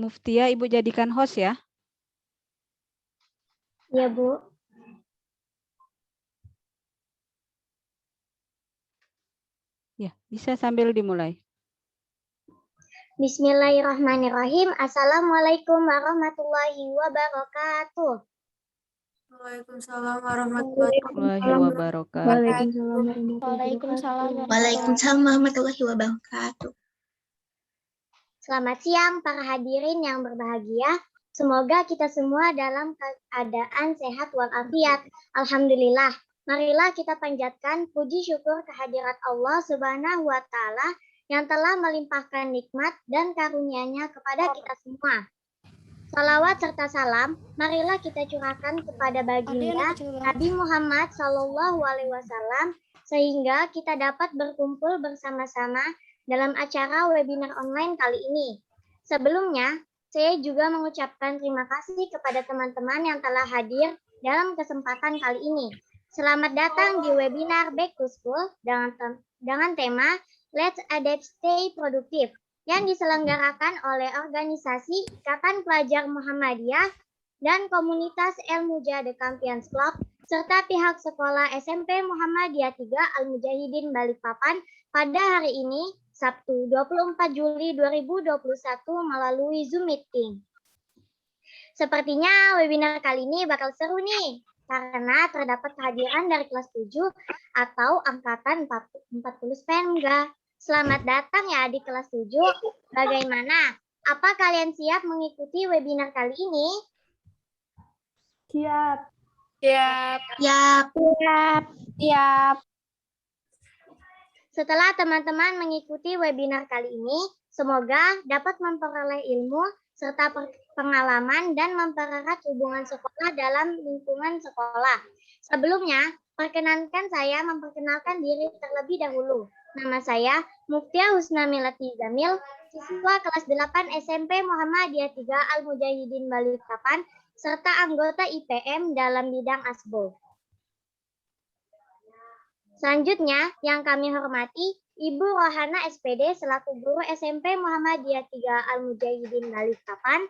Muftia, Ibu jadikan host ya. Ya, Bu. Ya, bisa sambil dimulai. Bismillahirrahmanirrahim. Assalamualaikum warahmatullahi wabarakatuh. Waalaikumsalam warahmatullahi wabarakatuh. Waalaikumsalam warahmatullahi wabarakatuh. Selamat siang para hadirin yang berbahagia. Semoga kita semua dalam keadaan sehat walafiat. Alhamdulillah. Marilah kita panjatkan puji syukur kehadirat Allah Subhanahu wa taala yang telah melimpahkan nikmat dan karunia-Nya kepada kita semua. Salawat serta salam, marilah kita curahkan kepada baginda Nabi Muhammad SAW sehingga kita dapat berkumpul bersama-sama dalam acara webinar online kali ini. Sebelumnya, saya juga mengucapkan terima kasih kepada teman-teman yang telah hadir dalam kesempatan kali ini. Selamat datang di webinar Back to School dengan tema Let's Adapt Stay Produktif yang diselenggarakan oleh organisasi Ikatan Pelajar Muhammadiyah dan komunitas Al-Muja The Champions Club serta pihak sekolah SMP Muhammadiyah 3 Al-Mujahidin Balikpapan pada hari ini, Sabtu 24 Juli 2021 melalui Zoom Meeting. Sepertinya webinar kali ini bakal seru nih, karena terdapat kehadiran dari kelas 7 atau angkatan 40 Pemga. Selamat datang ya di kelas 7. Bagaimana? Apa kalian siap mengikuti webinar kali ini? Siap. Setelah teman-teman mengikuti webinar kali ini, semoga dapat memperoleh ilmu serta pengalaman dan mempererat hubungan sekolah dalam lingkungan sekolah. Sebelumnya, perkenankan saya memperkenalkan diri terlebih dahulu. Nama saya Muftia Husna Melati Zamil, siswa kelas 8 SMP Muhammadiyah 3 Al-Mujahidin Balikpapan, serta anggota IPM dalam bidang ASBO. Selanjutnya, yang kami hormati, Ibu Rohana SPD selaku guru SMP Muhammadiyah 3 Al-Mujahidin Balikpapan.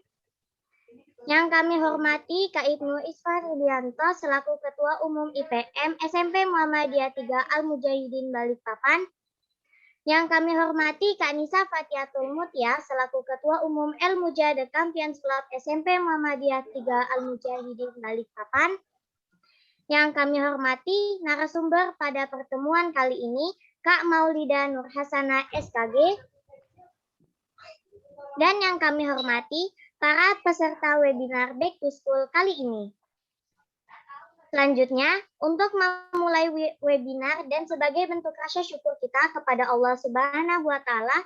Yang kami hormati Kak Ibnu Isfar Rudianto selaku Ketua Umum IPM SMP Muhammadiyah 3 Al-Mujahidin Balikpapan. Yang kami hormati Kak Nisa Fatiatul Mutia selaku Ketua Umum Al-Muja The Champions Club SMP Muhammadiyah 3 Al-Mujahidin Balikpapan. Yang kami hormati narasumber pada pertemuan kali ini, Kak Maulida Nur Hasana SKG. Dan yang kami hormati para peserta webinar Back to School kali ini. Selanjutnya, untuk memulai webinar dan sebagai bentuk rasa syukur kita kepada Allah Subhanahu wa taala,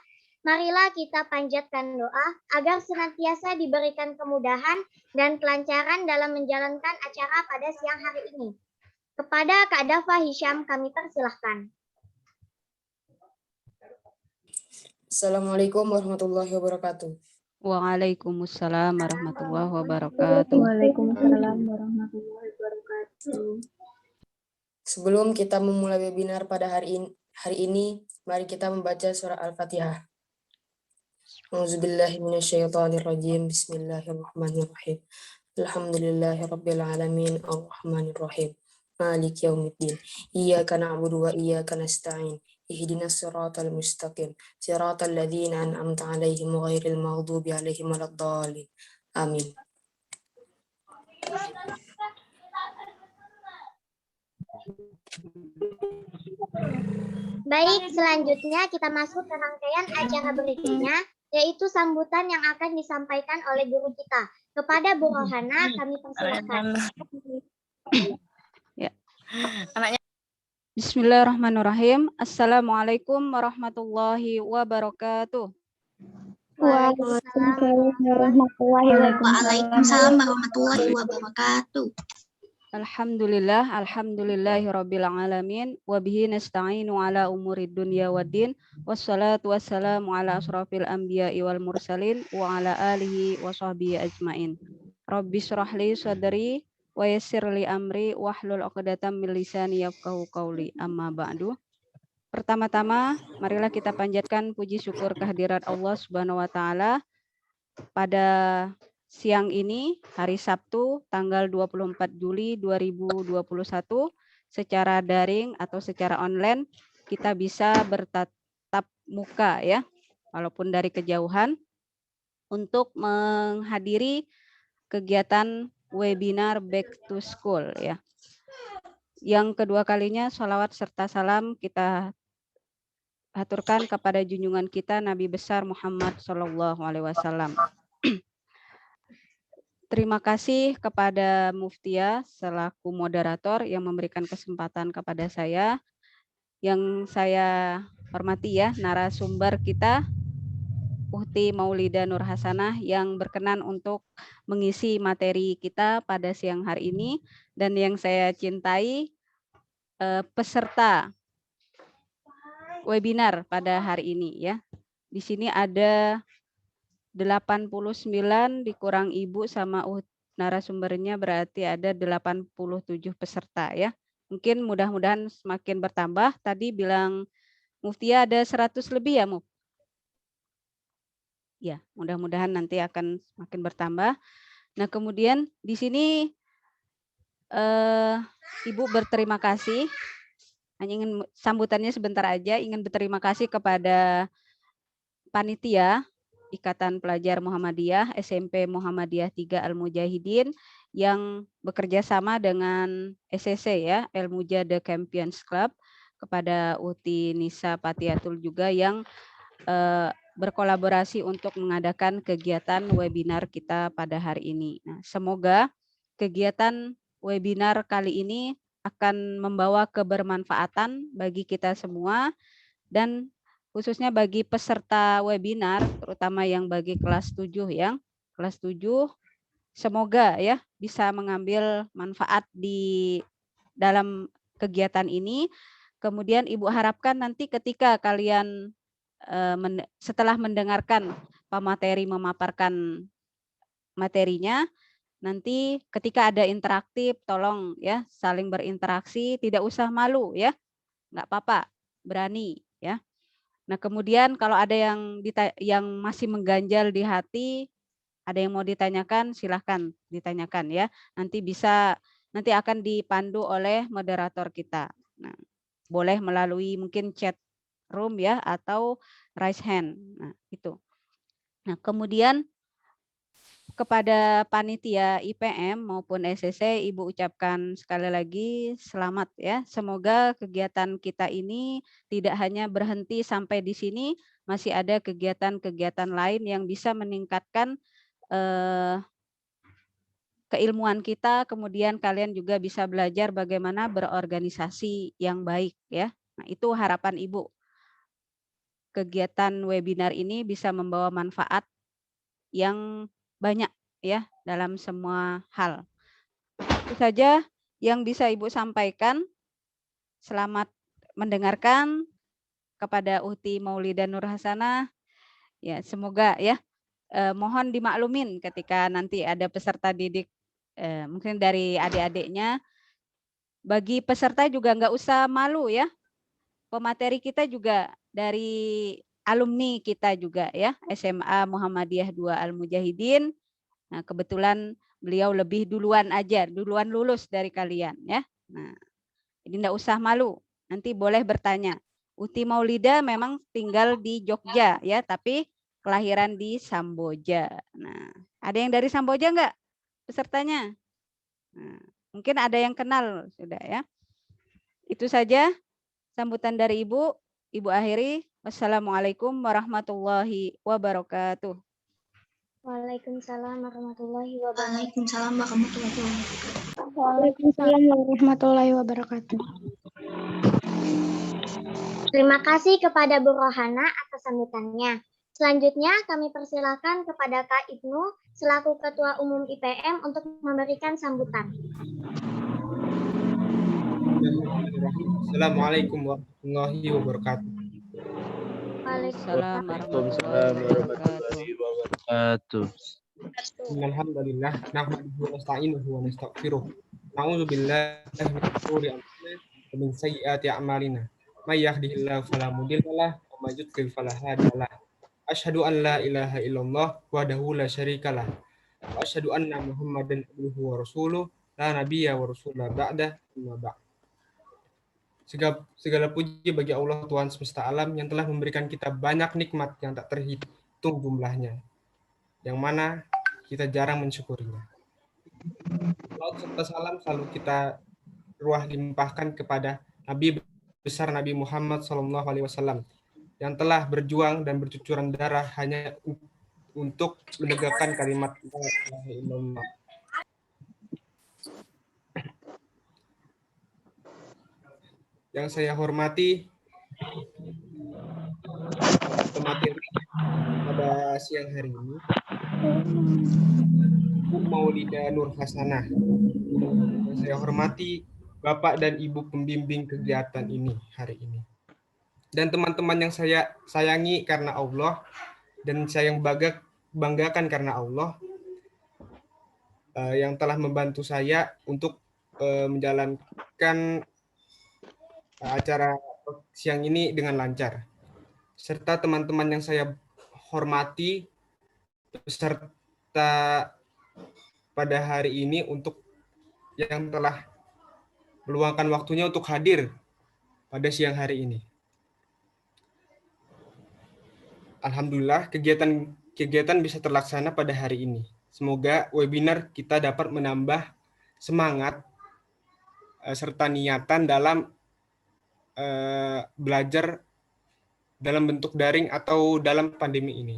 marilah kita panjatkan doa agar senantiasa diberikan kemudahan dan kelancaran dalam menjalankan acara pada siang hari ini. Kepada Kak Dafa Hisham kami persilahkan. Assalamualaikum warahmatullahi wabarakatuh. Waalaikumsalam warahmatullahi wabarakatuh. Waalaikumsalam warahmatullahi wabarakatuh. Sebelum kita memulai webinar pada hari ini, mari kita membaca surah Al-Fatihah. A'udzubillahi minasyaitonirrajim. Bismillahirrahmanirrahim. Alhamdulillahirabbil alamin arrahmanirrahim. Maliki yaumiddin. Iyyaka na'budu wa iyyaka nasta'in. Ihdinas siratal mustaqim. Siratal ladzina an'amta 'alaihim ghairil maghdubi 'alaihim waladdallin. Amin. Baik, selanjutnya kita masuk ke rangkaian acara berikutnya, yaitu sambutan yang akan disampaikan oleh guru kita. Kepada Bu Rohana, kami persilakan. Ya. Bismillahirrahmanirrahim. Assalamualaikum warahmatullahi wabarakatuh. Waalaikumsalam warahmatullahi wabarakatuh. Alhamdulillahirabbil alamin wa bihi nasta'inu ala umurid dunya waddin wassalatu wassalamu ala asrofil anbiya'i wal mursalin wa ala alihi wa sahbihi ajmain. Rabbi shrah li sadri wa yassir li amri wahlul 'uqdatam min lisani yafqahu qawli. Amma ba'du. Pertama-tama marilah kita panjatkan puji syukur kehadirat Allah Subhanahu wa taala pada siang ini, hari Sabtu, tanggal 24 Juli 2021, secara daring atau secara online, kita bisa bertatap muka ya, walaupun dari kejauhan, untuk menghadiri kegiatan webinar Back to School ya. Yang kedua kalinya, sholawat serta salam kita haturkan kepada junjungan kita Nabi besar Muhammad SAW. Terima kasih kepada Muftia selaku moderator yang memberikan kesempatan kepada saya. Yang saya hormati ya, narasumber kita Uhti Maulida Nur Hasanah yang berkenan untuk mengisi materi kita pada siang hari ini, dan yang saya cintai peserta webinar pada hari ini ya. Di sini ada 89 dikurang ibu sama narasumbernya, berarti ada 87 peserta ya. Mungkin mudah-mudahan semakin bertambah. Tadi bilang Muftia ada 100 lebih ya, Muf? Ya, mudah-mudahan nanti akan semakin bertambah. Nah, kemudian di sini Ibu berterima kasih. Hanya ingin sambutannya sebentar aja, ingin berterima kasih kepada panitia Ikatan Pelajar Muhammadiyah SMP Muhammadiyah 3 Al-Mujahidin yang bekerja sama dengan SCC ya, El Mujahid Champions Club, kepada Uti Nisa Patiatul juga yang berkolaborasi untuk mengadakan kegiatan webinar kita pada hari ini. Nah, semoga kegiatan webinar kali ini akan membawa kebermanfaatan bagi kita semua, dan khususnya bagi peserta webinar, terutama yang bagi kelas 7 yang kelas 7, semoga ya bisa mengambil manfaat di dalam kegiatan ini. Kemudian Ibu harapkan nanti ketika kalian setelah mendengarkan pemateri memaparkan materinya, nanti ketika ada interaktif, tolong ya saling berinteraksi, tidak usah malu ya, nggak apa-apa, berani ya. Nah, kemudian kalau ada yang masih mengganjal di hati, ada yang mau ditanyakan, silahkan ditanyakan ya. Nanti akan dipandu oleh moderator kita. Nah, boleh melalui mungkin chat room ya, atau raise hand. Nah, itu. Nah, kemudian kepada panitia IPM maupun SCC, Ibu ucapkan sekali lagi selamat ya. Semoga kegiatan kita ini tidak hanya berhenti sampai di sini, masih ada kegiatan-kegiatan lain yang bisa meningkatkan keilmuan kita, kemudian kalian juga bisa belajar bagaimana berorganisasi yang baik ya. Nah, itu harapan Ibu. Kegiatan webinar ini bisa membawa manfaat yang banyak ya dalam semua hal. Itu saja yang bisa Ibu sampaikan. Selamat mendengarkan kepada Uhti Maulida Nur Hasanah. Ya, semoga ya mohon dimaklumin ketika nanti ada peserta didik mungkin dari adik-adiknya. Bagi peserta juga nggak usah malu ya. Pemateri kita juga dari alumni kita juga ya, SMA Muhammadiyah 2 Al-Mujahidin. Nah, kebetulan beliau lebih duluan lulus dari kalian ya. Nah, jadi enggak usah malu. Nanti boleh bertanya. Uti Maulida memang tinggal di Jogja ya, tapi kelahiran di Samboja. Nah, ada yang dari Samboja enggak pesertanya? Nah, mungkin ada yang kenal sudah ya. Itu saja sambutan dari Ibu. Ibu akhiri. Wassalamualaikum warahmatullahi wabarakatuh. Waalaikumsalam warahmatullahi wabarakatuh. Waalaikumsalam warahmatullahi wabarakatuh. Waalaikumsalam warahmatullahi wabarakatuh. Terima kasih kepada Bu Rohana atas sambutannya. Selanjutnya kami persilakan kepada Kak Ibnu selaku Ketua Umum IPM untuk memberikan sambutan. Assalamualaikum warahmatullahi wabarakatuh. Waalaikumsalam warahmatullahi wabarakatuh. Alhamdulillah, nahmaduhu wa nasta'inuhu wa nastaghfiruh. Na'udzu billahi min syururi anfusina wa min sayyiati a'malina. May yahdihillahu fala mudilla lahu wa may yudlil fala hadiya lahu. Asyhadu an la ilaha illallah wahdahu la syarikalah wa asyhadu anna Muhammadan abduhu wa rasuluh la nabiyya wa rasulah ba'da amma ba'd. Segala puji bagi Allah Tuhan semesta alam yang telah memberikan kita banyak nikmat yang tak terhitung jumlahnya, yang mana kita jarang mensyukurinya. Salawat serta salam selalu kita limpahkan kepada Nabi besar Nabi Muhammad SAW yang telah berjuang dan bercucuran darah hanya untuk menegakkan kalimat la ilaha illallah. Yang saya hormati materi pada siang hari ini, Bu Maulida Nur Hasanah. Yang saya hormati Bapak dan Ibu pembimbing kegiatan ini hari ini. Dan teman-teman yang saya sayangi karena Allah dan saya yang banggakan karena Allah, yang telah membantu saya untuk menjalankan acara siang ini dengan lancar. Serta teman-teman yang saya hormati beserta pada hari ini untuk yang telah meluangkan waktunya untuk hadir pada siang hari ini. Alhamdulillah kegiatan bisa terlaksana pada hari ini. Semoga webinar kita dapat menambah semangat serta niatan dalam belajar dalam bentuk daring atau dalam pandemi ini.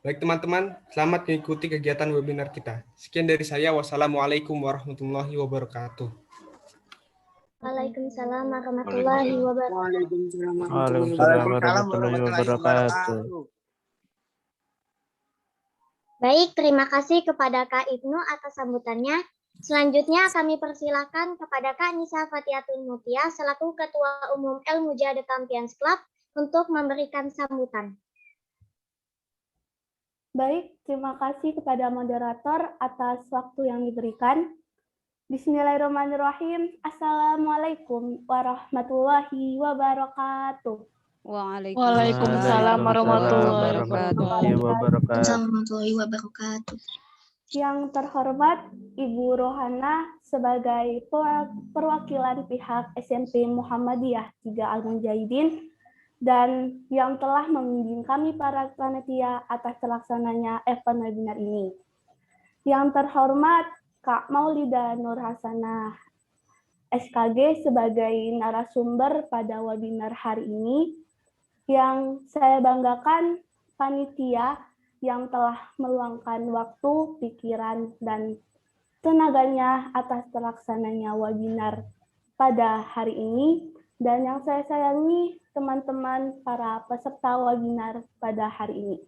Baik teman-teman, selamat mengikuti kegiatan webinar kita. Sekian dari saya. Wassalamualaikum warahmatullahi wabarakatuh. Waalaikumsalam warahmatullahi wabarakatuh. Waalaikumsalam warahmatullahi wabarakatuh. Baik, terima kasih kepada Kak Ibnu atas sambutannya. Selanjutnya kami persilakan kepada Kak Nisa Fatiatun Mutia selaku Ketua Umum El Mujahada Champions Club untuk memberikan sambutan. Baik, terima kasih kepada moderator atas waktu yang diberikan. Bismillahirrahmanirrahim. Assalamualaikum warahmatullahi wabarakatuh. Waalaikumsalam warahmatullahi wabarakatuh. Warahmatullahi wabarakatuh. Yang terhormat Ibu Rohana sebagai perwakilan pihak SMP Muhammadiyah 3 Al-Mujahidin dan yang telah membimbing kami para panitia atas terlaksananya event webinar ini. Yang terhormat Kak Maulida Nur Hasanah SKG sebagai narasumber pada webinar hari ini. Yang saya banggakan panitia yang telah meluangkan waktu, pikiran, dan tenaganya atas terlaksananya webinar pada hari ini. Dan yang saya sayangi teman-teman para peserta webinar pada hari ini.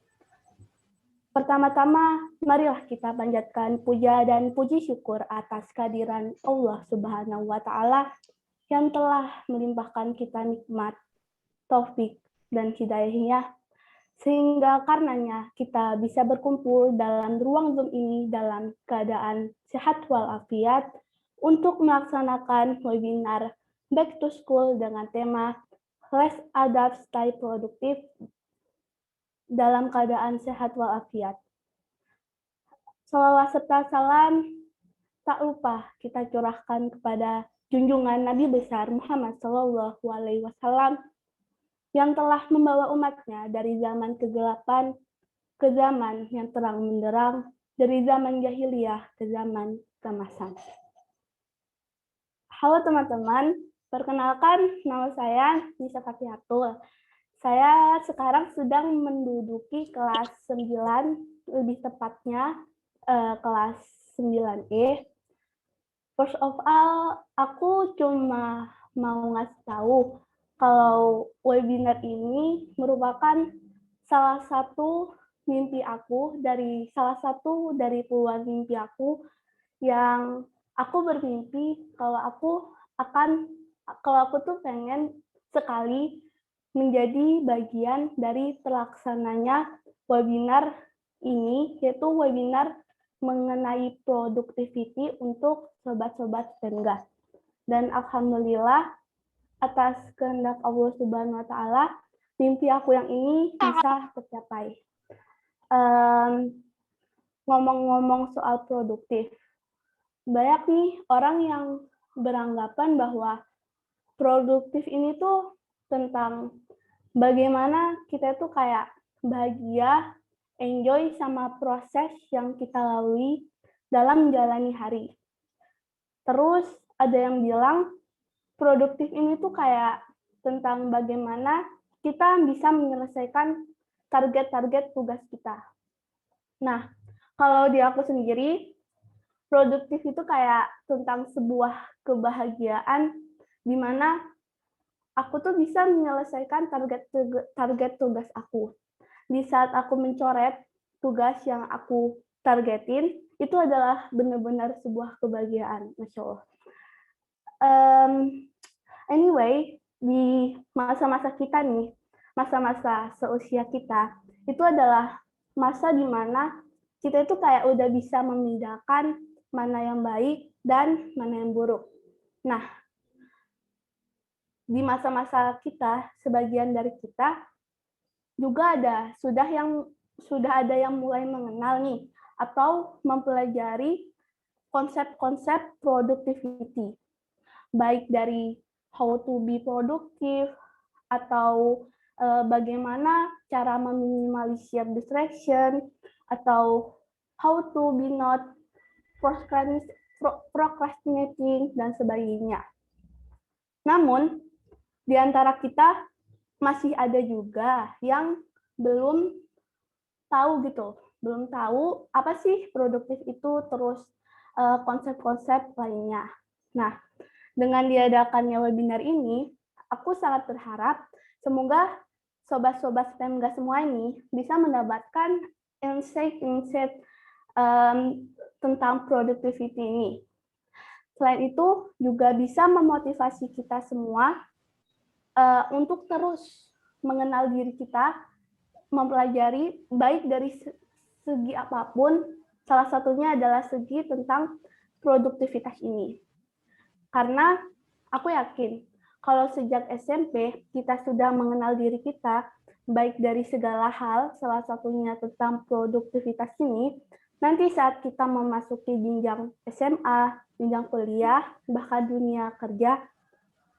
Pertama-tama, marilah kita panjatkan puja dan puji syukur atas kehadiran Allah Subhanahu wa Ta'ala yang telah melimpahkan kita nikmat, taufik, dan hidayahnya, sehingga karenanya kita bisa berkumpul dalam ruang Zoom ini dalam keadaan sehat walafiat untuk melaksanakan webinar Back to School dengan tema Let's Adapt Stay Produktif dalam keadaan sehat walafiat. Salawat serta salam tak lupa kita curahkan kepada junjungan Nabi besar Muhammad SAW yang telah membawa umatnya dari zaman kegelapan ke zaman yang terang menderang, dari zaman jahiliyah ke zaman keemasan. Halo teman-teman, perkenalkan nama saya Nisa Fatiatul. Saya sekarang sedang menduduki kelas 9, lebih tepatnya kelas 9E. First of all, aku cuma mau ngasih tahu kalau webinar ini merupakan salah satu dari puluhan mimpi aku yang aku bermimpi kalau aku tuh pengen sekali menjadi bagian dari terlaksananya webinar ini, yaitu webinar mengenai productivity untuk sobat-sobat Stenga. Dan alhamdulillah atas kehendak Allah Subhanahu wa Ta'ala, mimpi aku yang ini bisa tercapai. Ngomong-ngomong soal produktif, banyak nih orang yang beranggapan bahwa produktif ini tuh tentang bagaimana kita tuh kayak bahagia, enjoy sama proses yang kita lalui dalam menjalani hari. Terus ada yang bilang produktif ini tuh kayak tentang bagaimana kita bisa menyelesaikan target-target tugas kita. Nah, kalau di aku sendiri, produktif itu kayak tentang sebuah kebahagiaan di mana aku tuh bisa menyelesaikan target tugas aku. Di saat aku mencoret tugas yang aku targetin, itu adalah benar-benar sebuah kebahagiaan, Masya Allah. Anyway, di masa-masa kita nih, masa-masa seusia kita, itu adalah masa di mana kita itu kayak udah bisa membedakan mana yang baik dan mana yang buruk. Nah, di masa-masa kita, sebagian dari kita juga sudah ada yang mulai mengenal nih atau mempelajari konsep-konsep productivity, baik dari how to be productive atau bagaimana cara meminimalisir distraction atau how to be not procrastinating dan sebagainya. Namun di antara kita masih ada juga yang belum tahu apa sih produktif itu, terus konsep-konsep lainnya. Nah, dengan diadakannya webinar ini, aku sangat berharap semoga sobat-sobat STEMGA semua ini bisa mendapatkan insight tentang productivity ini. Selain itu, juga bisa memotivasi kita semua untuk terus mengenal diri kita, mempelajari baik dari segi apapun, salah satunya adalah segi tentang produktivitas ini. Karena aku yakin kalau sejak SMP kita sudah mengenal diri kita, baik dari segala hal, salah satunya tentang produktivitas ini, nanti saat kita memasuki jenjang SMA, jenjang kuliah, bahkan dunia kerja,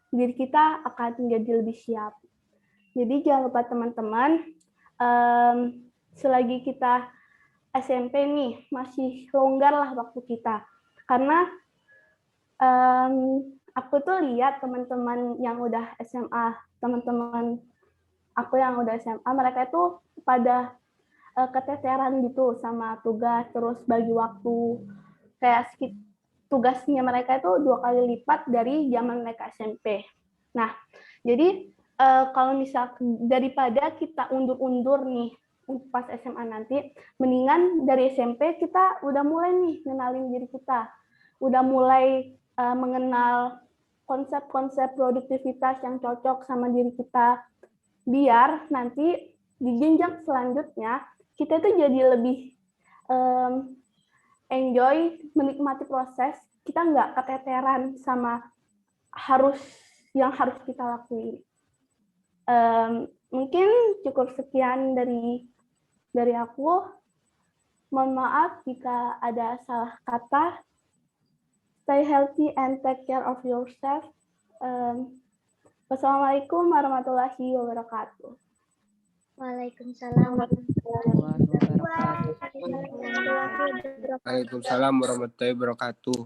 diri kita akan menjadi lebih siap. Jadi jangan lupa teman-teman, selagi kita SMP nih, masih longgar lah waktu kita. Karena aku tuh lihat teman-teman yang udah SMA, teman-teman aku yang udah SMA, mereka itu pada keteteran gitu sama tugas, terus bagi waktu. Kayak tugasnya mereka itu 2 kali lipat dari zaman mereka SMP. Nah, jadi kalau misal daripada kita undur-undur nih pas SMA nanti, mendingan dari SMP kita udah mulai nih ngenalin diri kita, udah mulai mengenal konsep-konsep produktivitas yang cocok sama diri kita, biar nanti di jenjang selanjutnya kita tuh jadi lebih enjoy, menikmati proses, kita nggak keteteran sama yang harus kita lakuin. Mungkin cukup sekian dari aku. Mohon maaf jika ada salah kata. Stay healthy and take care of yourself. Wassalamualaikum warahmatullahi wabarakatuh. Waalaikumsalam warahmatullahi wabarakatuh.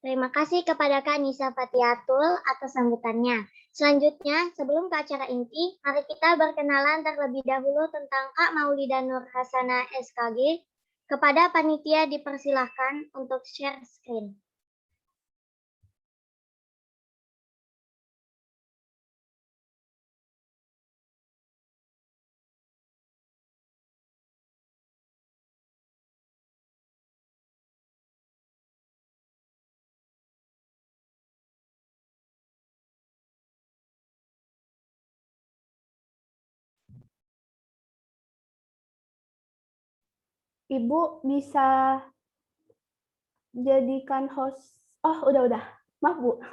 Terima kasih kepada Kak Nisa Fatiatul atas sambutannya. Selanjutnya, sebelum ke acara inti, mari kita berkenalan terlebih dahulu tentang Kak Maulida Nur Hasana SKG. Kepada panitia dipersilahkan untuk share screen. Ibu bisa jadikan host. Oh, udah. Maaf, Bu.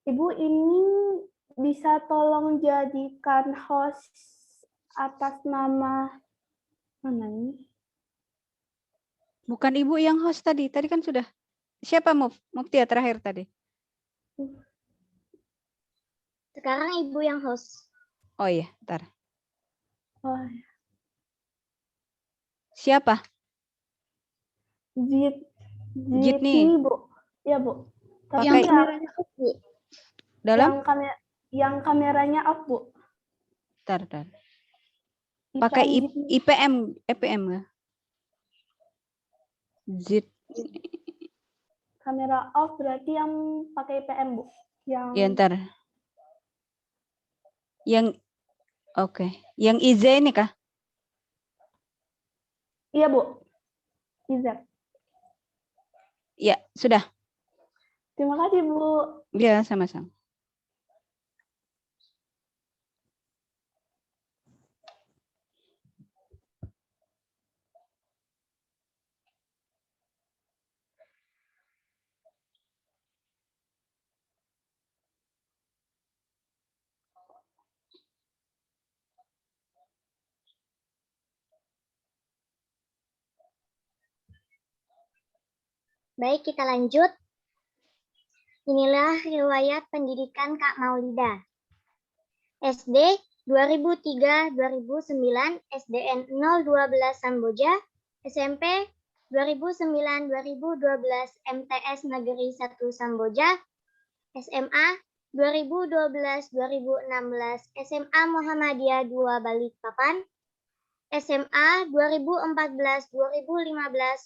Ibu ini bisa tolong jadikan host atas nama mana ini? Bukan Ibu yang host tadi. Tadi kan sudah. Siapa Muftia terakhir tadi? Sekarang Ibu yang host. Oh iya, bentar. Oh, Siapa? Jitni, Bu. Ya, Bu. Tapi Pakai kameranya off, Bu. dalam? Yang kameranya off, Bu. Bentar. Pakai IPM ya? Kamera off berarti yang pakai IPM, Bu. Yang Ya, ntar. Oke. Yang IZ ini kah? Iya, Bu. Izar. Ya, sudah. Terima kasih, Bu. Ya, sama-sama. Baik, kita lanjut. Inilah riwayat pendidikan Kak Maulida. SD 2003-2009 SDN 012 Samboja, SMP 2009-2012 MTS Negeri 1 Samboja, SMA 2012-2016 SMA Muhammadiyah 2 Balikpapan, SMA 2014-2015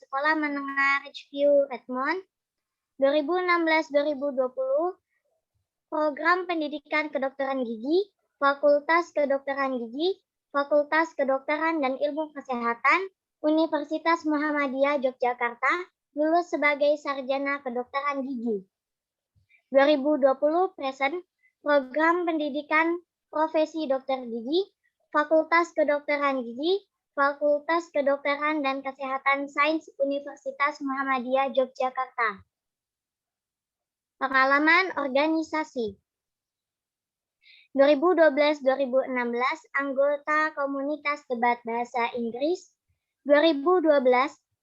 Sekolah Menengah Ridgeview Redmond, 2016-2020 Program Pendidikan Kedokteran Gigi, Fakultas Kedokteran Gigi, Fakultas Kedokteran dan Ilmu Kesehatan, Universitas Muhammadiyah Yogyakarta, lulus sebagai Sarjana Kedokteran Gigi. 2020 present, Program Pendidikan Profesi Dokter Gigi, Fakultas Kedokteran Gigi, Fakultas Kedokteran dan Kesehatan Sains Universitas Muhammadiyah Yogyakarta. Pengalaman organisasi. 2012-2016 anggota komunitas debat bahasa Inggris. 2012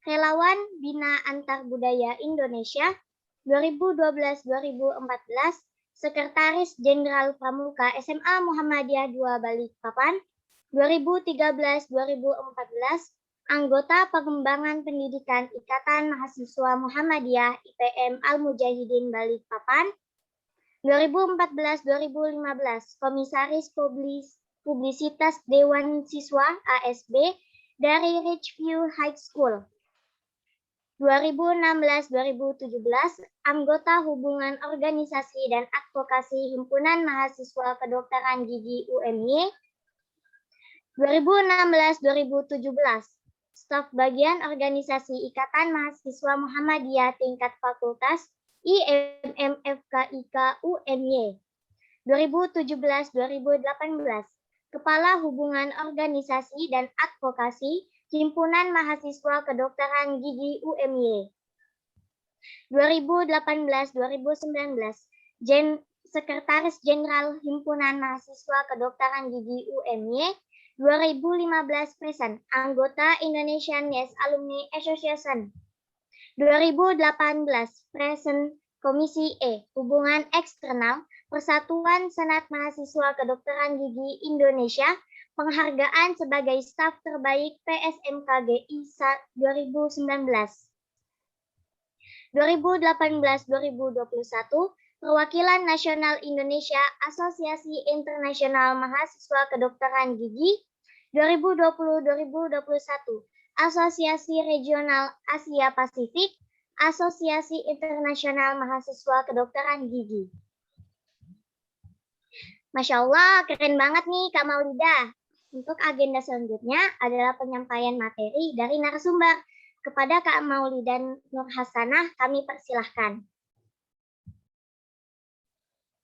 relawan Bina Antar Budaya Indonesia. 2012-2014 Sekretaris Jenderal Pramuka SMA Muhammadiyah 2 Balikpapan. 2013-2014 anggota Pengembangan Pendidikan Ikatan Mahasiswa Muhammadiyah IPM Al-Mujahidin Balikpapan. 2014-2015 Komisaris Publisitas Dewan Siswa ASB dari Ridgeview High School. 2016-2017 anggota Hubungan Organisasi dan Advokasi Himpunan Mahasiswa Kedokteran Gigi UMY. 2016-2017 staf bagian organisasi Ikatan Mahasiswa Muhammadiyah tingkat fakultas IMMFKIK UMY. 2017-2018 Kepala Hubungan Organisasi dan Advokasi Himpunan Mahasiswa Kedokteran Gigi UMY. 2018-2019 Sekretaris Jenderal Himpunan Mahasiswa Kedokteran Gigi UMY. 2015 present, anggota Indonesian Yes Alumni Association. 2018 present, Komisi E, Hubungan Eksternal, Persatuan Senat Mahasiswa Kedokteran Gigi Indonesia, penghargaan sebagai staf terbaik PSMKGI 2019. 2018-2021 Perwakilan Nasional Indonesia Asosiasi Internasional Mahasiswa Kedokteran Gigi. 2020-2021 Asosiasi Regional Asia Pasifik, Asosiasi Internasional Mahasiswa Kedokteran Gigi. Masya Allah, keren banget nih Kak Maulida. Untuk agenda selanjutnya adalah penyampaian materi dari narasumber. Kepada Kak Maulida Nur Hasanah, kami persilahkan.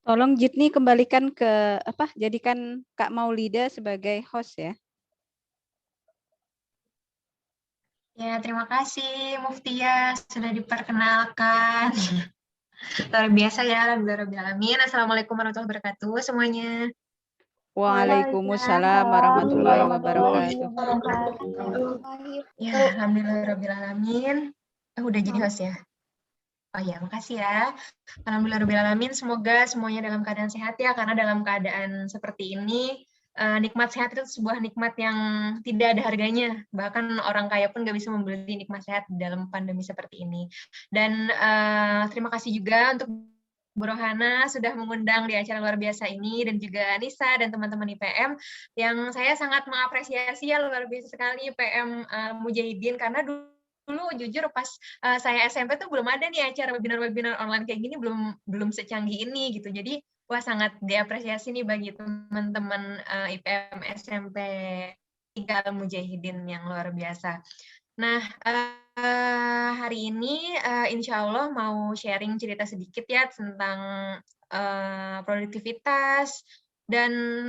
Tolong Jitni kembalikan ke jadikan Kak Maulida sebagai host ya. Ya, terima kasih Muftia sudah diperkenalkan. Luar biasa ya, alhamdulillah. Assalamualaikum warahmatullahi wabarakatuh semuanya. Waalaikumsalam warahmatullahi wabarakatuh. Ya, alhamdulillah. Udah jadi host ya? Oh ya, makasih ya. Alhamdulillah. Semoga semuanya dalam keadaan sehat ya, karena dalam keadaan seperti ini, nikmat sehat itu sebuah nikmat yang tidak ada harganya. Bahkan orang kaya pun nggak bisa membeli nikmat sehat dalam pandemi seperti ini. Dan terima kasih juga untuk Bu Rohana sudah mengundang di acara luar biasa ini, dan juga Nisa dan teman-teman IPM yang saya sangat mengapresiasi ya, luar biasa sekali IPM Mujahidin, karena dulu jujur pas saya SMP tuh belum ada nih acara webinar online kayak gini, belum secanggih ini gitu. Jadi wah, sangat diapresiasi nih bagi teman-teman IPM SMP 3 Mujahidin yang luar biasa. Nah, hari ini insya Allah mau sharing cerita sedikit ya tentang produktivitas dan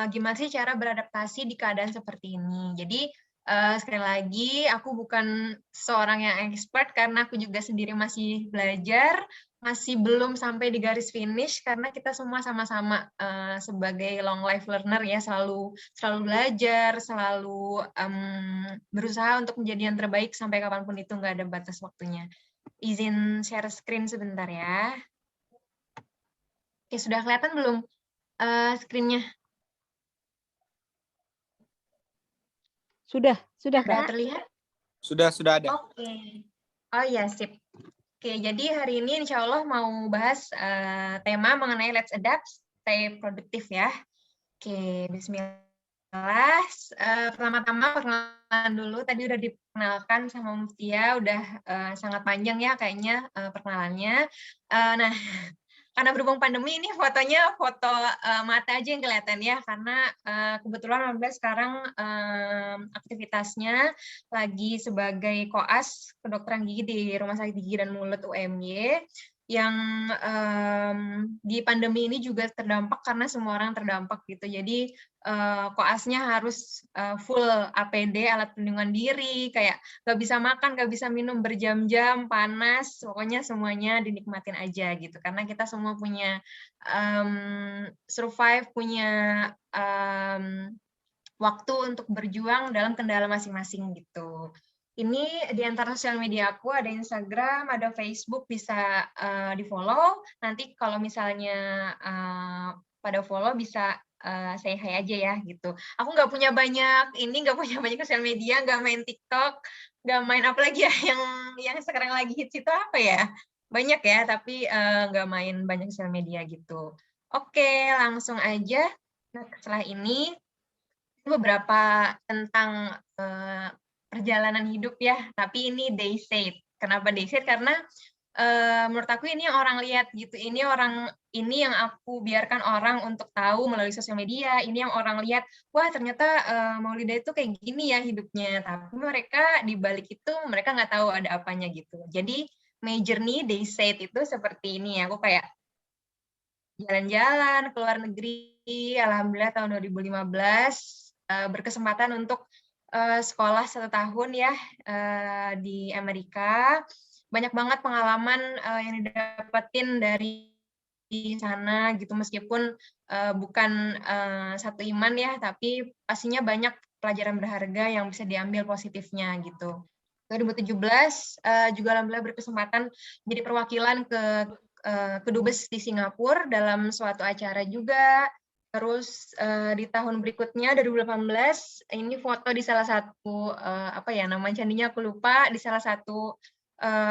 gimana sih cara beradaptasi di keadaan seperti ini. Jadi sekali lagi, aku bukan seorang yang expert karena aku juga sendiri masih belajar, masih belum sampai di garis finish karena kita semua sama-sama sebagai long life learner ya, selalu belajar, selalu berusaha untuk menjadi yang terbaik sampai kapanpun itu, nggak ada batas waktunya. Izin share screen sebentar ya. Oke, sudah kelihatan belum screen-nya? Sudah Kak. Terlihat? Sudah ada. Oke. Oh ya, sip. Oke, jadi hari ini insya Allah mau bahas tema mengenai Let's Adapt, Stay Productive ya. Oke, bismillah. Pertama-tama perkenalan dulu, tadi udah diperkenalkan sama Muftia, udah sangat panjang ya kayaknya perkenalannya. Nah, karena berhubung pandemi ini fotonya foto mata aja yang kelihatan ya, karena kebetulan Alhamdulillah sekarang aktivitasnya lagi sebagai koas kedokteran gigi di Rumah Sakit Gigi dan Mulut UMY, yang di pandemi ini juga terdampak karena semua orang terdampak gitu. Jadi koasnya harus full APD, alat pelindungan diri, kayak nggak bisa makan, nggak bisa minum berjam-jam, panas, pokoknya semuanya dinikmatin aja gitu. Karena kita semua punya survive, punya waktu untuk berjuang dalam kendala masing-masing gitu. Ini di antara sosial media aku, ada Instagram, ada Facebook, bisa di-follow. Nanti kalau misalnya pada follow bisa say hi aja ya gitu. Aku nggak punya banyak sosial media, nggak main TikTok, nggak main apa lagi ya yang sekarang lagi hits itu apa ya? Banyak ya, tapi nggak main banyak sosial media gitu. Oke, langsung aja. Nah, setelah ini beberapa tentang perjalanan hidup ya, tapi ini they said. Kenapa they said? Karena menurut aku ini yang orang lihat gitu, ini yang aku biarkan orang untuk tahu melalui sosial media, ini yang orang lihat, wah ternyata Maulida itu kayak gini ya hidupnya, tapi mereka di balik itu mereka nggak tahu ada apanya gitu. Jadi my journey they said itu seperti ini, aku kayak jalan-jalan ke luar negeri, alhamdulillah tahun 2015 berkesempatan untuk sekolah 1 tahun ya di Amerika. Banyak banget pengalaman yang didapetin dari sana gitu, meskipun bukan satu iman ya, tapi pastinya banyak pelajaran berharga yang bisa diambil positifnya gitu. 2017 juga alhamdulillah berkesempatan jadi perwakilan ke Kedubes di Singapura dalam suatu acara juga. Terus di tahun berikutnya 2018 ini foto di salah satu apa ya nama candinya aku lupa, di salah satu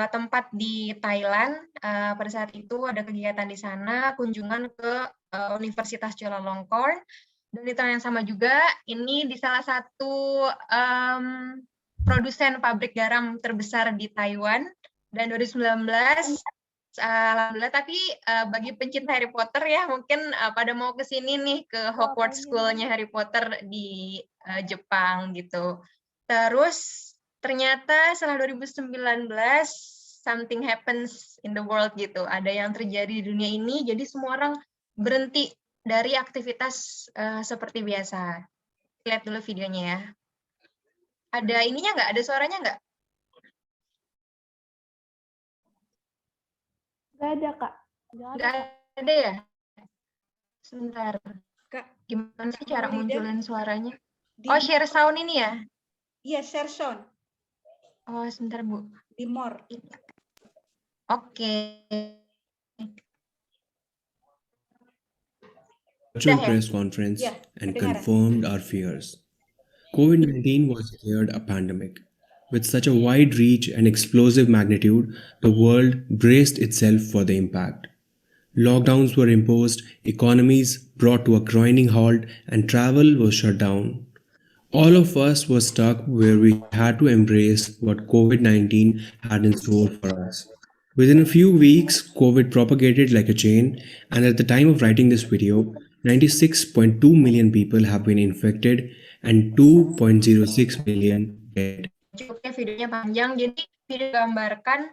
tempat di Thailand. Pada saat itu ada kegiatan di sana, kunjungan ke Universitas Chulalongkorn, dan di tahun yang sama juga ini di salah satu produsen pabrik garam terbesar di Taiwan. Dan 2019 alhamdulillah, tapi bagi pencinta Harry Potter ya mungkin pada mau ke sini nih ke Hogwarts School-nya Harry Potter di Jepang gitu. Terus ternyata setelah 2019 something happens in the world gitu. Ada yang terjadi di dunia ini, jadi semua orang berhenti dari aktivitas seperti biasa. Lihat dulu videonya ya. Ada ininya nggak? Ada suaranya nggak? Nggak ada, Kak. Nggak ada, Nggak Kak. ada ya? Sebentar. Kak, Gimana sih cara Maulida, munculin suaranya? di Oh, share sound ini ya? iya, share sound Oh, sebentar, Bu. di more. Oke. Virtual Udah ya? press conference Ya, and kedengaran. confirmed our fears. COVID-19 was declared a pandemic. With such a wide reach and explosive magnitude, the world braced itself for the impact. Lockdowns were imposed, economies brought to a grinding halt, and travel was shut down. All of us were stuck where we had to embrace what COVID-19 had in store for us. Within a few weeks, COVID propagated like a chain, and at the time of writing this video, 96.2 million people have been infected and 2.06 million dead. Cukupnya videonya panjang, jadi video gambarkan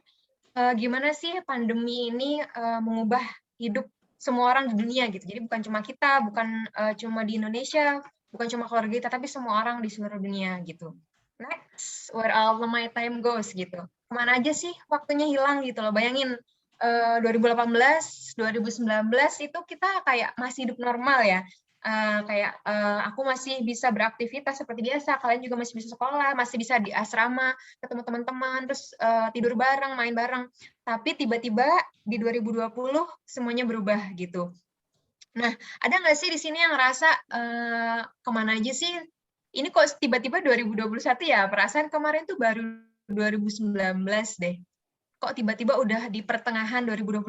gimana sih pandemi ini mengubah hidup semua orang di dunia gitu. Jadi bukan cuma kita, bukan cuma di Indonesia, bukan cuma keluarga kita, tapi semua orang di seluruh dunia gitu. Next, where all my time goes gitu. Kemana aja sih waktunya hilang gitu loh. Bayangin 2018, 2019 itu kita kayak masih hidup normal ya. Aku masih bisa beraktivitas seperti biasa, kalian juga masih bisa sekolah, masih bisa di asrama, ketemu teman-teman, terus tidur bareng, main bareng. Tapi tiba-tiba di 2020 semuanya berubah gitu. Nah, ada nggak sih di sini yang ngerasa kemana aja sih? Ini kok tiba-tiba 2021 ya? Perasaan kemarin tuh baru 2019 deh. Kok tiba-tiba udah di pertengahan 2021,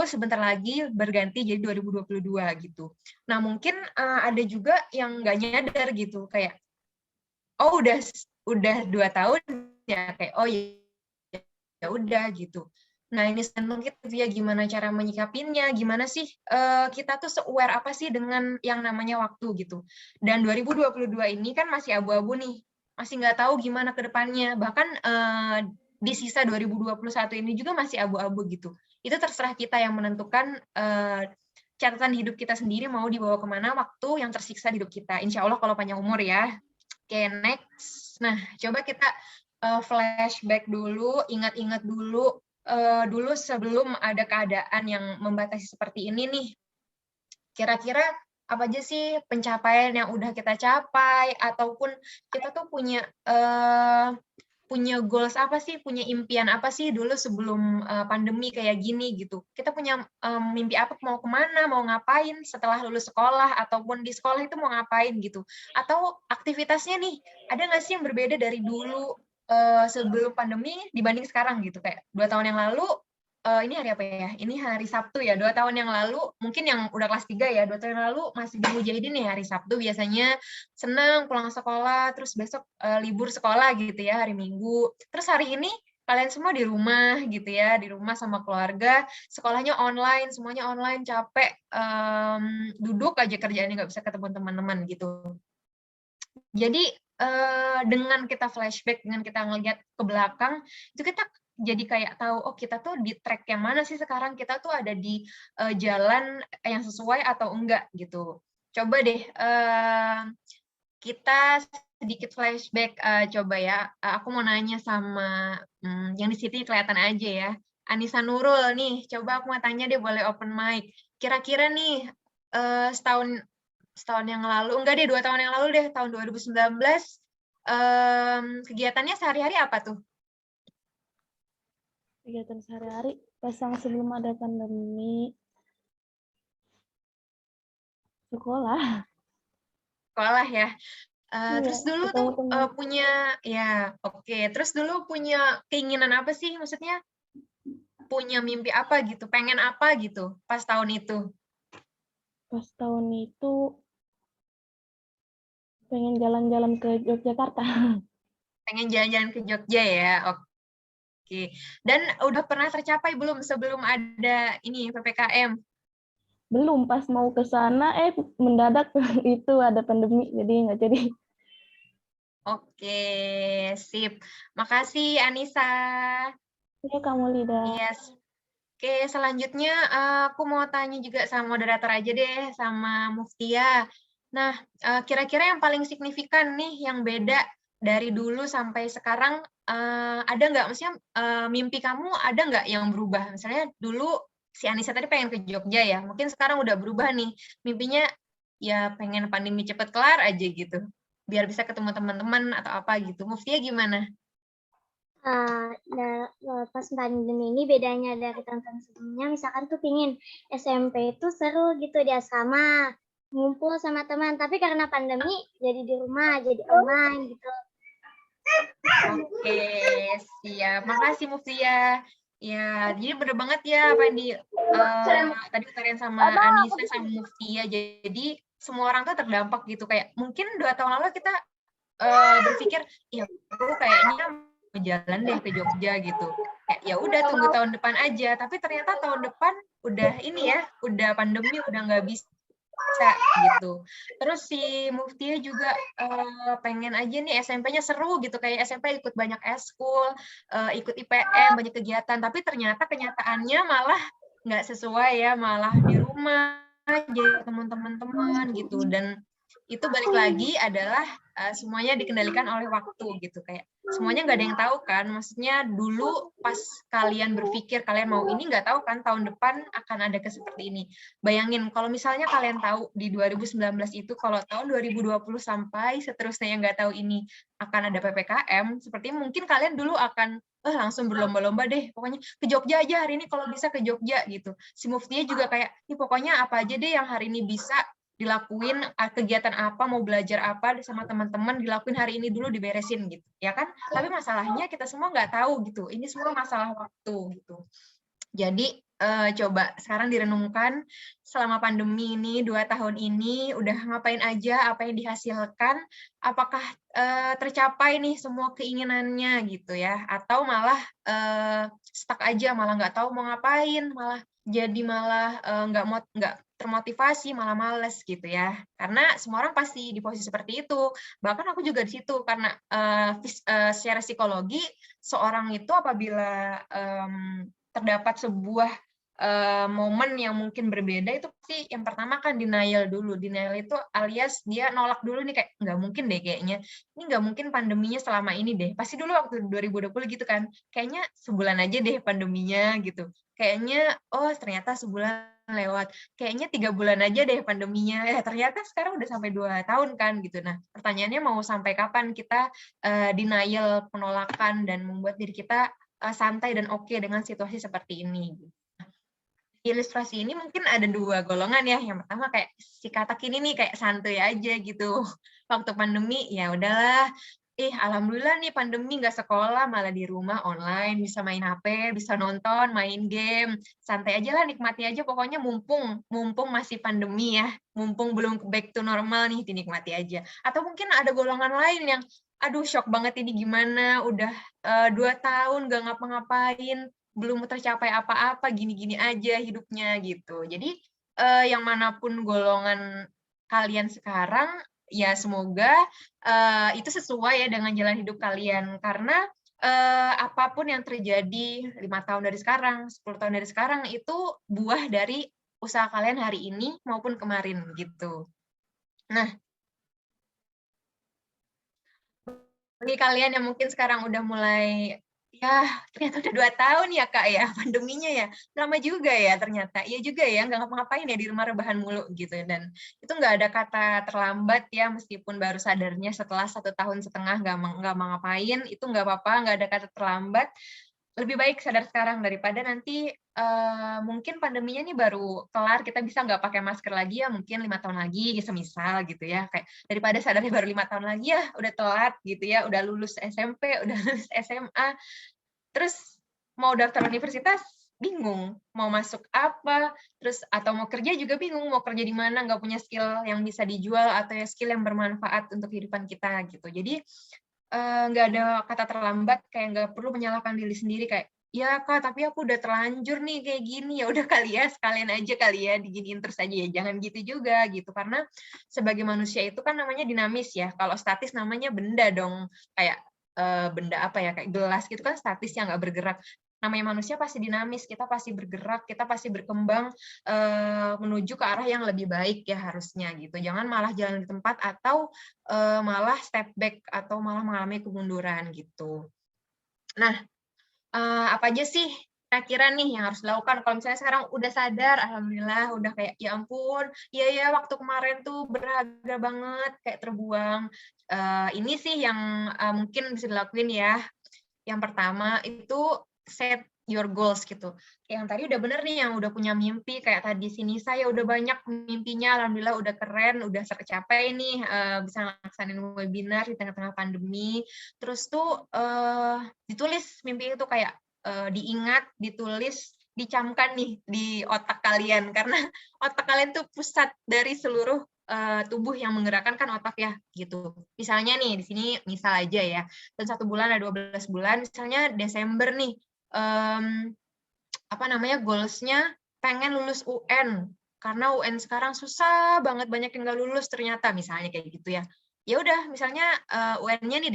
sebentar lagi berganti jadi 2022 gitu. Nah, mungkin ada juga yang nggak nyadar gitu, kayak, oh udah 2 tahun ya, kayak, oh ya udah gitu. Nah, ini mungkin ya gimana cara menyikapinya, gimana sih kita tuh se-aware apa sih dengan yang namanya waktu gitu. Dan 2022 ini kan masih abu-abu nih, masih nggak tahu gimana ke depannya, bahkan di sisa 2021 ini juga masih abu-abu gitu. Itu terserah kita yang menentukan catatan hidup kita sendiri mau dibawa kemana waktu yang tersiksa di hidup kita. Insya Allah kalau panjang umur ya. Oke, next. Nah, coba kita flashback dulu, ingat-ingat dulu sebelum ada keadaan yang membatasi seperti ini nih. Kira-kira apa aja sih pencapaian yang udah kita capai, ataupun kita tuh punya goals apa sih, punya impian apa sih dulu sebelum pandemi kayak gini gitu. Kita punya mimpi apa, mau kemana, mau ngapain setelah lulus sekolah, ataupun di sekolah itu mau ngapain gitu. Atau aktivitasnya nih, ada nggak sih yang berbeda dari dulu sebelum pandemi dibanding sekarang gitu. Kayak 2 tahun yang lalu, ini hari apa ya? Ini hari Sabtu ya, 2 tahun yang lalu, mungkin yang udah kelas 3 ya, 2 tahun yang lalu masih di Mujahidin nih, hari Sabtu biasanya senang pulang sekolah, terus besok libur sekolah gitu ya, hari Minggu. Terus hari ini kalian semua di rumah gitu ya, di rumah sama keluarga, sekolahnya online, semuanya online, capek, duduk aja kerjaannya, nggak bisa ketemu teman-teman gitu. Jadi dengan kita flashback, dengan kita ngelihat ke belakang, itu kita jadi kayak tahu, oh kita tuh di track yang mana sih sekarang, kita tuh ada di jalan yang sesuai atau enggak gitu. Coba deh kita sedikit flashback, coba ya. Aku mau nanya sama yang di sini kelihatan aja ya. Anissa Nurul nih, coba aku mau tanya deh, boleh open mic. Kira-kira nih setahun yang lalu, enggak deh 2 tahun yang lalu deh, tahun 2019, kegiatannya sehari-hari apa tuh? Kegiatan sehari-hari pas yang sebelum ada pandemi, sekolah ya. Terus dulu tuh punya, ya oke. Terus dulu punya keinginan apa sih? Maksudnya punya mimpi apa gitu? Pengen apa gitu pas tahun itu? Pas tahun itu pengen jalan-jalan ke Yogyakarta. Pengen jalan-jalan ke Jogja ya, oke. Dan udah pernah tercapai belum sebelum ada ini PPKM? Belum, pas mau ke sana mendadak itu ada pandemi, jadi nggak jadi. Oke, sip. Makasih Anissa. Iya, kamu Lida. Yes. Oke, selanjutnya aku mau tanya juga sama moderator aja deh, sama Muftia. Nah, kira-kira yang paling signifikan nih, yang beda dari dulu sampai sekarang, ada nggak? Maksudnya mimpi kamu ada nggak yang berubah? Misalnya dulu si Anissa tadi pengen ke Jogja ya, mungkin sekarang udah berubah nih, mimpinya ya pengen pandemi cepet kelar aja gitu, biar bisa ketemu teman-teman atau apa gitu. Muftia gimana? Pas pandemi ini bedanya dari tahun-tahun sebelumnya, misalkan tuh pingin SMP itu seru gitu di asrama, ngumpul sama teman, tapi karena pandemi jadi di rumah, jadi online gitu. Oke, siap. Makasih Muftia. Ya, jadi bener banget ya apa yang tadi utarain sama Anissa sama Muftia. Jadi semua orang tuh terdampak gitu. Kayak mungkin 2 tahun lalu kita berpikir, ya aku kayaknya mau jalan deh ke Jogja gitu. Kayak ya udah tunggu tahun depan aja. Tapi ternyata tahun depan udah ini ya, udah pandemi, udah nggak bisa gitu. Terus si Muftia juga pengen aja nih SMP-nya seru gitu, kayak SMP ikut banyak eskul, ikut IPM, banyak kegiatan, tapi ternyata kenyataannya malah nggak sesuai ya, malah di rumah aja teman-teman gitu. Dan itu balik lagi adalah semuanya dikendalikan oleh waktu gitu, kayak semuanya nggak ada yang tahu kan, maksudnya dulu pas kalian berpikir kalian mau ini, nggak tahu kan tahun depan akan ada seperti ini. Bayangin kalau misalnya kalian tahu di 2019 itu, kalau tahun 2020 sampai seterusnya yang nggak tahu ini akan ada PPKM, seperti mungkin kalian dulu akan langsung berlomba-lomba deh, pokoknya ke Jogja aja hari ini, kalau bisa ke Jogja gitu. Si Muftia juga kayak, pokoknya apa aja deh yang hari ini bisa dilakuin, kegiatan apa, mau belajar apa sama teman-teman, dilakuin hari ini dulu, diberesin gitu, ya kan? Tapi masalahnya kita semua nggak tahu gitu, ini semua masalah waktu gitu. Jadi coba sekarang direnungkan selama pandemi ini 2 tahun ini udah ngapain aja, apa yang dihasilkan, apakah tercapai nih semua keinginannya gitu ya, atau malah stuck aja, malah nggak tahu mau ngapain, malah nggak termotivasi, malah males gitu ya. Karena semua orang pasti di posisi seperti itu. Bahkan aku juga di situ, karena secara psikologi seorang itu apabila terdapat sebuah momen yang mungkin berbeda, itu pasti yang pertama kan denial dulu. Denial itu alias dia nolak dulu nih, kayak nggak mungkin deh kayaknya. Ini nggak mungkin pandeminya selama ini deh. Pasti dulu waktu 2020 gitu kan, kayaknya sebulan aja deh pandeminya gitu. Kayaknya, ternyata sebulan lewat. Kayaknya 3 bulan aja deh pandeminya. Ternyata sekarang udah sampai 2 tahun kan gitu. Nah, pertanyaannya mau sampai kapan kita denial, penolakan, dan membuat diri kita santai dan oke dengan situasi seperti ini. Ilustrasi ini mungkin ada 2 golongan ya. Yang pertama kayak si Katak ini nih, kayak santuy aja gitu. Waktu pandemi ya udahlah, alhamdulillah nih pandemi nggak sekolah, malah di rumah online, bisa main HP, bisa nonton, main game, santai aja lah, nikmati aja pokoknya, mumpung masih pandemi ya, mumpung belum back to normal nih, dinikmati aja. Atau mungkin ada golongan lain yang aduh shock banget ini gimana, udah 2 tahun nggak ngapa-ngapain, belum tercapai apa-apa, gini-gini aja hidupnya gitu. Jadi yang manapun golongan kalian sekarang, ya semoga itu sesuai ya dengan jalan hidup kalian, karena apapun yang terjadi 5 tahun dari sekarang, 10 tahun dari sekarang, itu buah dari usaha kalian hari ini maupun kemarin gitu. Nah, bagi kalian yang mungkin sekarang udah mulai, ya ternyata udah 2 tahun ya Kak ya pandeminya ya, lama juga ya ternyata. Iya juga ya, nggak ngapa-ngapain ya di rumah, rebahan mulu gitu. Dan itu nggak ada kata terlambat ya, meskipun baru sadarnya setelah 1,5 tahun nggak mau ngapain, itu nggak apa-apa, nggak ada kata terlambat. Lebih baik sadar sekarang daripada nanti mungkin pandeminya nih baru kelar, kita bisa nggak pakai masker lagi ya, mungkin 5 tahun lagi, semisal gitu ya, kayak daripada sadarnya baru 5 tahun lagi ya, udah telat gitu ya, udah lulus SMP, udah lulus SMA, terus mau daftar universitas bingung, mau masuk apa, terus atau mau kerja juga bingung, mau kerja di mana, nggak punya skill yang bisa dijual atau skill yang bermanfaat untuk kehidupan kita gitu. Jadi nggak ada kata terlambat, kayak nggak perlu menyalahkan diri sendiri, kayak ya Kak, tapi aku udah terlanjur nih kayak gini, ya udah kali ya sekalian aja kali ya diginiin terus aja, ya jangan gitu juga gitu, karena sebagai manusia itu kan namanya dinamis ya, kalau statis namanya benda dong, kayak benda apa ya, kayak gelas gitu kan statis yang nggak bergerak. Namanya manusia pasti dinamis, kita pasti bergerak, kita pasti berkembang menuju ke arah yang lebih baik ya harusnya gitu. Jangan malah jalan di tempat atau malah step back atau malah mengalami kemunduran gitu. Nah, apa aja sih kira-kira nih yang harus dilakukan. Kalau misalnya sekarang udah sadar, alhamdulillah, udah kayak ya ampun, iya waktu kemarin tuh berharga banget, kayak terbuang. Ini sih yang mungkin bisa dilakuin ya. Yang pertama itu set your goals gitu. Yang tadi udah bener nih, yang udah punya mimpi, kayak tadi sini saya udah banyak mimpinya, alhamdulillah udah keren, udah tercapai nih, bisa ngelaksanain webinar di tengah-tengah pandemi. Terus tuh ditulis mimpi itu kayak diingat, ditulis, dicamkan nih di otak kalian, karena otak kalian tuh pusat dari seluruh tubuh yang menggerakkan kan otak ya gitu. Misalnya nih di sini misal aja ya, dan 1 bulan ada 12 bulan, misalnya Desember nih, goals-nya pengen lulus UN, karena UN sekarang susah banget, banyak yang nggak lulus ternyata, misalnya kayak gitu ya. Ya udah, misalnya UN-nya nih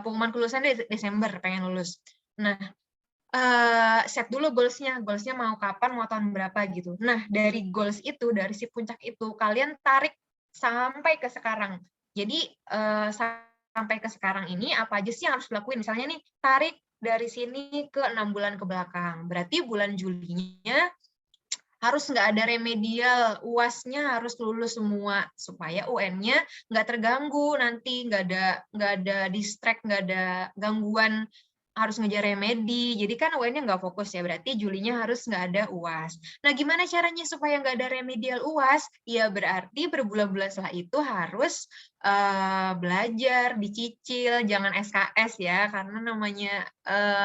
pengumuman kelulusan Desember pengen lulus. Nah, set dulu goals-nya mau kapan, mau tahun berapa gitu. Nah, dari goals itu, dari si puncak itu, kalian tarik sampai ke sekarang. Jadi, sampai ke sekarang ini, apa aja sih yang harus dilakuin? Misalnya nih, tarik dari sini ke 6 bulan ke belakang. Berarti bulan Julinya harus nggak ada remedial, UAS-nya harus lulus semua, supaya UN-nya nggak terganggu nanti, nggak ada distract, nggak ada gangguan, harus ngejar remedi, jadi kan UN-nya nggak fokus ya, berarti Julinya harus nggak ada UAS. Nah, gimana caranya supaya nggak ada remedial UAS? Ya berarti berbulan-bulan setelah itu harus belajar, dicicil, jangan SKS ya, karena namanya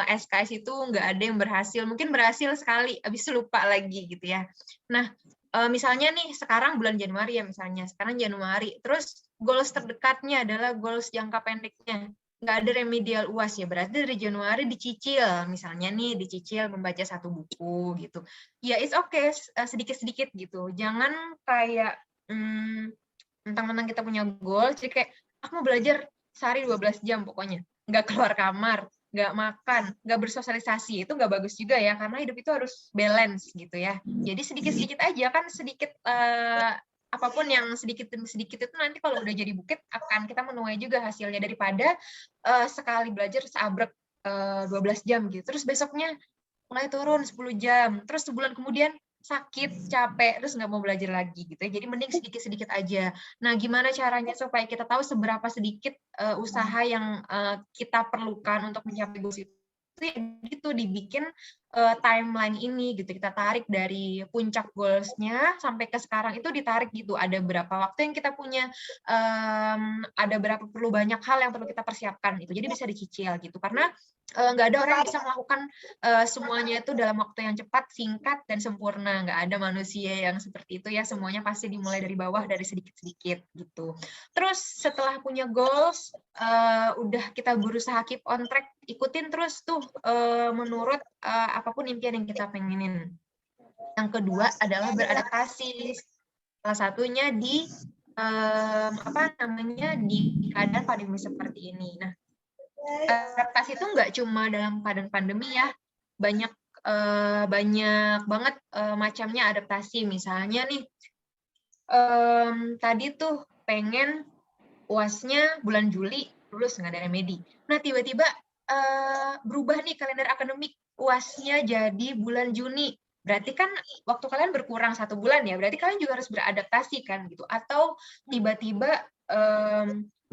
SKS itu nggak ada yang berhasil, mungkin berhasil sekali, habis lupa lagi gitu ya. Nah, misalnya nih sekarang bulan Januari ya, misalnya sekarang Januari, terus goals terdekatnya adalah goals jangka pendeknya, nggak ada remedial UAS ya, berarti dari Januari dicicil, misalnya nih dicicil membaca 1 buku gitu. Ya it's okay, sedikit-sedikit gitu. Jangan kayak mentang-mentang kita punya goal, jadi kayak aku mau belajar sehari 12 jam pokoknya, nggak keluar kamar, nggak makan, nggak bersosialisasi, itu nggak bagus juga ya, karena hidup itu harus balance gitu ya. Jadi sedikit-sedikit aja, kan sedikit apapun yang sedikit demi sedikit itu nanti kalau udah jadi bukit akan kita menuai juga hasilnya, daripada sekali belajar seabrek 12 jam gitu, terus besoknya mulai turun 10 jam, terus sebulan kemudian sakit, capek, terus nggak mau belajar lagi gitu ya. Jadi mending sedikit-sedikit aja. Nah, gimana caranya supaya kita tahu seberapa sedikit usaha yang kita perlukan untuk mencapai goals itu? Gitu, dibikin timeline ini gitu, kita tarik dari puncak goals-nya sampai ke sekarang itu ditarik gitu, ada berapa waktu yang kita punya, ada berapa perlu banyak hal yang perlu kita persiapkan gitu, jadi bisa dicicil gitu, karena nggak ada orang yang bisa melakukan semuanya itu dalam waktu yang cepat, singkat, dan sempurna, nggak ada manusia yang seperti itu ya, semuanya pasti dimulai dari bawah, dari sedikit-sedikit gitu. Terus setelah punya goals, udah kita berusaha keep on track, ikutin terus tuh menurut apapun impian yang kita pengenin. Yang kedua adalah beradaptasi. Salah satunya di di keadaan pandemi seperti ini. Nah, adaptasi itu nggak cuma dalam keadaan pandemi ya, banyak banget macamnya adaptasi. Misalnya nih, tadi tuh pengen UAS-nya bulan Juli lulus nggak ada remedi. Nah, tiba-tiba berubah nih kalender akademik, UAS-nya jadi bulan Juni. Berarti kan waktu kalian berkurang 1 bulan ya, berarti kalian juga harus beradaptasi kan gitu. Atau tiba-tiba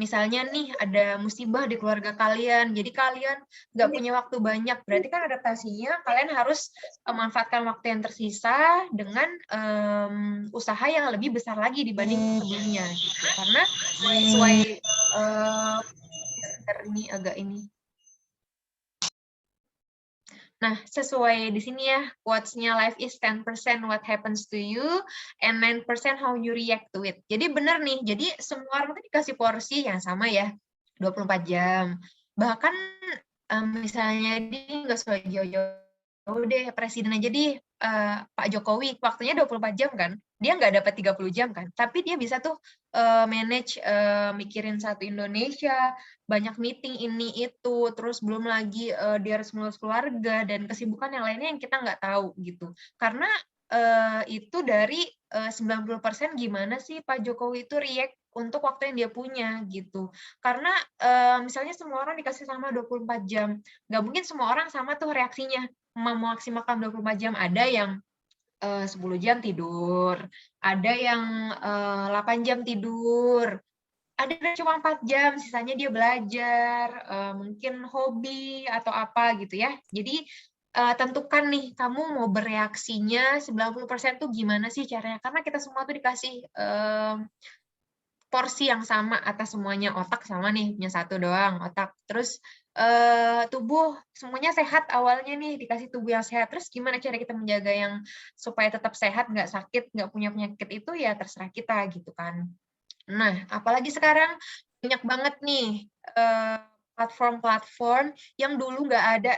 misalnya nih ada musibah di keluarga kalian, jadi kalian nggak punya waktu banyak, berarti kan adaptasinya kalian harus memanfaatkan waktu yang tersisa dengan usaha yang lebih besar lagi dibanding sebelumnya gitu. Karena sesuai ini agak ini. Nah, sesuai di sini ya, quotes-nya, life is 10% what happens to you and 9% how you react to it. Jadi benar nih, jadi semua orang itu dikasih porsi yang sama ya, 24 jam. Bahkan misalnya dia nggak usah jauh-jauh deh, presiden aja di Pak Jokowi, waktunya 24 jam kan, dia nggak dapat 30 jam kan, tapi dia bisa tuh manage mikirin satu Indonesia, banyak meeting ini itu, terus belum lagi dia harus ngurus keluarga dan kesibukan yang lainnya yang kita nggak tahu gitu. Karena itu dari 90% gimana sih Pak Jokowi itu react untuk waktu yang dia punya gitu. Karena misalnya semua orang dikasih sama 24 jam, nggak mungkin semua orang sama tuh reaksinya. memaksimalkan 24 jam. Ada yang 10 jam tidur, ada yang 8 jam tidur, ada yang cuma 4 jam, sisanya dia belajar, mungkin hobi atau apa gitu ya. Jadi tentukan nih, kamu mau bereaksinya 90% tuh gimana sih caranya? Karena kita semua tuh dikasih porsi yang sama atas semuanya. Otak sama nih, punya satu doang otak. Terus tubuh semuanya sehat awalnya nih, dikasih tubuh yang sehat. Terus gimana cara kita menjaga yang supaya tetap sehat, nggak sakit, nggak punya penyakit, itu ya terserah kita gitu kan. Nah, apalagi sekarang banyak banget nih platform-platform yang dulu nggak ada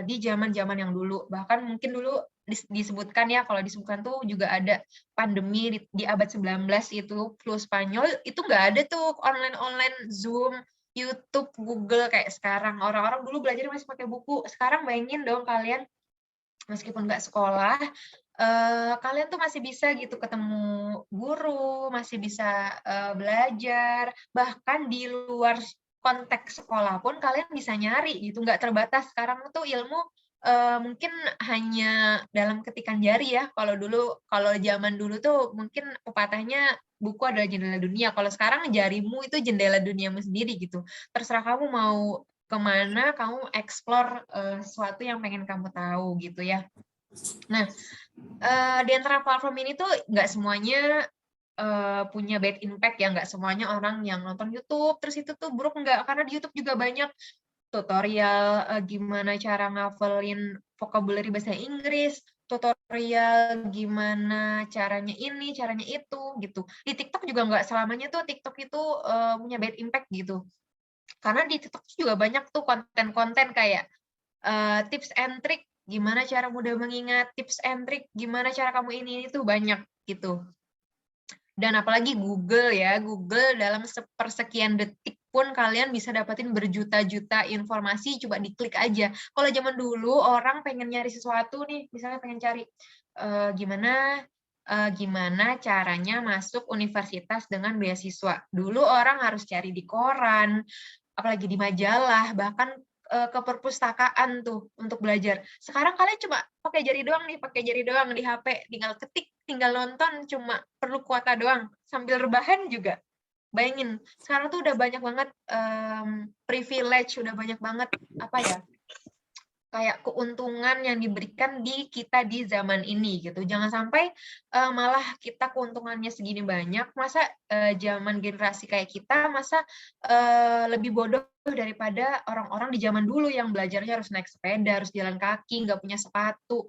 di zaman-zaman yang dulu. Bahkan mungkin dulu disebutkan ya, kalau disebutkan tuh juga ada pandemi di abad 19 itu, flu Spanyol, itu nggak ada tuh online-online Zoom, YouTube, Google kayak sekarang. Orang-orang dulu belajar masih pakai buku. Sekarang bayangin dong kalian, meskipun nggak sekolah, kalian tuh masih bisa gitu ketemu guru, masih bisa belajar, bahkan di luar konteks sekolah pun kalian bisa nyari gitu, nggak terbatas. Sekarang tuh ilmu mungkin hanya dalam ketikan jari ya. Kalau zaman dulu tuh mungkin pepatahnya buku adalah jendela dunia. Kalau sekarang jarimu itu jendela duniamu sendiri gitu. Terserah kamu mau kemana, kamu explore sesuatu yang pengen kamu tahu gitu ya. Nah, di antara platform ini tuh nggak semuanya punya bad impact ya, nggak semuanya orang yang nonton YouTube terus itu tuh buruk, nggak, karena di YouTube juga banyak tutorial gimana cara ngafelin vocabulary bahasa Inggris, tutorial gimana caranya ini, caranya itu gitu. Di TikTok juga nggak selamanya tuh TikTok itu punya bad impact gitu. Karena di TikTok juga banyak tuh konten-konten kayak tips and trick gimana cara mudah mengingat, tips and trick gimana cara kamu ini itu banyak gitu. Dan apalagi Google ya, Google dalam sepersekian detik pun kalian bisa dapetin berjuta-juta informasi, coba diklik aja. Kalau zaman dulu orang pengen nyari sesuatu nih, misalnya pengen cari gimana caranya masuk universitas dengan beasiswa. Dulu orang harus cari di koran, apalagi di majalah, bahkan ke perpustakaan tuh untuk belajar. Sekarang kalian cuma pakai jari doang di HP, tinggal ketik, tinggal nonton, cuma perlu kuota doang, sambil rebahan juga. Bayangin, sekarang tuh udah banyak banget privilege, udah banyak banget kayak keuntungan yang diberikan di kita di zaman ini gitu. Jangan sampai malah kita keuntungannya segini banyak, masa zaman generasi kayak kita masa lebih bodoh daripada orang-orang di zaman dulu yang belajarnya harus naik sepeda, harus jalan kaki, nggak punya sepatu,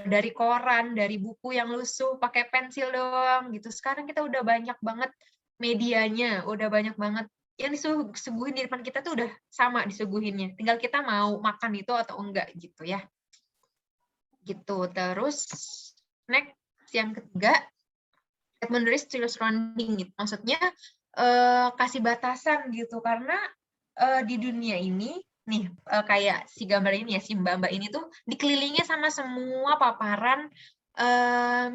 dari koran, dari buku yang lusuh, pakai pensil doang gitu. Sekarang kita udah banyak banget medianya, udah banyak banget yang disuguhin di depan kita tuh udah sama disuguhinnya. Tinggal kita mau makan itu atau enggak gitu ya. Gitu. Terus next yang ketiga, set boundaries to your surrounding gitu. Maksudnya kasih batasan gitu, karena di dunia ini nih kayak si gambar ini ya, si mbak-mbak ini tuh dikelilingi sama semua paparan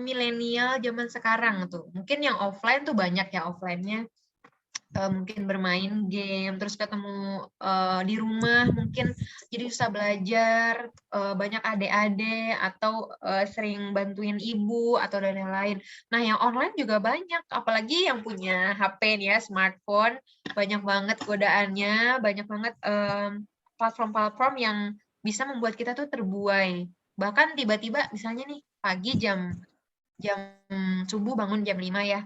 milenial zaman sekarang tuh. Mungkin yang offline tuh banyak ya, offline-nya mungkin bermain game, terus ketemu di rumah, mungkin jadi susah belajar, banyak adik-adik, atau sering bantuin ibu, atau dan lain-lain. Nah, yang online juga banyak, apalagi yang punya HP nih ya, smartphone, banyak banget godaannya, banyak banget platform-platform yang bisa membuat kita tuh terbuai. Bahkan tiba-tiba, misalnya nih, pagi jam subuh bangun jam 5 ya,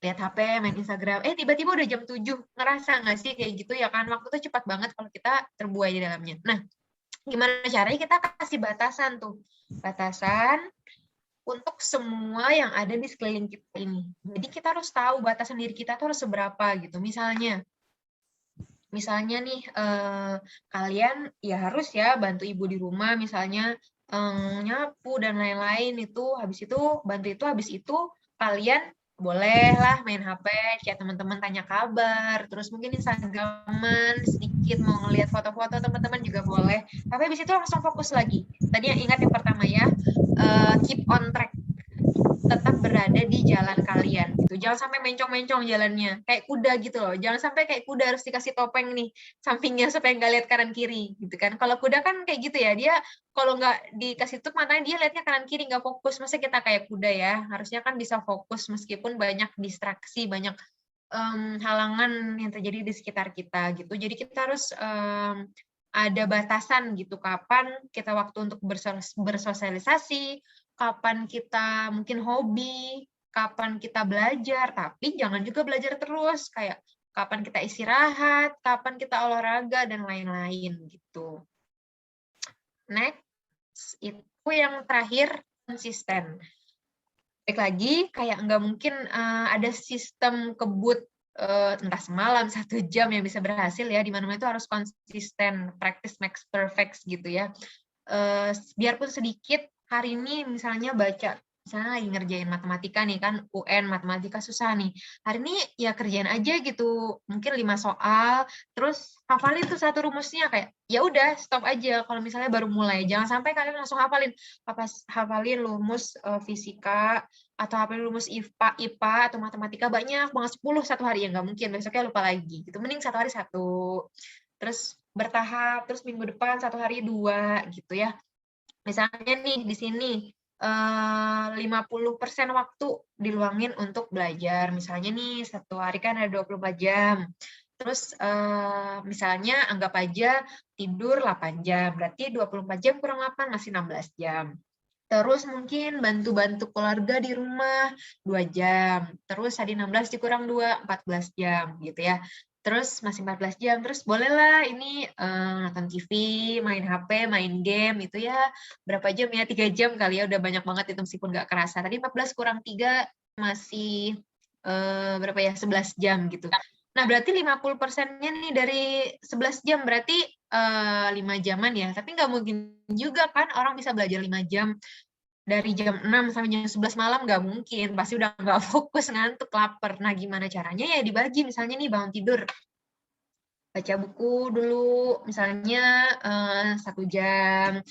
lihat HP, main Instagram, tiba-tiba udah jam 7, ngerasa nggak sih kayak gitu ya kan, waktu tuh cepat banget kalau kita terbuai di dalamnya. Nah, gimana caranya kita kasih batasan tuh, batasan untuk semua yang ada di sekeliling kita ini. Jadi kita harus tahu batasan diri kita tuh harus seberapa gitu. Misalnya nih kalian ya harus ya bantu ibu di rumah, misalnya nyapu dan lain-lain itu, habis itu kalian bolehlah main HP, chat teman-teman, tanya kabar, terus mungkin Instagraman sedikit, mau ngelihat foto-foto teman-teman juga boleh. Tapi habis itu langsung fokus lagi. Tadi yang ingat yang pertama ya, keep on track, tetap berada di jalan kalian. Gitu. gitu. Jangan sampai mencong-mencong jalannya, kayak kuda gitu loh. Jangan sampai kayak kuda harus dikasih topeng nih sampingnya supaya nggak lihat kanan kiri gitu kan. Kalau kuda kan kayak gitu ya, dia kalau nggak dikasih tutup matanya dia lihatnya kanan kiri nggak fokus. Masa kita kayak kuda ya, harusnya kan bisa fokus meskipun banyak distraksi, banyak halangan yang terjadi di sekitar kita gitu. Jadi kita harus ada batasan gitu, kapan kita waktu untuk bersosialisasi, kapan kita mungkin hobi, kapan kita belajar, tapi jangan juga belajar terus, kayak kapan kita istirahat, kapan kita olahraga, dan lain-lain gitu. Next, itu yang terakhir, konsisten. Baik lagi, kayak nggak mungkin ada sistem kebut entah semalam 1 jam yang bisa berhasil ya, di mana-mana itu harus konsisten, practice makes perfect gitu ya. Biarpun sedikit, hari ini misalnya baca, misalnya lagi ngerjain matematika nih kan, UN matematika susah nih, hari ini ya kerjain aja gitu, mungkin 5 soal, terus hafalin tuh 1 rumusnya, kayak ya udah stop aja kalau misalnya baru mulai, jangan sampai kalian langsung hafalin rumus fisika, atau hafalin rumus IPA atau matematika banyak banget 10 1 hari, ya nggak mungkin, besoknya lupa lagi gitu. Mending 1 hari 1, terus bertahap, terus minggu depan 1 hari 2 gitu ya. Misalnya nih di sini 50% waktu diluangin untuk belajar, misalnya nih 1 hari kan ada 24 jam, terus misalnya anggap aja tidur 8 jam, berarti 24 jam kurang 8 masih 16 jam. Terus mungkin bantu-bantu keluarga di rumah 2 jam. Terus tadi 16 dikurang 2, 14 jam gitu ya. Terus masih 14 jam. Terus bolehlah ini nonton TV, main HP, main game itu ya. Berapa jam ya? 3 jam kali ya. Udah banyak banget itu meskipun nggak kerasa. Tadi 14 kurang 3 masih berapa ya? 11 jam gitu. Nah, berarti 50%-nya nih dari 11 jam, berarti 5 jaman ya. Tapi nggak mungkin juga kan orang bisa belajar 5 jam dari jam 6 sampai jam 11 malam, nggak mungkin. Pasti udah nggak fokus, ngantuk, lapar. Nah, gimana caranya? Ya dibagi, misalnya nih bangun tidur, baca buku dulu, misalnya 1 jam.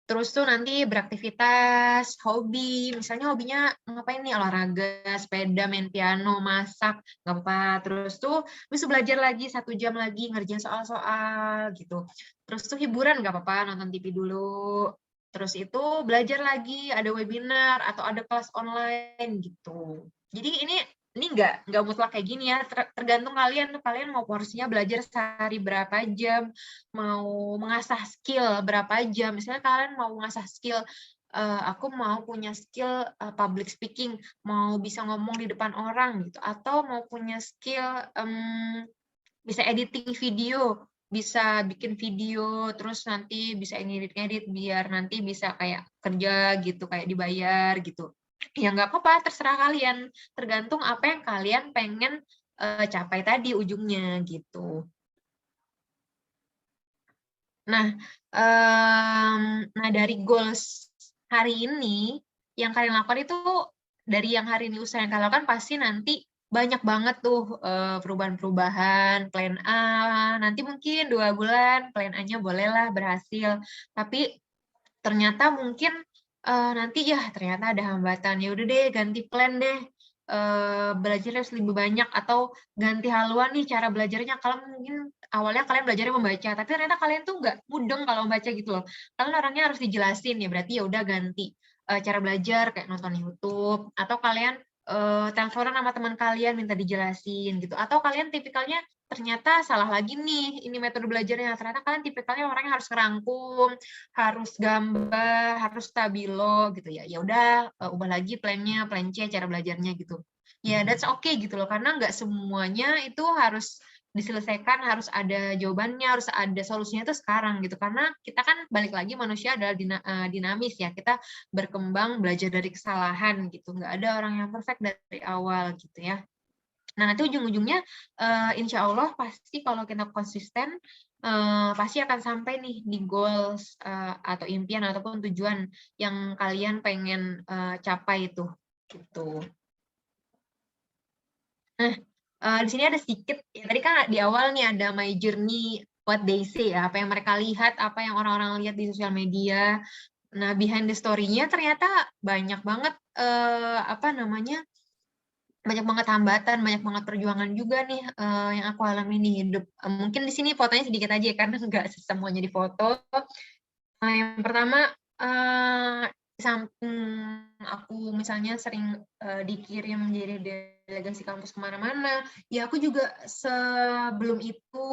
Terus tuh nanti beraktivitas, hobi, misalnya hobinya ngapain nih, olahraga, sepeda, main piano, masak, nggak apa-apa. Terus tuh bisa belajar lagi 1 jam lagi, ngerjain soal-soal gitu. Terus tuh hiburan nggak apa-apa, nonton TV dulu. Terus itu belajar lagi, ada webinar atau ada kelas online gitu. Jadi ini nggak mutlak kayak gini ya, tergantung kalian mau porsinya belajar sehari berapa jam, mau mengasah skill berapa jam. Misalnya kalian mau mengasah skill, aku mau punya skill public speaking, mau bisa ngomong di depan orang gitu, atau mau punya skill bisa editing video, bisa bikin video, terus nanti bisa ngedit biar nanti bisa kayak kerja gitu, kayak dibayar gitu. Ya nggak apa-apa, terserah kalian. Tergantung apa yang kalian pengen capai tadi ujungnya gitu. Nah, dari goals hari ini yang kalian lakukan itu, dari yang hari ini usaha yang kalian lakukan pasti nanti banyak banget tuh perubahan-perubahan. Plan A nanti mungkin 2 bulan plan A-nya bolehlah berhasil, tapi ternyata mungkin nanti ya ternyata ada hambatan, ya udah deh ganti plan deh, belajar harus lebih banyak, atau ganti haluan nih cara belajarnya. Kalau mungkin awalnya kalian belajarnya membaca, tapi ternyata kalian tuh nggak mudeng kalau membaca gitu loh. Kalian orangnya harus dijelasin ya, berarti ya udah ganti cara belajar kayak nonton YouTube, atau kalian teleponan sama teman kalian minta dijelasin gitu, atau kalian tipikalnya ternyata salah lagi nih ini metode belajarnya, ternyata kalian tipikalnya orangnya harus ngerangkum, harus gambar, harus stabilo gitu ya. Ya udah ubah lagi plan-nya, plan C cara belajarnya gitu. Ya that's okay gitu loh, karena nggak semuanya itu harus diselesaikan, harus ada jawabannya, harus ada solusinya itu sekarang gitu. Karena kita kan balik lagi manusia adalah dinamis ya, kita berkembang belajar dari kesalahan gitu. Nggak ada orang yang perfect dari awal gitu ya. Nah, nanti ujung-ujungnya insya Allah pasti kalau kita konsisten pasti akan sampai nih di goals atau impian ataupun tujuan yang kalian pengen capai itu gitu. Nah, di sini ada sedikit ya, tadi kan di awal nih ada my journey, what they say ya, apa yang mereka lihat, apa yang orang-orang lihat di sosial media. Nah, behind the story-nya ternyata banyak banget banyak banget hambatan, banyak banget perjuangan juga nih yang aku alami di hidup. Mungkin di sini fotonya sedikit aja ya, karena nggak semuanya di foto. Yang pertama, di samping aku misalnya sering dikirim jadi delegasi kampus kemana-mana, ya aku juga sebelum itu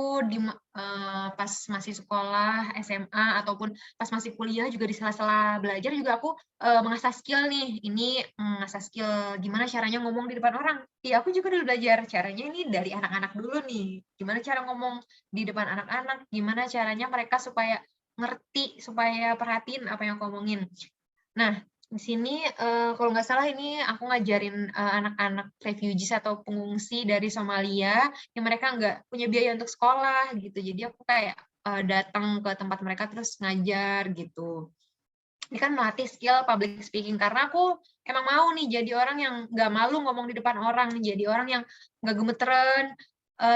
pas masih sekolah SMA ataupun pas masih kuliah juga di sela-sela belajar juga aku mengasah skill nih. Ini mengasah skill gimana caranya ngomong di depan orang. Ya aku juga dulu belajar caranya ini dari anak-anak dulu nih. Gimana cara ngomong di depan anak-anak, gimana caranya mereka supaya ngerti, supaya perhatiin apa yang aku omongin. Nah, di sini kalau nggak salah ini aku ngajarin anak-anak refugees atau pengungsi dari Somalia yang mereka nggak punya biaya untuk sekolah gitu. Jadi aku kayak datang ke tempat mereka terus ngajar gitu. Ini kan melatih skill public speaking karena aku emang mau nih jadi orang yang nggak malu ngomong di depan orang, jadi orang yang nggak gemeteran,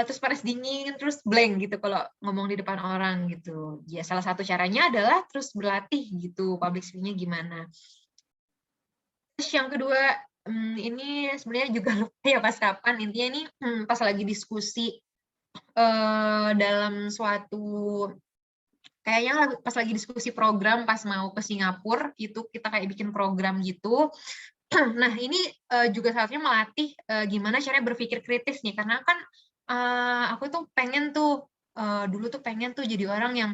terus panas dingin, terus blank gitu kalau ngomong di depan orang gitu. Ya salah satu caranya adalah terus berlatih gitu public speaking-nya gimana. Terus yang kedua, ini sebenarnya juga lupa ya pas kapan, intinya ini pas lagi diskusi dalam suatu, kayaknya pas lagi diskusi program pas mau ke Singapura, itu kita kayak bikin program gitu. Nah ini juga salah melatih gimana caranya berpikir kritis nih, karena kan aku tuh pengen tuh, dulu tuh pengen tuh jadi orang yang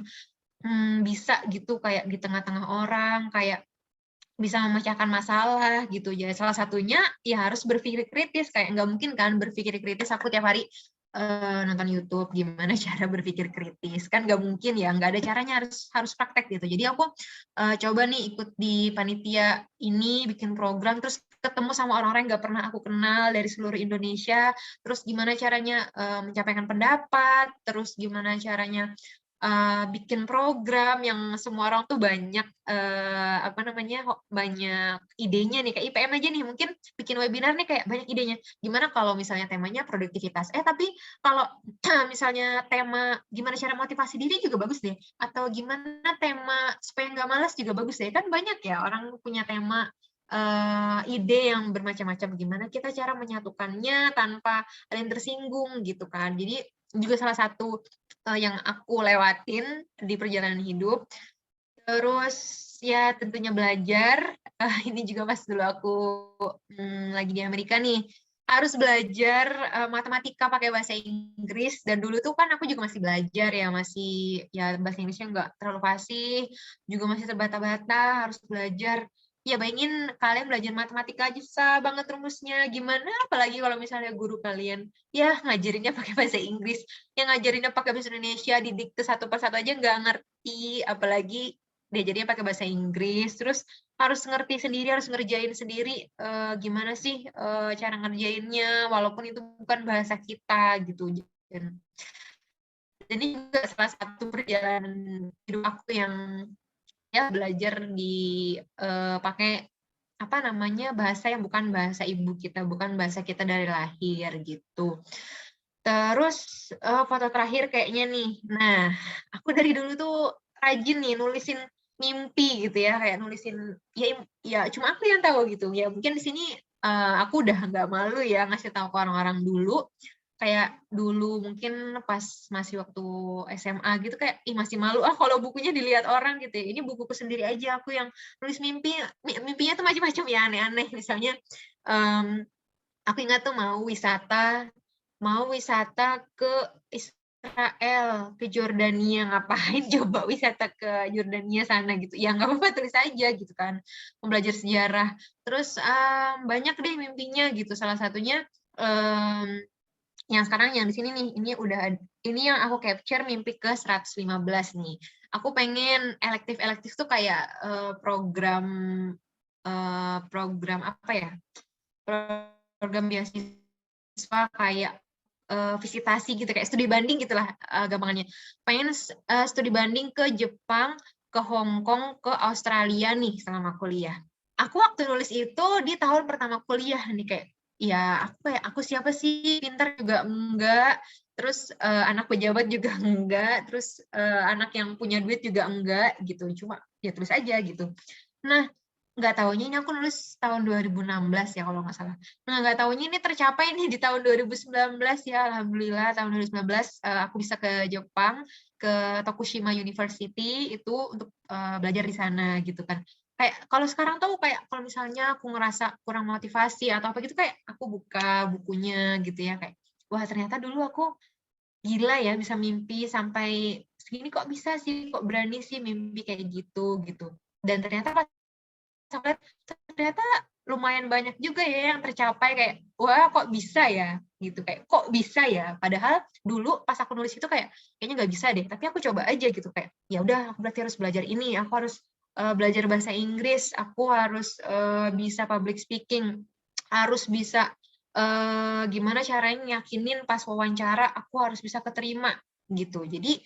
bisa gitu kayak di tengah-tengah orang, kayak bisa memecahkan masalah gitu ya. Salah satunya ya harus berpikir kritis, kayak nggak mungkin kan berpikir kritis aku tiap hari nonton YouTube gimana cara berpikir kritis, kan nggak mungkin ya, nggak ada caranya, harus praktek gitu. Jadi aku coba nih ikut di panitia ini bikin program, terus ketemu sama orang-orang yang nggak pernah aku kenal dari seluruh Indonesia, terus gimana caranya menyampaikan pendapat, terus gimana caranya bikin program yang semua orang tuh banyak banyak idenya nih, kayak IPM aja nih mungkin bikin webinar nih kayak banyak idenya. Gimana kalau misalnya temanya produktivitas, tapi kalau misalnya tema gimana cara motivasi diri juga bagus deh, atau gimana tema supaya nggak malas juga bagus deh, kan banyak ya orang punya tema ide yang bermacam-macam, gimana kita cara menyatukannya tanpa ada yang tersinggung gitu kan. Jadi juga salah satu yang aku lewatin di perjalanan hidup. Terus ya tentunya belajar, ini juga pas dulu aku lagi di Amerika nih, harus belajar matematika pakai bahasa Inggris, dan dulu tuh kan aku juga masih belajar ya, masih ya bahasa Inggrisnya nggak terlalu fasih, juga masih terbata-bata, harus belajar. Ya bayangin kalian belajar matematika aja susah banget rumusnya, gimana apalagi kalau misalnya guru kalian ya ngajarinnya pakai bahasa Inggris, yang ngajarinnya pakai bahasa Indonesia, didikte satu persatu aja nggak ngerti, apalagi diajarinnya pakai bahasa Inggris, terus harus ngerti sendiri, harus ngerjain sendiri gimana sih cara ngerjainnya, walaupun itu bukan bahasa kita gitu. Dan ini juga salah satu perjalanan hidup aku yang ya belajar di pakai bahasa yang bukan bahasa ibu kita, bukan bahasa kita dari lahir gitu. Terus foto terakhir kayaknya nih. Nah, aku dari dulu tuh rajin nih nulisin mimpi gitu ya, kayak nulisin ya cuma aku yang tahu gitu. Ya mungkin di sini aku udah nggak malu ya ngasih tahu ke orang-orang dulu. Kayak dulu mungkin pas masih waktu SMA gitu kayak masih malu kalau bukunya dilihat orang gitu ya. Ini bukuku sendiri aja, aku yang nulis mimpinya tuh macam-macam ya, aneh-aneh. Misalnya aku ingat tuh mau wisata ke Israel, ke Jordania. Ngapain coba wisata ke Jordania sana gitu, ya nggak apa-apa tulis aja gitu kan, mau belajar sejarah. Terus banyak deh mimpinya gitu, salah satunya yang sekarang yang di sini nih, ini yang aku capture mimpi ke 115 nih. Aku pengen elektif tuh kayak program apa ya? Program beasiswa kayak visitasi gitu, kayak studi banding gitulah gampangannya. Pengen studi banding ke Jepang, ke Hong Kong, ke Australia nih selama kuliah. Aku waktu nulis itu di tahun pertama kuliah nih, kayak ya aku siapa sih, pintar juga enggak, terus anak pejabat juga enggak, terus anak yang punya duit juga enggak gitu, cuma ya tulis aja gitu. Nah nggak taunya ini aku nulis tahun 2016 ya kalau nggak salah. Nah, nggak taunya ini tercapai nih di tahun 2019 ya, alhamdulillah tahun 2019 aku bisa ke Jepang, ke Tokushima University itu untuk belajar di sana gitu kan. Kayak kalau sekarang tuh kayak kalau misalnya aku ngerasa kurang motivasi atau apa gitu kayak aku buka bukunya gitu ya kayak wah ternyata dulu aku gila ya bisa mimpi sampai segini kok bisa sih, kok berani sih mimpi kayak gitu gitu. Dan ternyata pas sampai ternyata lumayan banyak juga ya yang tercapai kayak wah kok bisa ya gitu kayak kok bisa ya padahal dulu pas aku nulis itu kayaknya nggak bisa deh tapi aku coba aja gitu kayak ya udah aku berarti harus belajar ini aku harus belajar bahasa Inggris aku harus bisa public speaking harus bisa gimana caranya yakinin pas wawancara aku harus bisa keterima gitu jadi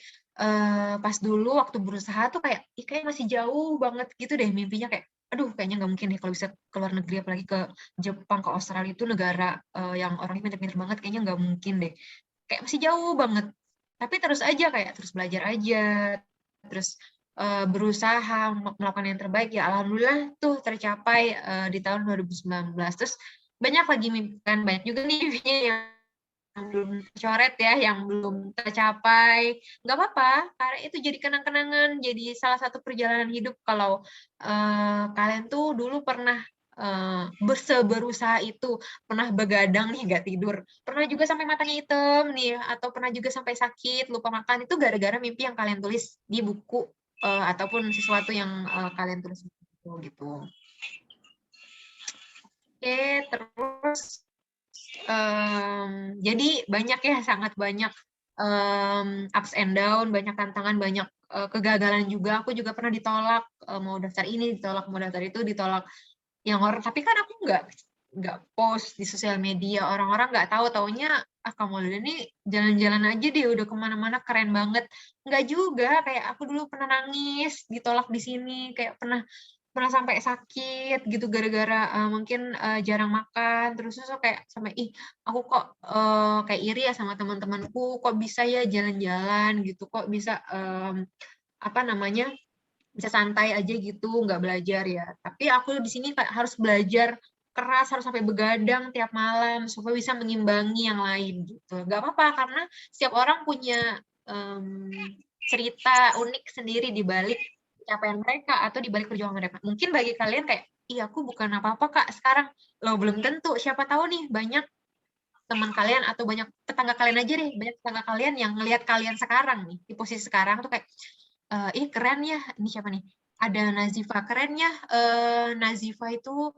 pas dulu waktu berusaha tuh kayak masih jauh banget gitu deh mimpinya kayak aduh kayaknya nggak mungkin deh kalau bisa ke luar negeri apalagi ke Jepang ke Australia itu negara yang orangnya pintar-pintar banget kayaknya nggak mungkin deh kayak masih jauh banget tapi terus aja kayak terus belajar aja terus berusaha melakukan yang terbaik ya alhamdulillah tuh tercapai di tahun 2019 terus banyak lagi mimpi kan banyak juga nih mimpinya yang belum tercoret ya, yang belum tercapai, nggak apa-apa, karena itu jadi kenang-kenangan, jadi salah satu perjalanan hidup kalau kalian tuh dulu pernah berusaha itu, pernah begadang nih nggak tidur, pernah juga sampai matanya hitam nih, atau pernah juga sampai sakit, lupa makan, itu gara-gara mimpi yang kalian tulis di buku ataupun sesuatu yang kalian tulis di buku gitu. Oke, terus jadi banyak ya, sangat banyak ups and down, banyak tantangan, banyak kegagalan juga. Aku juga pernah ditolak, mau daftar ini, ditolak, mau daftar itu, ditolak. Yang orang, tapi kan aku nggak post di sosial media, orang-orang nggak tahu, taunya kamu ini jalan-jalan aja deh, udah kemana-mana keren banget. Nggak juga, kayak aku dulu pernah nangis, ditolak di sini, kayak pernah sampai sakit gitu gara-gara mungkin jarang makan terus kayak sampai aku kok kayak iri ya sama teman-temanku kok bisa ya jalan-jalan gitu kok bisa apa namanya bisa santai aja gitu nggak belajar ya tapi aku di sini kayak harus belajar keras harus sampai begadang tiap malam supaya bisa mengimbangi yang lain gitu nggak apa-apa karena setiap orang punya cerita unik sendiri di balik capaian mereka atau di balik perjuangan mereka. Mungkin bagi kalian kayak, iya aku bukan apa-apa kak, sekarang lo belum tentu. Siapa tahu nih banyak teman kalian atau banyak tetangga kalian aja deh, banyak tetangga kalian yang ngelihat kalian sekarang nih, di posisi sekarang tuh kayak, keren ya, ini siapa nih? Ada Nazifa, keren ya, Nazifa itu,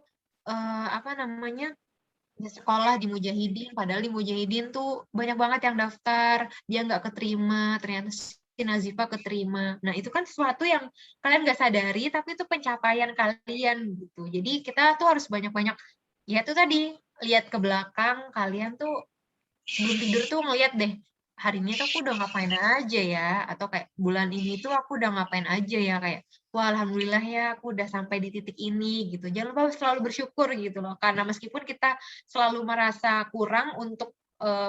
apa namanya, di sekolah di Mujahidin, padahal di Mujahidin tuh banyak banget yang daftar, dia nggak keterima, ternyata si Nazifa keterima. Nah, itu kan sesuatu yang kalian nggak sadari, tapi itu pencapaian kalian gitu. Jadi kita tuh harus banyak-banyak, ya itu tadi, lihat ke belakang, kalian tuh sebelum tidur tuh ngeliat deh, hari ini tuh aku udah ngapain aja ya, atau kayak bulan ini tuh aku udah ngapain aja ya, kayak, wah alhamdulillah ya aku udah sampai di titik ini gitu. Jangan lupa selalu bersyukur gitu loh, karena meskipun kita selalu merasa kurang untuk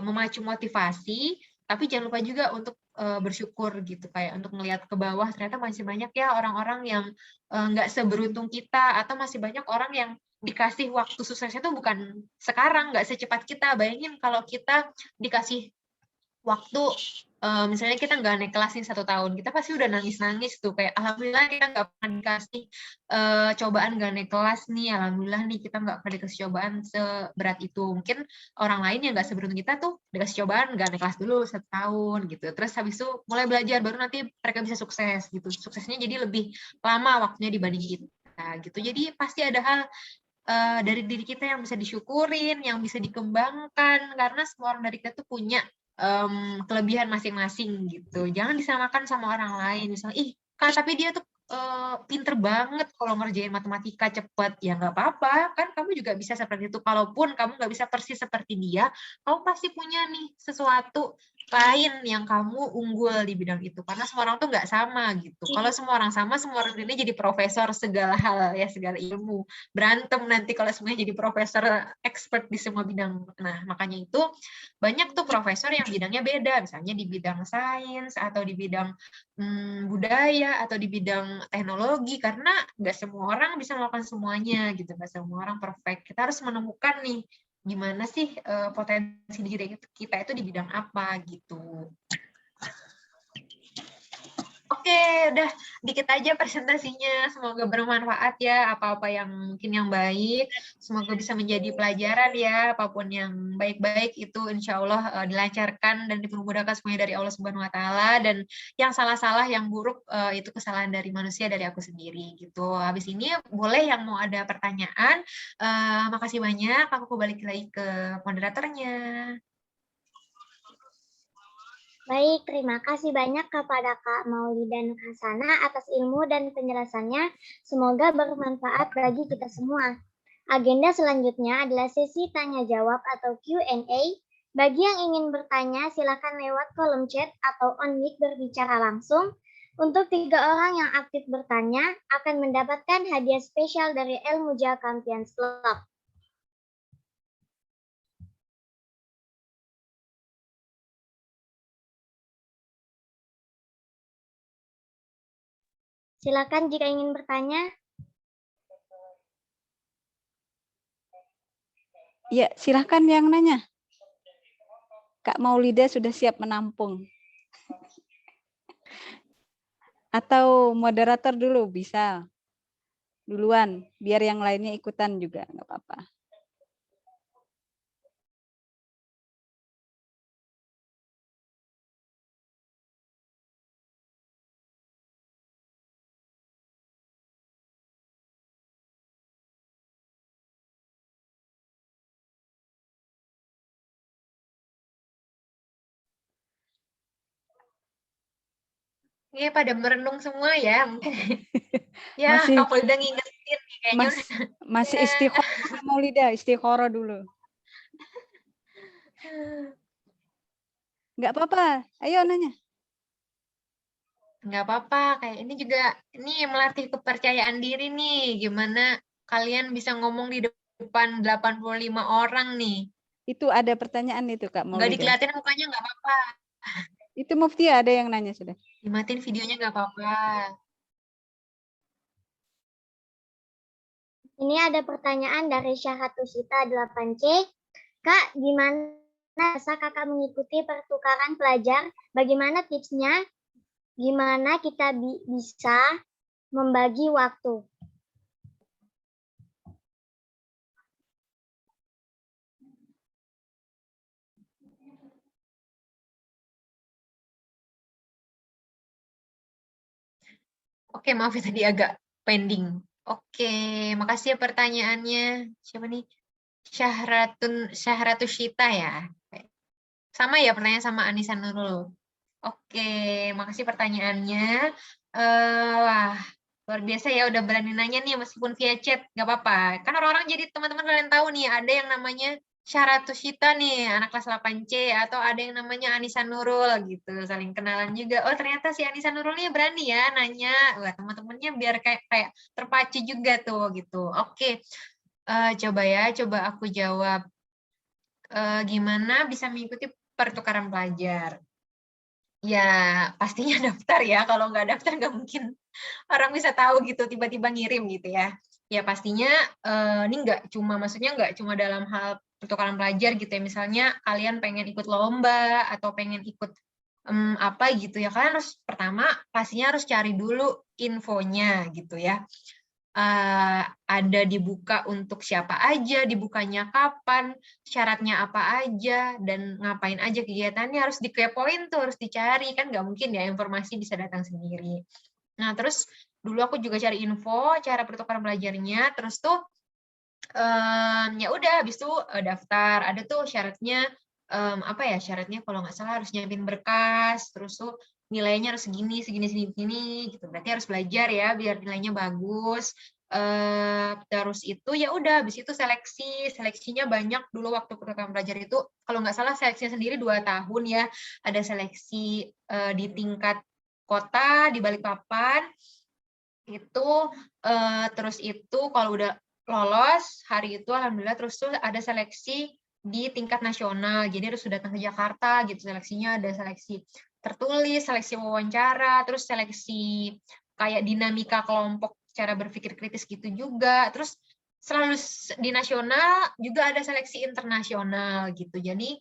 memacu motivasi, tapi jangan lupa juga untuk bersyukur gitu kayak untuk melihat ke bawah ternyata masih banyak ya orang-orang yang nggak seberuntung kita atau masih banyak orang yang dikasih waktu suksesnya itu bukan sekarang nggak secepat kita bayangin kalau kita dikasih waktu misalnya kita nggak naik kelas nih 1 tahun kita pasti udah nangis-nangis tuh kayak alhamdulillah kita nggak pernah dikasih cobaan nggak naik kelas nih alhamdulillah nih kita nggak pernah dikasih cobaan seberat itu mungkin orang lain yang nggak seberuntung kita tuh dikasih cobaan nggak naik kelas dulu 1 tahun gitu terus habis itu mulai belajar baru nanti mereka bisa sukses gitu suksesnya jadi lebih lama waktunya dibanding kita gitu jadi pasti ada hal dari diri kita yang bisa disyukurin yang bisa dikembangkan karena semua orang dari kita tuh punya kelebihan masing-masing gitu. Jangan disamakan sama orang lain. Misalnya, Kak, tapi dia tuh pinter banget kalau ngerjain matematika cepet. Ya nggak apa-apa, kan kamu juga bisa seperti itu. Kalaupun kamu nggak bisa persis seperti dia, kamu pasti punya nih sesuatu lain yang kamu unggul di bidang itu, karena semua orang tuh nggak sama gitu. Kalau semua orang sama, semua orang ini jadi profesor segala hal ya, segala ilmu. Berantem nanti kalau semuanya jadi profesor expert di semua bidang. Nah, makanya itu banyak tuh profesor yang bidangnya beda, misalnya di bidang sains atau di bidang budaya atau di bidang teknologi, karena nggak semua orang bisa melakukan semuanya gitu, nggak semua orang perfect. Kita harus menemukan nih gimana sih potensi diri kita itu di bidang apa gitu. Oke, udah dikit aja presentasinya. Semoga bermanfaat ya, apa-apa yang mungkin yang baik. Semoga bisa menjadi pelajaran ya, apapun yang baik-baik itu insya Allah dilancarkan dan dipermudahkan semuanya dari Allah Subhanahu Wa Taala. Dan yang salah-salah, yang buruk itu kesalahan dari manusia, dari aku sendiri gitu. Habis ini boleh yang mau ada pertanyaan. Makasih banyak. Aku balik lagi ke moderatornya. Baik, terima kasih banyak kepada Kak Maulida Nur Hasanah atas ilmu dan penjelasannya. Semoga bermanfaat bagi kita semua. Agenda selanjutnya adalah sesi tanya-jawab atau Q&A. Bagi yang ingin bertanya, silakan lewat kolom chat atau on mic berbicara langsung. Untuk 3 orang yang aktif bertanya, akan mendapatkan hadiah spesial dari El Muja Champions Club. Silakan jika ingin bertanya. Ya, silakan yang nanya. Kak Maulida sudah siap menampung. Atau moderator dulu bisa. Duluan, biar yang lainnya ikutan juga, nggak apa-apa. Iya, pada merenung semua ya. Ya, Kak Maulida ngingetin kayaknya. Masih istikharah Kak Maulida, istikharah dulu. Nggak apa-apa, ayo nanya. Nggak apa-apa, kayak ini juga ini melatih kepercayaan diri nih. Gimana kalian bisa ngomong di depan 85 orang nih. Itu ada pertanyaan itu Kak Maulida. Nggak dikeliatin mukanya nggak apa-apa. Itu Mufti ada yang nanya sudah. Dimatiin videonya nggak apa-apa. Ini ada pertanyaan dari Syahatusita 8C. Kak, gimana bisa kakak mengikuti pertukaran pelajar? Bagaimana tipsnya? Gimana kita bisa membagi waktu? Oke, maaf ya tadi agak pending. Oke, makasih ya pertanyaannya. Siapa nih? Syahratusita ya. Sama ya pertanyaan sama Anissa Nurul. Oke, makasih pertanyaannya. Wah, luar biasa ya udah berani nanya nih meskipun via chat. Nggak apa-apa. Kan orang-orang jadi teman-teman kalian tahu nih, ada yang namanya Syahratusita nih, anak kelas 8C, atau ada yang namanya Anissa Nurul gitu, saling kenalan juga. Oh, ternyata si Anissa Nurulnya berani ya nanya. Wah, teman-temannya biar kayak terpacu juga tuh gitu. Oke. Coba aku jawab. Gimana bisa mengikuti pertukaran pelajar? Ya, pastinya daftar ya. Kalau nggak daftar nggak mungkin orang bisa tahu gitu, tiba-tiba ngirim gitu ya. Ya pastinya ini maksudnya nggak cuma dalam hal pertukaran pelajar gitu ya. Misalnya kalian pengen ikut lomba atau pengen ikut apa gitu ya. Kalian harus pertama pastinya harus cari dulu infonya gitu ya. Ada dibuka untuk siapa aja, dibukanya kapan, syaratnya apa aja, dan ngapain aja kegiatannya, harus dikepoin tuh, harus dicari, kan nggak mungkin ya informasi bisa datang sendiri. Nah, terus dulu aku juga cari info, cara pertukaran pelajarnya, terus tuh ya udah, habis itu daftar, ada tuh syaratnya, apa ya, syaratnya kalau nggak salah harus nyiapin berkas, terus tuh nilainya harus segini gitu. Berarti harus belajar ya, biar nilainya bagus. Terus itu ya udah, habis itu seleksinya banyak. Dulu waktu program belajar itu kalau nggak salah seleksinya sendiri 2 tahun ya. Ada seleksi di tingkat kota di Balikpapan itu, terus itu kalau udah lolos hari itu alhamdulillah, terus tuh ada seleksi di tingkat nasional. Jadi harus datang ke Jakarta gitu, seleksinya ada seleksi tertulis, seleksi wawancara, terus seleksi kayak dinamika kelompok cara berpikir kritis gitu juga. Terus selalu di nasional juga ada seleksi internasional gitu. Jadi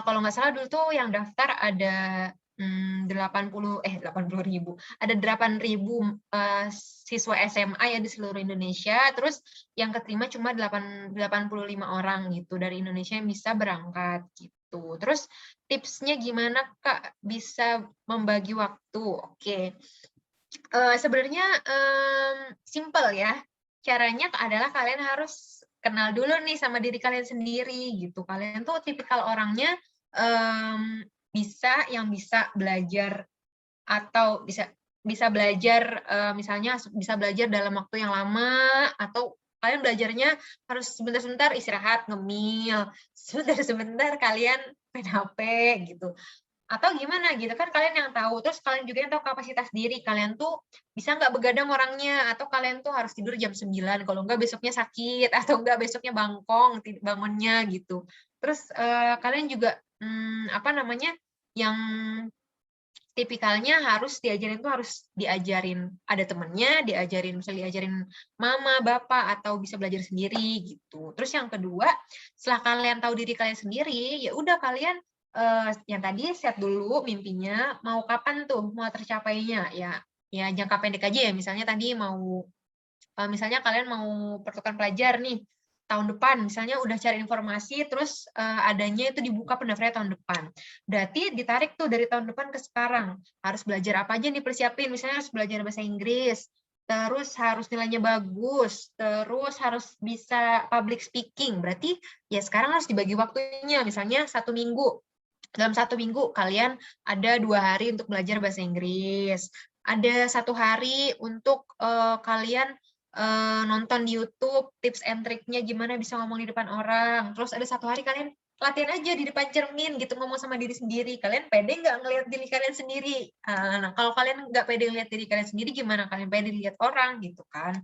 kalau nggak salah dulu tuh yang daftar ada 80.000. Ada 8.000 siswa SMA ya di seluruh Indonesia. Terus yang keterima cuma 85 orang gitu dari Indonesia yang bisa berangkat gitu. Terus tipsnya gimana Kak bisa membagi waktu? Oke. Sebenarnya simple ya. Caranya adalah kalian harus kenal dulu nih sama diri kalian sendiri gitu. Kalian tuh tipikal orangnya yang bisa belajar atau bisa belajar misalnya bisa belajar dalam waktu yang lama, atau kalian belajarnya harus sebentar-sebentar istirahat ngemil, sebentar-sebentar kalian main HP gitu. Atau gimana gitu kan, kalian yang tahu. Terus kalian juga yang tahu kapasitas diri kalian tuh bisa nggak begadang orangnya, atau kalian tuh harus tidur jam 9, kalau nggak besoknya sakit, atau nggak besoknya bangkong bangunnya gitu. Terus kalian juga yang tipikalnya harus diajarin tuh harus diajarin ada temennya, misalnya diajarin mama, bapak, atau bisa belajar sendiri gitu. Terus yang kedua, setelah kalian tahu diri kalian sendiri, ya udah kalian yang tadi set dulu mimpinya, mau kapan tuh mau tercapainya ya jangka pendek aja ya. Misalnya tadi misalnya kalian mau pertukaran pelajar nih tahun depan, misalnya udah cari informasi, terus adanya itu dibuka pendaftarannya tahun depan. Berarti ditarik tuh dari tahun depan ke sekarang. Harus belajar apa aja nih persiapin, misalnya harus belajar bahasa Inggris, terus harus nilainya bagus, terus harus bisa public speaking. Berarti ya sekarang harus dibagi waktunya, misalnya 1 minggu. Dalam 1 minggu kalian ada 2 hari untuk belajar bahasa Inggris, ada 1 hari untuk kalian nonton di YouTube tips and triknya gimana bisa ngomong di depan orang. Terus ada 1 hari kalian latihan aja di depan cermin gitu, ngomong sama diri sendiri. Kalian pede nggak ngelihat diri kalian sendiri? Nah, kalau kalian nggak pede ngelihat diri kalian sendiri, gimana kalian pede lihat orang gitu kan?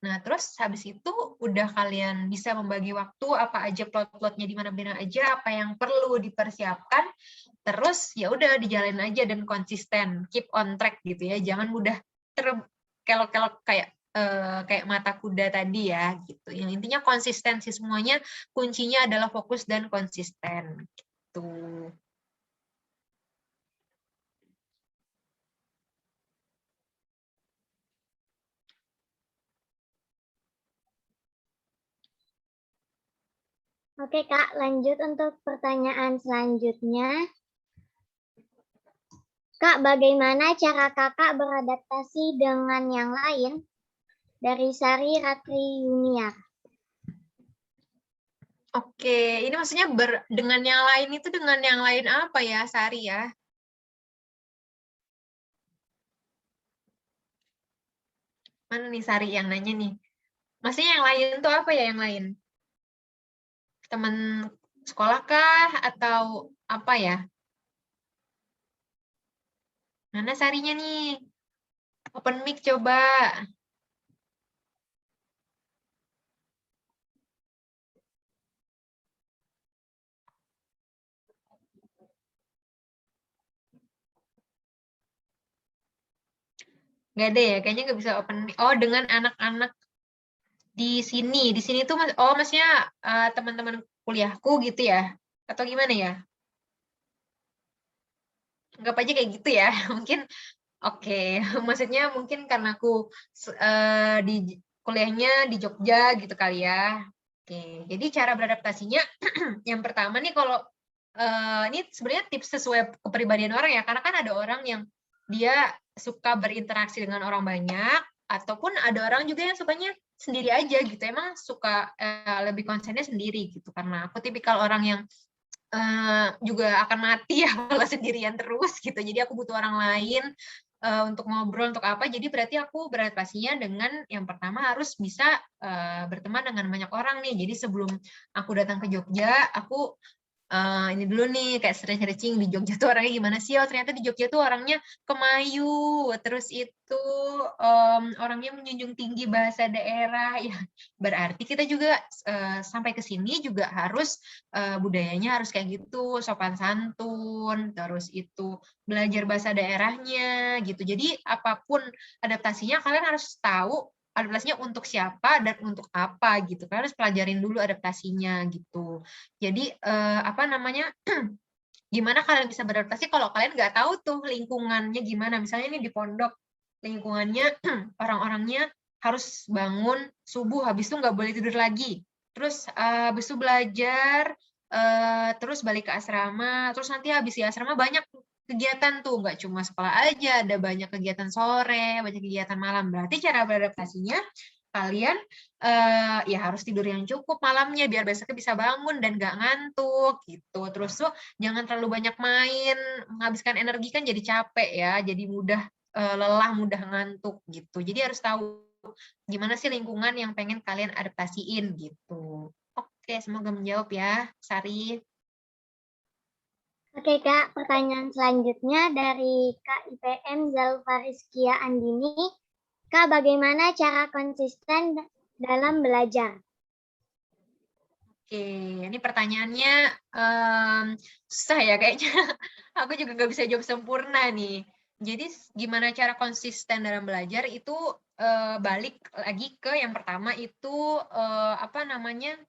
Nah, terus habis itu udah kalian bisa membagi waktu apa aja, plot-plotnya di mana aja, apa yang perlu dipersiapkan. Terus ya udah dijalanin aja dan konsisten, keep on track gitu ya. Jangan mudah terkelok-kelok kayak mata kuda tadi ya gitu. Yang intinya konsistensi, semuanya kuncinya adalah fokus dan konsisten gitu. Oke Kak, lanjut untuk pertanyaan selanjutnya. Kak, bagaimana cara Kakak beradaptasi dengan yang lain? Dari Sari Ratri Yuniar. Oke, ini maksudnya dengan yang lain itu dengan yang lain apa ya, Sari ya? Mana nih Sari yang nanya nih? Maksudnya yang lain itu apa ya yang lain? Teman sekolah kah atau apa ya? Mana Sarinya nih? Open mic coba. Nggak ada ya, kayaknya nggak bisa open mic. Oh, dengan anak-anak di sini. Di sini tuh, maksudnya teman-teman kuliahku gitu ya? Atau gimana ya? Anggap aja kayak gitu ya. Mungkin, oke. Maksudnya mungkin karena aku di kuliahnya di Jogja gitu kali ya. Oke, jadi cara beradaptasinya, yang pertama nih kalau, ini sebenarnya tips sesuai kepribadian orang ya, karena kan ada orang yang dia suka berinteraksi dengan orang banyak, ataupun ada orang juga yang sukanya sendiri aja gitu, emang suka lebih konsennya sendiri gitu, karena aku tipikal orang yang juga akan mati ya kalau sendirian terus gitu, jadi aku butuh orang lain. untuk ngobrol, untuk apa. Jadi berarti aku beradaptasinya dengan yang pertama harus bisa berteman dengan banyak orang nih. Jadi sebelum aku datang ke Jogja, aku ini dulu nih kayak searching di Jogja tuh orangnya gimana sih? Oh ternyata di Jogja tuh orangnya kemayu, terus itu orangnya menjunjung tinggi bahasa daerah. Ya berarti kita juga sampai ke sini juga harus budayanya harus kayak gitu, sopan santun, terus itu belajar bahasa daerahnya gitu. Jadi apapun adaptasinya kalian harus tahu adaptasinya untuk siapa dan untuk apa gitu. Kalian harus pelajarin dulu adaptasinya gitu. Jadi apa namanya? Gimana kalian bisa beradaptasi kalau kalian nggak tahu tuh lingkungannya gimana. Misalnya ini di pondok, lingkungannya orang-orangnya harus bangun subuh, habis itu nggak boleh tidur lagi. Terus habis itu belajar, terus balik ke asrama, terus nanti habis di asrama banyak kegiatan tuh, nggak cuma sekolah aja, ada banyak kegiatan sore, banyak kegiatan malam. Berarti cara beradaptasinya kalian ya harus tidur yang cukup malamnya biar besoknya bisa bangun dan nggak ngantuk gitu. Terus tuh jangan terlalu banyak main, menghabiskan energi kan jadi capek ya, jadi mudah lelah, mudah ngantuk gitu. Jadi harus tahu gimana sih lingkungan yang pengen kalian adaptasiin gitu. Oke, semoga menjawab ya, Sari. Oke Kak, pertanyaan selanjutnya dari Kak IPM Zalfariskia Andini. Kak, bagaimana cara konsisten dalam belajar? Oke, ini pertanyaannya susah ya kayaknya. Aku juga nggak bisa jawab sempurna nih. Jadi gimana cara konsisten dalam belajar itu balik lagi ke yang pertama itu apa namanya,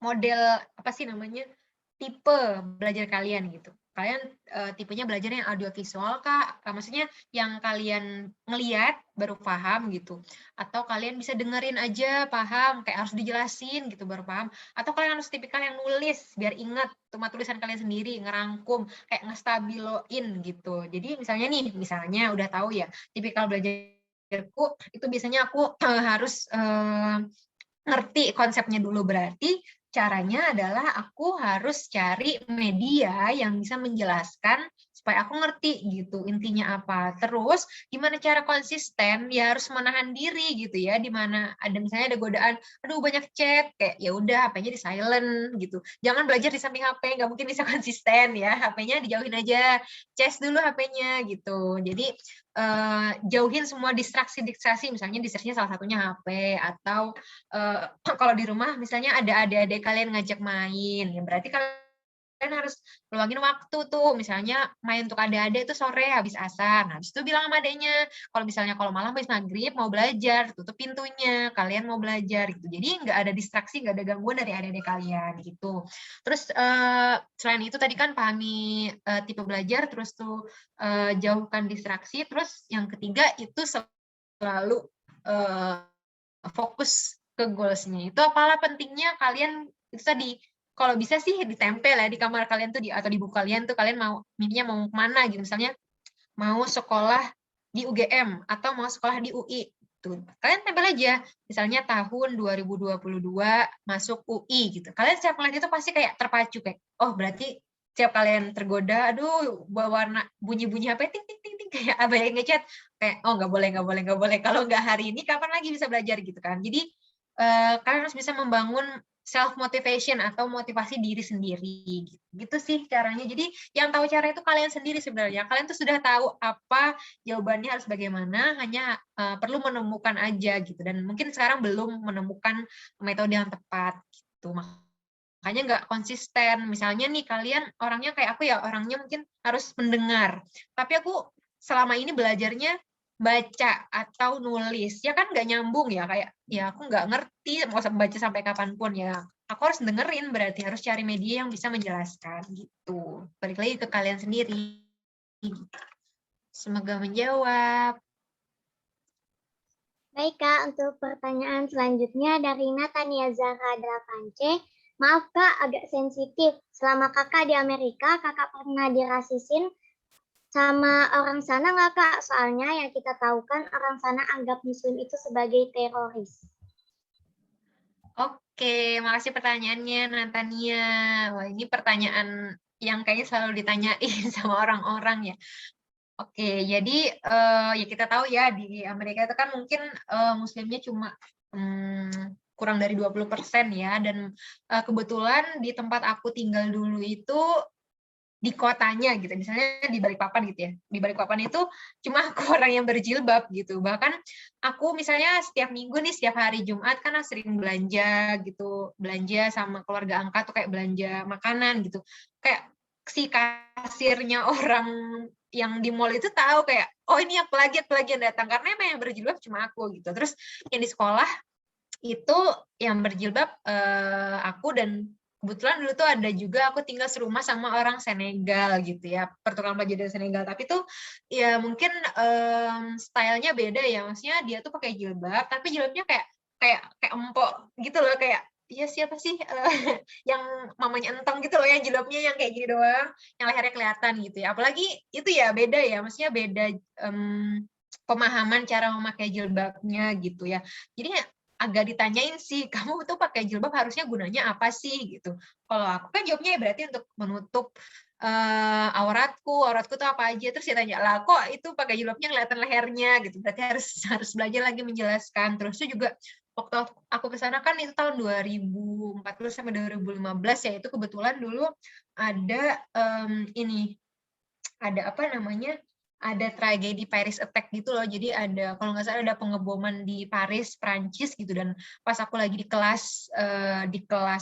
model apa sih namanya, tipe belajar kalian gitu. Kalian tipenya belajar yang audiovisual kah? Maksudnya yang kalian ngeliat baru paham gitu. Atau kalian bisa dengerin aja paham, kayak harus dijelasin gitu baru paham. Atau kalian harus tipikal yang nulis biar ingat cuma tulisan kalian sendiri, ngerangkum, kayak ngestabiloin gitu. Jadi misalnya udah tahu ya, tipikal belajarku itu biasanya aku harus ngerti konsepnya dulu, berarti caranya adalah aku harus cari media yang bisa menjelaskan supaya aku ngerti gitu intinya apa. Terus gimana cara konsisten? Ya harus menahan diri gitu ya. Di mana misalnya ada godaan, aduh banyak chat, kayak ya udah HP-nya di silent gitu. Jangan belajar di samping HP, nggak mungkin bisa konsisten ya. HP-nya dijauhin aja, cas dulu HP-nya gitu. Jadi jauhin semua distraksi-distraksi, misalnya distraksinya salah satunya HP atau kalau di rumah misalnya ada adik-adik kalian ngajak main, ya berarti kalian harus luangin waktu tuh, misalnya main untuk adik-adik itu sore habis asar, habis itu bilang sama adiknya, kalau malam habis maghrib mau belajar, tutup pintunya, kalian mau belajar gitu. Jadi nggak ada distraksi, nggak ada gangguan dari adik-adik kalian gitu. Terus selain itu tadi kan pahami tipe belajar, terus tuh jauhkan distraksi, terus yang ketiga itu selalu fokus ke goals-nya. Itu apalah pentingnya kalian itu tadi, kalau bisa sih ditempel ya di kamar kalian tuh atau di buku kalian tuh, kalian mau mimpinya mau kemana gitu, misalnya mau sekolah di UGM atau mau sekolah di UI tuh. Kalian tempel aja, misalnya tahun 2022 masuk UI gitu. Kalian setiap ngeliat itu pasti kayak terpacu, kayak oh berarti setiap kalian tergoda, aduh warna bunyi-bunyi HP ting ting ting ting kayak abah yang ngechat, kayak oh nggak boleh, kalau nggak hari ini kapan lagi bisa belajar gitu kan. Jadi kalian harus bisa membangun self motivation atau motivasi diri sendiri gitu sih caranya. Jadi yang tahu cara itu kalian sendiri sebenarnya. Kalian tuh sudah tahu apa jawabannya harus bagaimana, hanya perlu menemukan aja gitu. Dan mungkin sekarang belum menemukan metode yang tepat gitu. Makanya nggak konsisten. Misalnya nih kalian orangnya kayak aku ya, orangnya mungkin harus mendengar. Tapi aku selama ini belajarnya baca atau nulis, ya kan nggak nyambung ya, kayak ya aku nggak ngerti mau baca sampai kapanpun ya. Aku harus dengerin, berarti harus cari media yang bisa menjelaskan gitu. Balik lagi ke kalian sendiri. Semoga menjawab. Baik Kak, untuk pertanyaan selanjutnya dari Natania Zahra 8C. Maaf Kak, agak sensitif. Selama Kakak di Amerika, Kakak pernah dirasisin sama orang sana nggak Kak? Soalnya yang kita tahu kan orang sana anggap Muslim itu sebagai teroris. Oke, makasih pertanyaannya Natania. Wah, ini pertanyaan yang kayaknya selalu ditanyain sama orang-orang ya. Oke, jadi ya kita tahu ya di Amerika itu kan mungkin muslimnya cuma kurang dari 20% ya, dan kebetulan di tempat aku tinggal dulu itu di kotanya gitu, misalnya di Balikpapan gitu ya, di Balikpapan itu cuma aku orang yang berjilbab gitu. Bahkan aku misalnya setiap minggu nih, setiap hari Jumat kan sering belanja gitu, belanja sama keluarga angkat tuh kayak belanja makanan gitu, kayak si kasirnya orang yang di mall itu tahu kayak, oh ini yang pelagiat datang, karena emang yang berjilbab cuma aku gitu. Terus yang di sekolah itu yang berjilbab aku, dan kebetulan dulu tuh ada juga aku tinggal serumah sama orang Senegal gitu ya, pertukaran pelajar dari Senegal, tapi tuh ya mungkin stylenya beda ya, maksudnya dia tuh pakai jilbab tapi jilbabnya kayak empok gitu loh, kayak iya siapa sih yang mamanya entong gitu loh, yang jilbabnya yang kayak gini doang, yang lehernya kelihatan gitu ya. Apalagi itu ya beda ya, maksudnya beda pemahaman cara memakai jilbabnya gitu ya. Jadi agak ditanyain sih, kamu tuh pakai jilbab harusnya gunanya apa sih gitu. Kalau aku kan jawabnya ya berarti untuk menutup auratku tuh apa aja. Terus dia tanya, lah kok itu pakai jilbabnya kelihatan lehernya gitu, berarti harus belajar lagi menjelaskan. Terus itu juga waktu aku ke sana kan itu tahun 2014 sampai 2015 ya, itu kebetulan dulu ada ada tragedi Paris Attack gitu loh. Jadi ada, kalau nggak salah ada pengeboman di Paris, Prancis gitu, dan pas aku lagi di kelas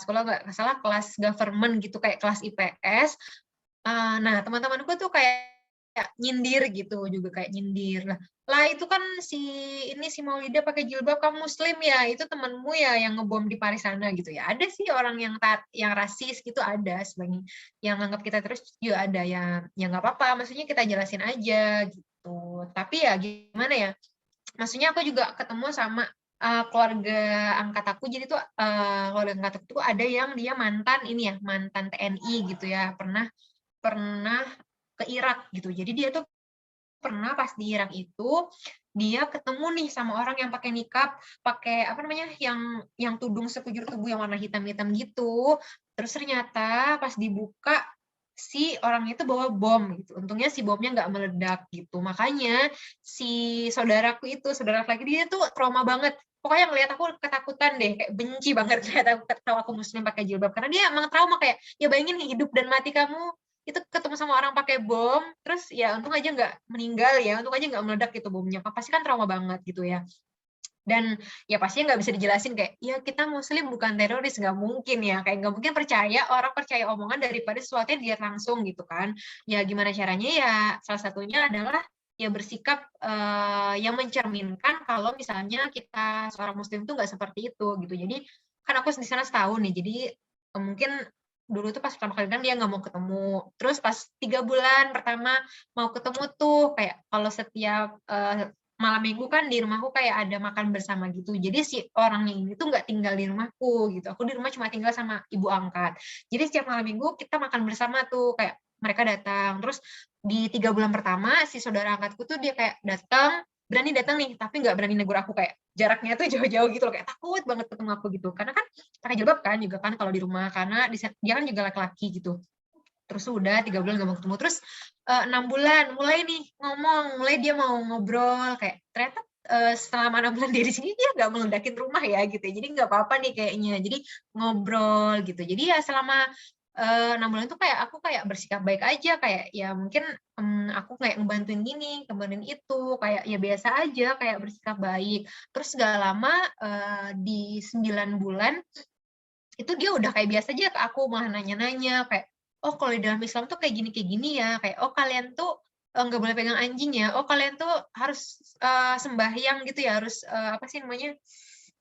kalau nggak salah kelas government gitu, kayak kelas IPS. Nah, teman-temanku tuh kayak nyindir gitu, juga kayak nyindir lah itu kan si Maulida pakai jilbab, kamu muslim ya, itu temanmu ya yang ngebom di Paris sana gitu ya. Ada sih orang yang rasis gitu, ada sebagai yang anggap kita terus juga ada ya nggak apa-apa, maksudnya kita jelasin aja gitu. Tapi ya gimana ya, maksudnya aku juga ketemu sama keluarga angkat aku, jadi tuh keluarga angkat aku tuh ada yang dia mantan TNI gitu ya, pernah ke Irak gitu. Jadi dia tuh pernah pas di Irak itu dia ketemu nih sama orang yang pakai nikab, pakai yang tudung sekujur tubuh yang warna hitam-hitam gitu. Terus ternyata pas dibuka si orang itu bawa bom gitu. Untungnya si bomnya nggak meledak gitu. Makanya si saudara laki dia tuh trauma banget. Pokoknya ngeliat aku ketakutan deh, kayak benci banget lihat aku muslim pakai jilbab, karena dia emang trauma, kayak ya bayangin hidup dan mati kamu itu ketemu sama orang pakai bom, terus ya untung aja nggak meninggal ya, untung aja nggak meledak gitu bomnya, pasti kan trauma banget gitu ya. Dan ya pastinya nggak bisa dijelasin kayak, ya kita muslim bukan teroris, nggak mungkin ya, kayak nggak mungkin orang percaya omongan daripada sesuatu yang dilihat langsung gitu kan. Ya gimana caranya ya, salah satunya adalah ya bersikap yang mencerminkan kalau misalnya kita seorang muslim tuh nggak seperti itu gitu. Jadi kan aku di sana setahun nih, jadi mungkin dulu tuh pas pertama kali kan dia nggak mau ketemu, terus pas 3 bulan pertama mau ketemu tuh kayak kalau setiap malam minggu kan di rumahku kayak ada makan bersama gitu, jadi si orangnya ini tuh nggak tinggal di rumahku gitu, aku di rumah cuma tinggal sama ibu angkat, jadi setiap malam minggu kita makan bersama tuh, kayak mereka datang. Terus di 3 bulan pertama si saudara angkatku tuh dia kayak berani datang nih, tapi nggak berani negur aku, kayak jaraknya tuh jauh-jauh gitu loh, kayak takut banget ketemu aku gitu, karena kan pakai jilbab kan juga kan kalau di rumah, karena dia kan juga laki-laki gitu. Terus udah 3 bulan gak mau ketemu, terus 6 bulan mulai nih ngomong, mulai dia mau ngobrol, kayak ternyata selama 6 bulan dia di sini dia nggak meledakin rumah ya gitu, jadi nggak apa-apa nih kayaknya, jadi ngobrol gitu. Jadi ya selama 6 bulan itu kayak aku kayak bersikap baik aja, kayak ya mungkin aku kayak ngebantuin gini, ngebantuin itu, kayak ya biasa aja, kayak bersikap baik. Terus gak lama di 9 bulan itu dia udah kayak biasa aja ke aku, malah nanya-nanya kayak, oh kalau di dalam Islam tuh kayak gini ya, kayak oh kalian tuh nggak boleh pegang anjing ya, oh kalian tuh harus sembahyang gitu ya, harus apa sih namanya,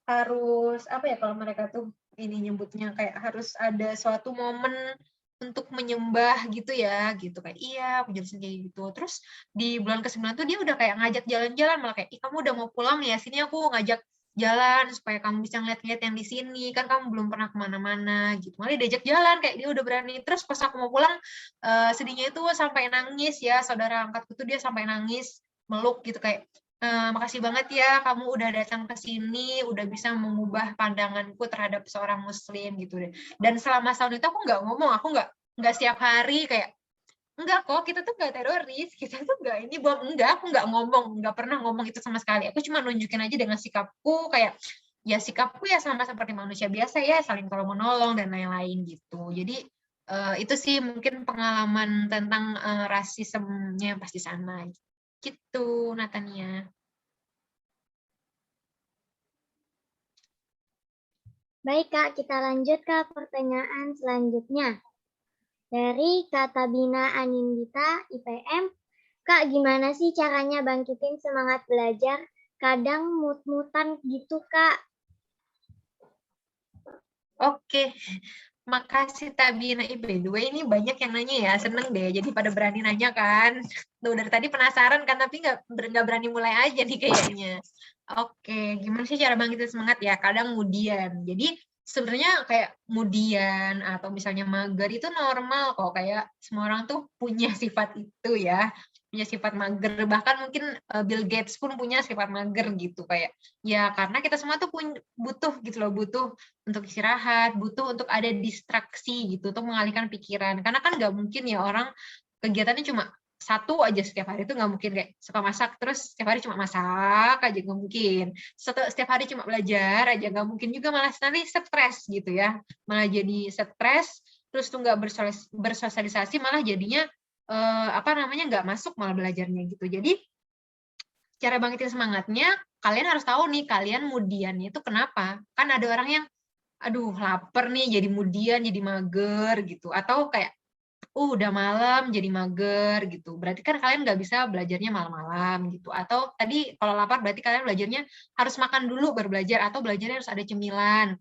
harus apa ya kalau mereka tuh ini nyebutnya, kayak harus ada suatu momen untuk menyembah gitu ya, gitu kayak iya aku jelasin kayak gitu. Terus di bulan ke-9 tuh dia udah kayak ngajak jalan-jalan, malah kayak, ih kamu udah mau pulang ya, sini aku ngajak jalan supaya kamu bisa ngeliat-ngeliat yang di sini, kan kamu belum pernah kemana-mana gitu. Malah diajak jalan, kayak dia udah berani. Terus pas aku mau pulang sedihnya itu sampai nangis ya, saudara angkatku tuh dia sampai nangis, meluk gitu kayak, makasih banget ya kamu udah datang ke sini, udah bisa mengubah pandanganku terhadap seorang muslim gitu deh. Dan selama setahun itu aku nggak ngomong, aku nggak setiap hari kayak enggak kok, kita tuh nggak teroris, kita tuh nggak ini bom, enggak, aku nggak pernah ngomong itu sama sekali. Aku cuma nunjukin aja dengan sikapku, kayak ya sikapku ya sama seperti manusia biasa ya, saling tolong menolong dan lain-lain gitu. Jadi itu sih mungkin pengalaman tentang rasismenya pas di sana gitu, Natania. Baik Kak, kita lanjut ke pertanyaan selanjutnya. Dari Kak Tabina Anindita, IPM. Kak, gimana sih caranya bangkitin semangat belajar? Kadang mut-mutan gitu, Kak. Oke, makasih Tabina. By the way, ini banyak yang nanya ya, seneng deh. Jadi pada berani nanya kan. Tuh dari tadi penasaran kan, tapi nggak berani mulai aja nih kayaknya. Oke, gimana sih cara bangkitin semangat ya? Kadang kemudian. Jadi sebenarnya kayak kemudian atau misalnya mager itu normal kok. Kayak semua orang tuh punya sifat itu ya. Punya sifat mager. Bahkan mungkin Bill Gates pun punya sifat mager gitu. Kayak ya karena kita semua tuh butuh gitu loh. Butuh untuk istirahat, butuh untuk ada distraksi gitu, untuk mengalihkan pikiran. Karena kan nggak mungkin ya orang kegiatannya cuma satu aja setiap hari, itu nggak mungkin. Kayak suka masak terus setiap hari cuma masak aja, nggak mungkin. Setiap hari cuma belajar aja nggak mungkin juga, malah nanti stres gitu ya, malah jadi stres, terus tuh nggak bersosialisasi, malah jadinya nggak masuk malah belajarnya gitu. Jadi cara bangkitin semangatnya, kalian harus tahu nih kalian mudiannya itu kenapa. Kan ada orang yang aduh lapar nih jadi mudian, jadi mager gitu, atau kayak udah malam jadi mager gitu, berarti kan kalian nggak bisa belajarnya malam-malam gitu. Atau tadi kalau lapar berarti kalian belajarnya harus makan dulu baru belajar, atau belajarnya harus ada cemilan.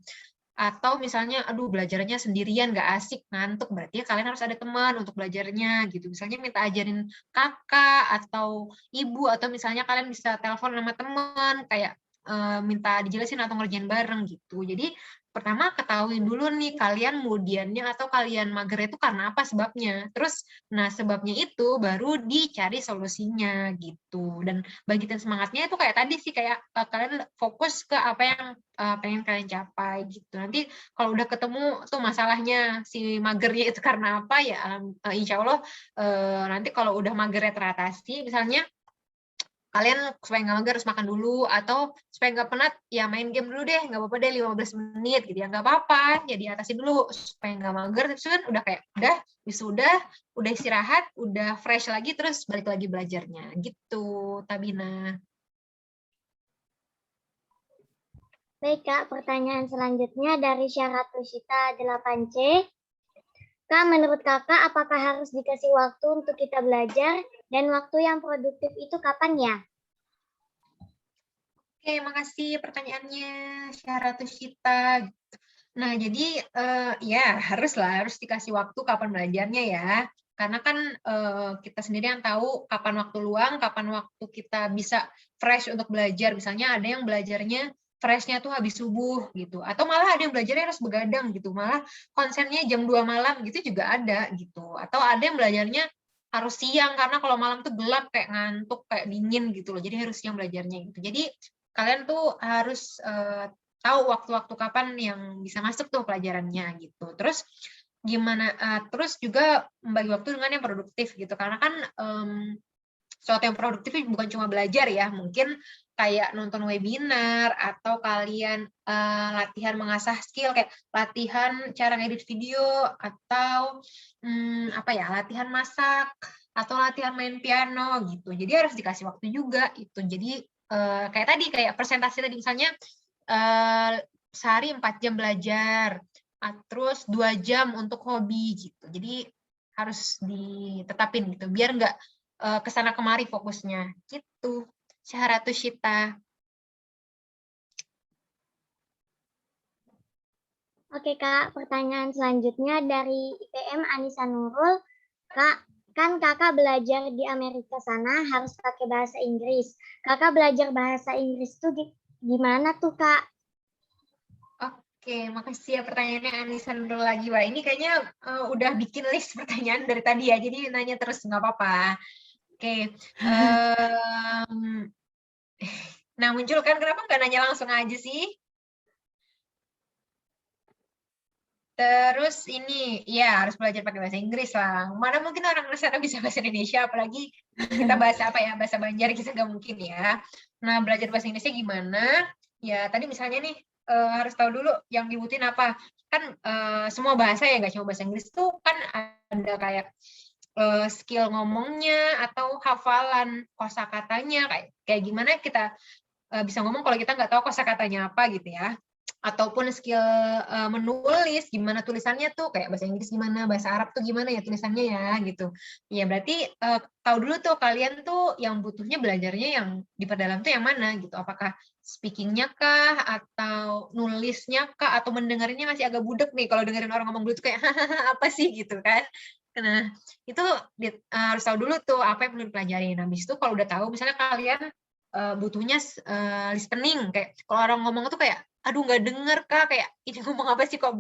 Atau misalnya aduh belajarnya sendirian nggak asik, ngantuk, berarti kalian harus ada teman untuk belajarnya gitu. Misalnya minta ajarin kakak atau ibu, atau misalnya kalian bisa telepon sama teman kayak minta dijelasin atau ngerjain bareng gitu. Jadi pertama ketahui dulu nih kalian mudiannya atau kalian mager itu karena apa sebabnya. Terus nah sebabnya itu baru dicari solusinya gitu. Dan bangkitin semangatnya itu kayak tadi sih, kayak kalian fokus ke apa yang pengen kalian capai gitu. Nanti kalau udah ketemu tuh masalahnya si magernya itu karena apa ya, insya Allah nanti kalau udah magernya teratasi, misalnya kalian supaya nggak mager harus makan dulu, atau supaya nggak penat ya main game dulu deh, nggak apa-apa deh 15 menit gitu ya, nggak apa-apa, jadi atasi dulu supaya nggak mager. Terus kan udah kayak udah wisuda, udah istirahat, udah fresh lagi, terus balik lagi belajarnya gitu, Tabina. Baik Kak, pertanyaan selanjutnya dari Syarat Lusita 8C. Kak, menurut Kakak apakah harus dikasih waktu untuk kita belajar, dan waktu yang produktif itu kapan ya? Oke, makasih pertanyaannya Syarat Lusita. Nah, jadi ya harus dikasih waktu kapan belajarnya ya. Karena kan kita sendiri yang tahu kapan waktu luang, kapan waktu kita bisa fresh untuk belajar. Misalnya ada yang belajarnya freshnya tuh habis subuh gitu. Atau malah ada yang belajarnya harus begadang gitu. Malah konsennya jam 2 malam gitu juga ada gitu. Atau ada yang belajarnya harus siang karena kalau malam tuh gelap, kayak ngantuk, kayak dingin gitu loh. Jadi harus siang belajarnya gitu. Jadi kalian tuh harus tahu waktu-waktu kapan yang bisa masuk tuh pelajarannya gitu. Terus gimana? Terus juga membagi waktu dengan yang produktif gitu. Karena kan sesuatu yang produktif bukan cuma belajar ya. Mungkin kayak nonton webinar, atau kalian latihan mengasah skill kayak latihan cara ngedit video, atau latihan masak, atau latihan main piano gitu. Jadi harus dikasih waktu juga itu. Jadi kayak tadi, kayak presentasi tadi misalnya sehari 4 jam belajar, terus 2 jam untuk hobi gitu. Jadi harus ditetapin gitu, biar nggak kesana kemari fokusnya gitu. Syahratus Syita. Oke Kak, pertanyaan selanjutnya dari IPM Anissa Nurul. Kak, kan Kakak belajar di Amerika sana harus pakai bahasa Inggris. Kakak belajar bahasa Inggris tuh gimana tuh Kak? Oke, makasih ya pertanyaannya Anissa Nurul lagi. Wah, ini kayaknya udah bikin list pertanyaan dari tadi ya, jadi nanya terus nggak apa-apa. Oke. Nah, muncul kan, kenapa nggak nanya langsung aja sih? Terus ini, ya harus belajar pakai bahasa Inggris lah. Mana mungkin orang sana bisa bahasa Indonesia, apalagi kita bahasa apa ya, bahasa Banjar kita nggak mungkin ya. Nah, belajar bahasa Inggrisnya gimana? Ya tadi misalnya nih harus tahu dulu yang dibutuhin apa. Kan semua bahasa ya, nggak cuma bahasa Inggris tuh kan ada kayak skill ngomongnya atau hafalan kosakatanya, kayak gimana kita bisa ngomong kalau kita nggak tahu kosakatanya apa gitu ya. Ataupun skill menulis, gimana tulisannya tuh, kayak bahasa Inggris gimana, bahasa Arab tuh gimana ya tulisannya ya gitu. Ya berarti tahu dulu tuh kalian tuh yang butuhnya belajarnya yang diperdalam tuh yang mana gitu. Apakah speakingnya kah, atau nulisnya kah, atau mendengarnya masih agak budek nih. Kalau dengerin orang ngomong dulu tuh kayak apa sih gitu kan. Nah itu harus tahu dulu tuh apa yang perlu dipelajari. Nah habis itu kalau udah tahu, misalnya kalian butuhnya listening, kayak kalau orang ngomong tuh kayak aduh nggak denger Kak, kayak ini ngomong apa sih kok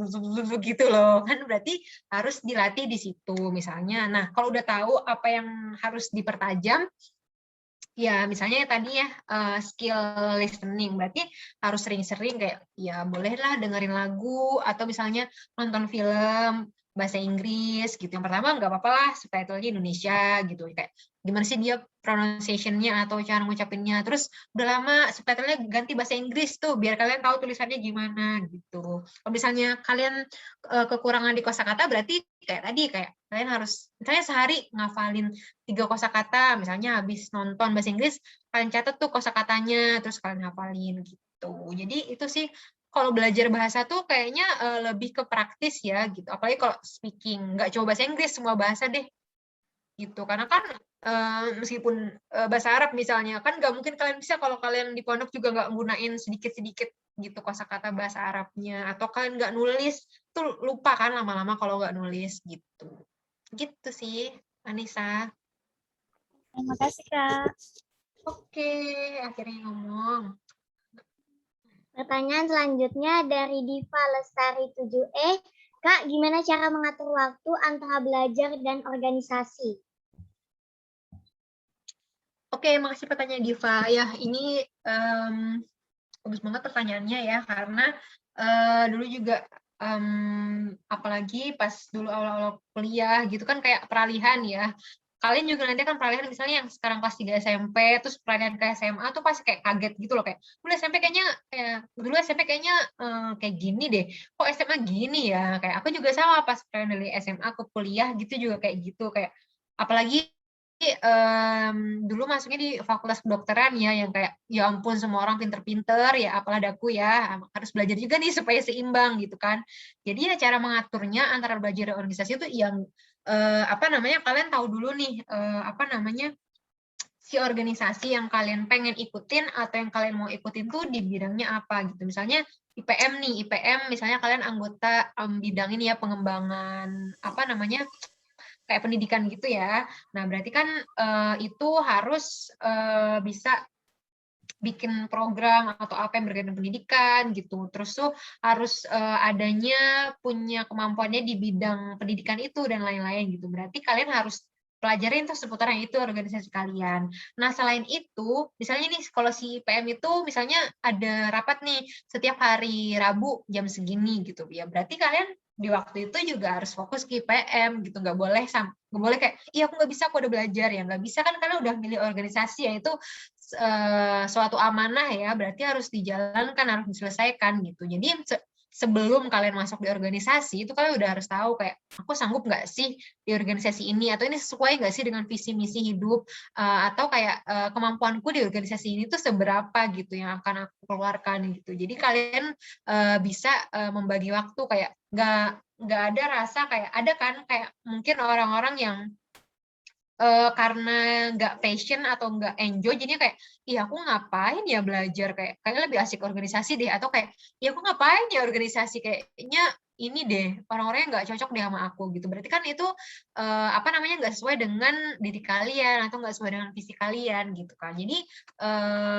begitu loh kan, berarti harus dilatih di situ misalnya. Nah kalau udah tahu apa yang harus dipertajam, ya misalnya tadi ya skill listening, berarti harus sering-sering kayak ya bolehlah dengerin lagu atau misalnya nonton film bahasa Inggris gitu. Yang pertama nggak apa-apa lah subtitle-nya Indonesia gitu, kayak gimana sih dia pronunciation-nya atau cara ngucapinnya. Terus udah lama subtitle-nya ganti bahasa Inggris tuh biar kalian tahu tulisannya gimana gitu. Kalau misalnya kalian kekurangan di kosakata, berarti kayak tadi, kayak kalian harus misalnya sehari ngafalin 3 kosakata, misalnya habis nonton bahasa Inggris kalian catat tuh kosakatanya terus kalian hafalin gitu. Jadi itu sih kalau belajar bahasa tuh kayaknya lebih ke praktis ya gitu. Apalagi kalau speaking, nggak cuma bahasa Inggris, semua bahasa deh gitu. Karena kan meskipun bahasa Arab misalnya, kan nggak mungkin kalian bisa kalau kalian di pondok juga nggak gunain sedikit-sedikit gitu kosakata bahasa Arabnya, atau kalian nggak nulis tuh lupa kan lama-lama kalau nggak nulis gitu. Gitu sih, Anissa. Terima kasih, Kak. Oke, akhirnya ngomong. Pertanyaan selanjutnya dari Diva Lestari 7E. Kak, gimana cara mengatur waktu antara belajar dan organisasi? Oke, makasih pertanyaan Diva. Ya, ini bagus banget pertanyaannya ya, karena dulu juga apalagi pas dulu awal-awal kuliah gitu kan kayak peralihan ya. Kalian juga nanti kan peralihan misalnya yang sekarang kelas 3 SMP terus peralihan ke SMA tuh pasti kayak kaget gitu loh, kayak dulu SMP kayaknya kayak gini deh. Kok SMA gini ya? Kayak aku juga sama pas peralihan dari SMA ke kuliah gitu juga kayak gitu, kayak apalagi dulu masuknya di fakultas kedokteran ya, yang kayak ya ampun semua orang pinter-pinter ya, apalagi aku ya harus belajar juga nih supaya seimbang gitu kan. Jadi ya cara mengaturnya antara belajar dan organisasi itu yang kalian tahu dulu nih si organisasi yang kalian pengen ikutin atau yang kalian mau ikutin tuh di bidangnya apa gitu. Misalnya IPM nih, IPM misalnya kalian anggota bidang ini ya, pengembangan kayak pendidikan gitu ya. Nah, berarti kan itu harus bisa bikin program atau apa yang berkaitan pendidikan gitu. Terus tuh harus adanya punya kemampuannya di bidang pendidikan itu dan lain-lain gitu. Berarti kalian harus pelajarin tuh seputaran itu organisasi kalian. Nah, selain itu, misalnya nih kalau si PM itu misalnya ada rapat nih setiap hari Rabu jam segini gitu ya. Berarti kalian di waktu itu juga harus fokus ke IPM gitu, nggak boleh kayak iya aku nggak bisa, aku udah belajar ya, nggak bisa kan, karena udah milih organisasi ya, itu suatu amanah ya, berarti harus dijalankan, harus diselesaikan gitu. Jadi sebelum kalian masuk di organisasi itu kalian udah harus tahu kayak aku sanggup nggak sih di organisasi ini, atau ini sesuai nggak sih dengan visi misi hidup, atau kayak kemampuanku di organisasi ini tuh seberapa gitu yang akan aku keluarkan gitu. Jadi kalian bisa membagi waktu, kayak nggak ada rasa kayak ada kan kayak mungkin orang-orang yang karena nggak passion atau nggak enjoy jadinya kayak iya aku ngapain ya belajar, kayaknya lebih asik organisasi deh, atau kayak iya aku ngapain ya organisasi, kayaknya ini deh orang-orangnya nggak cocok deh sama aku gitu. Berarti kan itu nggak sesuai dengan diri kalian atau nggak sesuai dengan visi kalian gitu kan. Jadi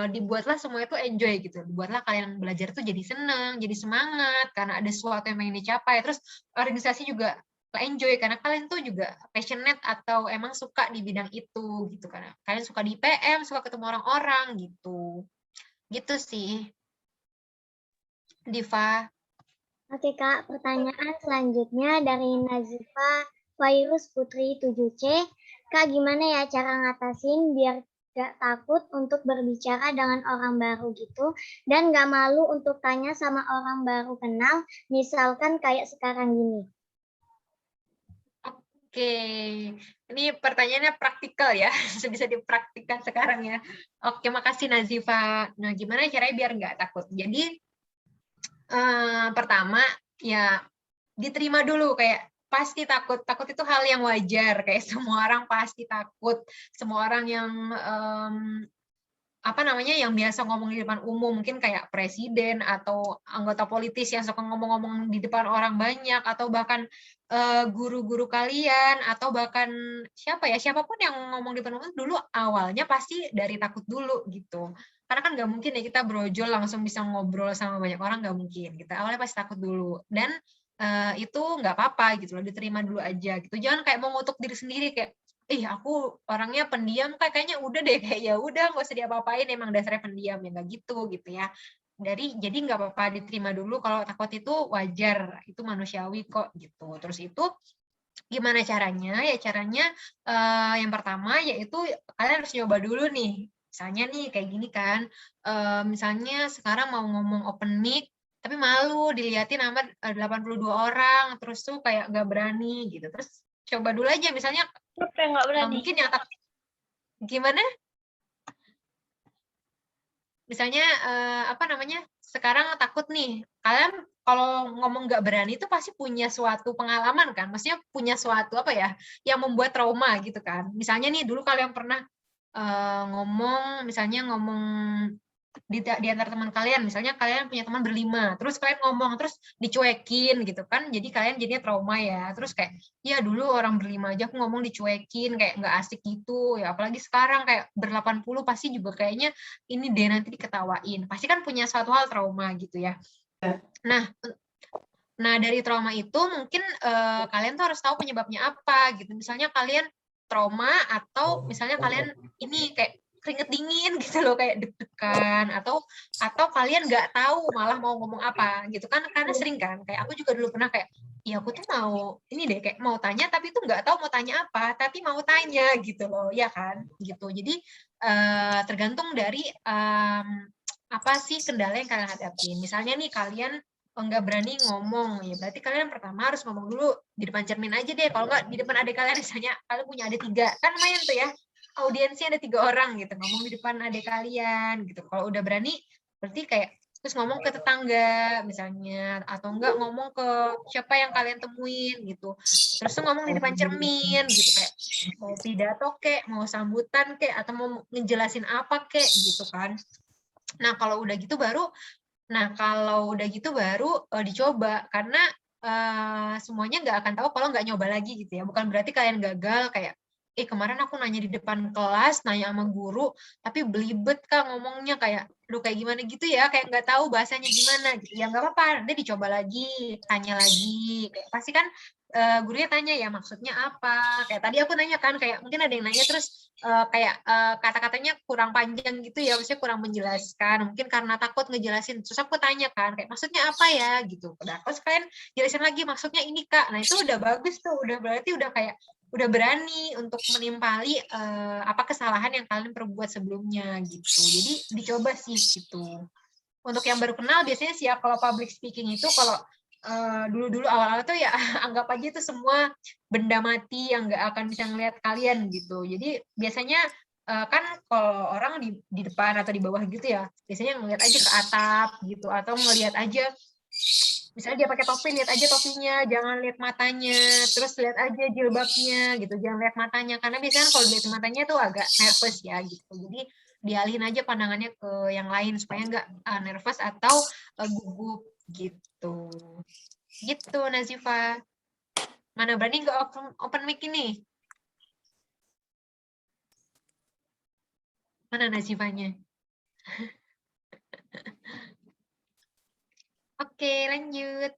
dibuatlah semua itu enjoy gitu, dibuatlah kalian belajar tuh jadi seneng, jadi semangat karena ada sesuatu yang ingin dicapai. Terus organisasi juga enjoy karena kalian tuh juga passionate atau emang suka di bidang itu gitu, karena kalian suka di PM, suka ketemu orang-orang gitu sih Diva. Oke Kak, pertanyaan selanjutnya dari Nazifa Virus Putri 7C. Kak, gimana ya cara ngatasin biar gak takut untuk berbicara dengan orang baru gitu, dan gak malu untuk tanya sama orang baru kenal, misalkan kayak sekarang gini? Oke, ini pertanyaannya praktikal ya, bisa dipraktikkan sekarang ya. Oke, makasih Nazifa. Nah, gimana caranya biar nggak takut? Jadi, pertama, ya diterima dulu, kayak pasti takut. Takut itu hal yang wajar, kayak semua orang pasti takut. Semua orang yang yang biasa ngomong di depan umum, mungkin kayak presiden atau anggota politis yang suka ngomong-ngomong di depan orang banyak, atau bahkan guru-guru kalian, atau bahkan siapapun yang ngomong di depan umum dulu awalnya pasti dari takut dulu gitu. Karena kan nggak mungkin ya kita brojol langsung bisa ngobrol sama banyak orang, nggak mungkin. Kita awalnya pasti takut dulu, dan itu nggak apa-apa gitu loh, diterima dulu aja gitu. Jangan kayak mengutuk diri sendiri kayak, aku orangnya pendiam, kayaknya udah deh, kayak ya udah nggak usah diapa-apain, emang dasarnya pendiam, ya nggak gitu ya. Jadi nggak apa-apa, diterima dulu kalau takut, itu wajar, itu manusiawi kok gitu. Terus itu gimana caranya? Ya caranya yang pertama yaitu kalian harus nyoba dulu nih. Misalnya nih kayak gini kan, misalnya sekarang mau ngomong open mic tapi malu dilihatin sama 82 orang, terus tuh kayak nggak berani gitu. Terus coba dulu aja, misalnya nggak berani. mungkin yang takut gimana? Misalnya sekarang takut nih, kalian kalau ngomong nggak berani itu pasti punya suatu pengalaman kan, maksudnya punya suatu yang membuat trauma gitu kan. Misalnya nih dulu kalian pernah ngomong di antara teman kalian, misalnya kalian punya teman berlima, terus kalian ngomong terus dicuekin gitu kan, jadi kalian jadinya trauma ya. Terus kayak, ya dulu orang berlima aja aku ngomong dicuekin, kayak nggak asik gitu ya, apalagi sekarang kayak ber-80 pasti juga kayaknya ini deh nanti diketawain, pasti kan punya suatu hal trauma gitu ya. Nah dari trauma itu mungkin kalian tuh harus tahu penyebabnya apa gitu. Misalnya kalian trauma, atau misalnya kalian ini kayak keringet dingin gitu loh, kayak deg-degan, atau kalian nggak tahu malah mau ngomong apa gitu kan. Karena sering kan, kayak aku juga dulu pernah kayak, ya aku tuh mau ini deh, kayak mau tanya tapi tuh nggak tahu mau tanya apa, tapi mau tanya gitu loh, ya kan gitu. Jadi tergantung dari apa sih kendala yang kalian hadapin. Misalnya nih kalian nggak berani ngomong, ya berarti kalian pertama harus ngomong dulu di depan cermin aja deh. Kalau nggak di depan adik kalian, misalnya kalian punya adik 3, kan lumayan tuh ya, audiensnya ada 3 orang gitu, ngomong di depan adik kalian gitu. Kalau udah berani, berarti kayak terus ngomong ke tetangga misalnya, atau enggak ngomong ke siapa yang kalian temuin gitu. Terus tuh ngomong di depan cermin gitu, kayak mau pidato kek, mau sambutan kek, atau mau ngejelasin apa kek gitu kan. Nah kalau udah gitu baru dicoba, karena semuanya nggak akan tahu kalau nggak nyoba lagi gitu ya. Bukan berarti kalian gagal, kayak kemarin aku nanya di depan kelas, nanya sama guru, tapi belibet Kak ngomongnya, kayak lu kayak gimana gitu ya, kayak nggak tahu bahasanya gimana gitu. Ya nggak apa-apa, nanti dicoba lagi, tanya lagi. Kayak pasti kan gurunya tanya ya maksudnya apa. Kayak tadi aku nanya kan, kayak mungkin ada yang nanya terus kata-katanya kurang panjang gitu ya, maksudnya kurang menjelaskan, mungkin karena takut ngejelasin. Terus aku tanya kan, kayak maksudnya apa ya gitu. Terus kalian jelasin lagi, maksudnya ini Kak. Nah itu udah bagus tuh, udah berarti udah berani untuk menimpali kesalahan yang kalian perbuat sebelumnya gitu. Jadi dicoba sih gitu. Untuk yang baru kenal biasanya sih ya, kalau public speaking itu kalau dulu-dulu awal-awal tuh ya anggap aja itu semua benda mati yang nggak akan bisa ngelihat kalian gitu. Jadi biasanya kan kalau orang di depan atau di bawah gitu ya, biasanya ngelihat aja ke atap gitu, atau ngelihat aja misalnya dia pakai topi, lihat aja topinya, jangan lihat matanya, terus lihat aja jilbabnya gitu, jangan lihat matanya, karena biasanya kalau lihat matanya tuh agak nervous ya gitu. Jadi dialihin aja pandangannya ke yang lain supaya nggak nervous atau gugup gitu. Gitu Nazifa. Mana berani nggak open mic ini? Mana Nazifanya? Oke, lanjut.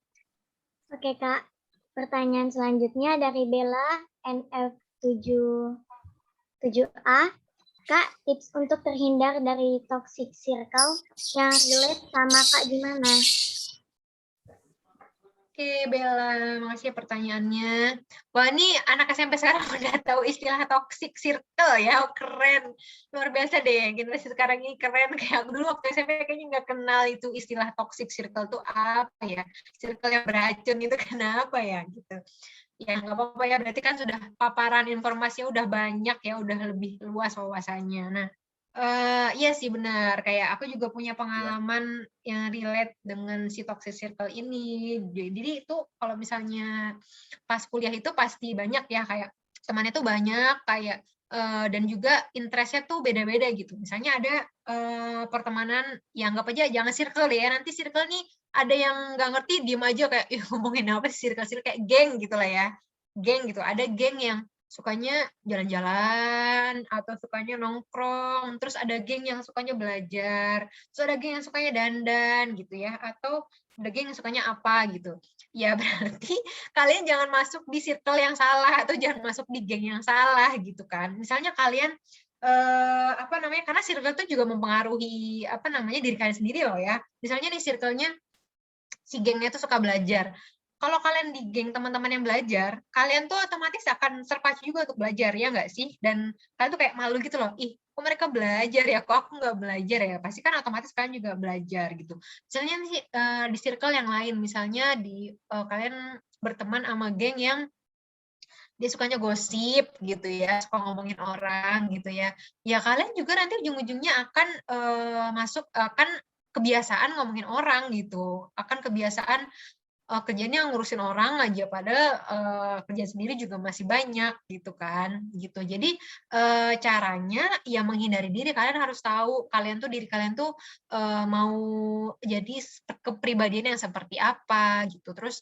Oke Kak, pertanyaan selanjutnya dari Bella NF77A. Kak, tips untuk terhindar dari toxic circle yang relate sama Kak gimana? Oke, Bella, makasih ya pertanyaannya. Wah, ini anak SMP sekarang udah tahu istilah toxic circle ya, keren. Luar biasa deh, generasi sekarang ini keren. Kayak dulu waktu SMP kayaknya nggak kenal itu istilah toxic circle itu apa ya. Circle yang beracun itu kenapa ya, gitu. Ya, nggak apa-apa ya, berarti kan sudah paparan informasinya udah banyak ya, udah lebih luas wawasannya. Nah, iya sih benar. Kayak aku juga punya pengalaman yang relate dengan si toxic circle ini. Jadi itu kalau misalnya pas kuliah itu pasti banyak ya, kayak temannya tuh banyak, kayak dan juga interestnya tuh beda-beda gitu. Misalnya ada pertemanan, ya anggap aja jangan circle deh ya. Nanti circle nih ada yang nggak ngerti, diem aja kayak ngomongin apa sih circle kayak geng gitu lah ya. Geng gitu. Ada geng yang sukanya jalan-jalan atau sukanya nongkrong, terus ada geng yang sukanya belajar, terus ada geng yang sukanya dandan gitu ya, atau ada geng yang sukanya apa gitu. Ya berarti kalian jangan masuk di circle yang salah atau jangan masuk di geng yang salah gitu kan. Misalnya kalian apa namanya, karena circle itu juga mempengaruhi apa namanya diri kalian sendiri loh ya. Misalnya nih circle-nya si gengnya itu suka belajar. Kalau kalian di geng teman-teman yang belajar, kalian tuh otomatis akan terpacu juga untuk belajar, ya nggak sih? Dan kalian tuh kayak malu gitu loh, ih, kok mereka belajar ya, kok aku nggak belajar ya? Pasti kan otomatis kalian juga belajar gitu. Misalnya nih, di circle yang lain, misalnya di kalian berteman sama geng yang dia sukanya gosip gitu ya, suka ngomongin orang gitu ya. Ya kalian juga nanti ujung-ujungnya akan akan kebiasaan ngomongin orang gitu, akan kebiasaan kerjanya ngurusin orang aja, padahal kerja sendiri juga masih banyak gitu kan, gitu. Jadi caranya ya menghindari diri. Kalian harus tahu kalian tuh, diri kalian tuh mau jadi kepribadian yang seperti apa gitu. Terus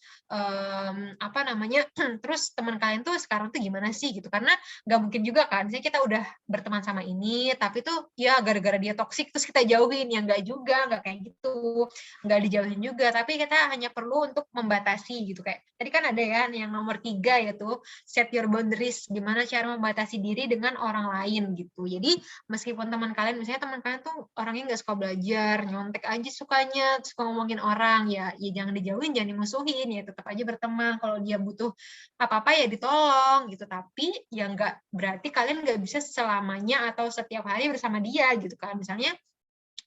apa namanya, terus teman kalian tuh sekarang tuh gimana sih gitu, karena nggak mungkin juga kan misalnya kita udah berteman sama ini tapi tuh ya gara-gara dia toksik terus kita jauhin, ya nggak juga, nggak kayak gitu, nggak dijauhin juga, tapi kita hanya perlu untuk membatasi gitu. Kayak tadi kan ada ya yang nomor 3 yaitu set your boundaries, gimana cara membatasi diri dengan orang lain gitu. Jadi meskipun teman kalian, misalnya teman kalian tuh orangnya nggak suka belajar, nyontek aja sukanya, suka ngomongin orang, ya jangan dijauhin, jangan dimusuhin, ya tetap aja berteman. Kalau dia butuh apa-apa ya ditolong gitu, tapi ya nggak berarti kalian nggak bisa selamanya atau setiap hari bersama dia gitu kan. Misalnya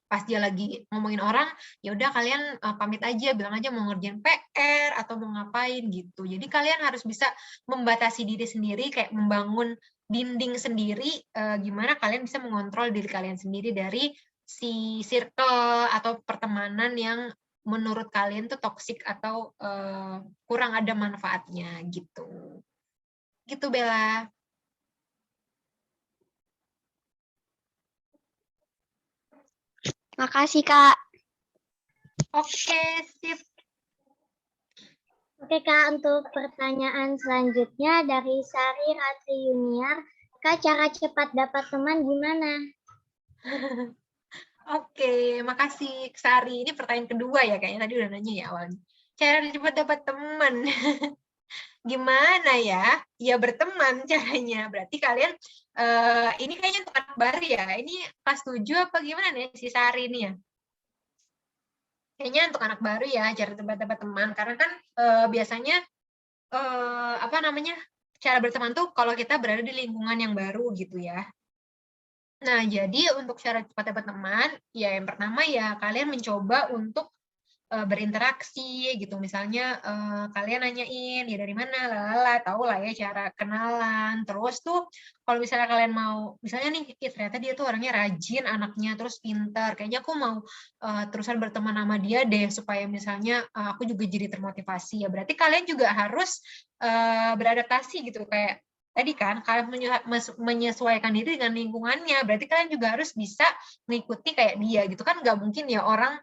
pas dia lagi ngomongin orang, ya udah kalian pamit aja, bilang aja mau ngerjain PR atau mau ngapain gitu. Jadi kalian harus bisa membatasi diri sendiri, kayak membangun dinding sendiri, gimana kalian bisa mengontrol diri kalian sendiri dari si circle atau pertemanan yang menurut kalian tuh toksik atau kurang ada manfaatnya gitu. Gitu Bella. Makasih, Kak. Oke, sip. Oke, Kak, untuk pertanyaan selanjutnya dari Sari Ratri Yuniar. Kak, cara cepat dapat teman gimana? Oke, makasih Sari. Ini pertanyaan kedua ya, kayaknya tadi udah nanya ya awalnya. Cara cepat dapat teman. Gimana ya? Ya berteman caranya. Berarti kalian, ini kayaknya untuk anak baru ya. Ini kelas 7 apa gimana nih si Sari ini ya? Kayaknya untuk anak baru ya, cara dapat teman. Karena kan biasanya, apa namanya, cara berteman tuh kalau kita berada di lingkungan yang baru gitu ya. Nah, jadi untuk cara cepat dapat teman, ya yang pertama ya kalian mencoba untuk berinteraksi gitu. Misalnya kalian nanyain, ya dari mana, lalala, tahu lah ya cara kenalan. Terus tuh kalau misalnya kalian mau, misalnya nih, ternyata dia tuh orangnya rajin, anaknya, terus pintar. Kayaknya aku mau terusan berteman sama dia deh, supaya misalnya aku juga jadi termotivasi. Ya berarti kalian juga harus beradaptasi gitu, kayak tadi kan kalian menyesuaikan diri dengan lingkungannya, berarti kalian juga harus bisa mengikuti kayak dia gitu kan. Nggak mungkin ya orang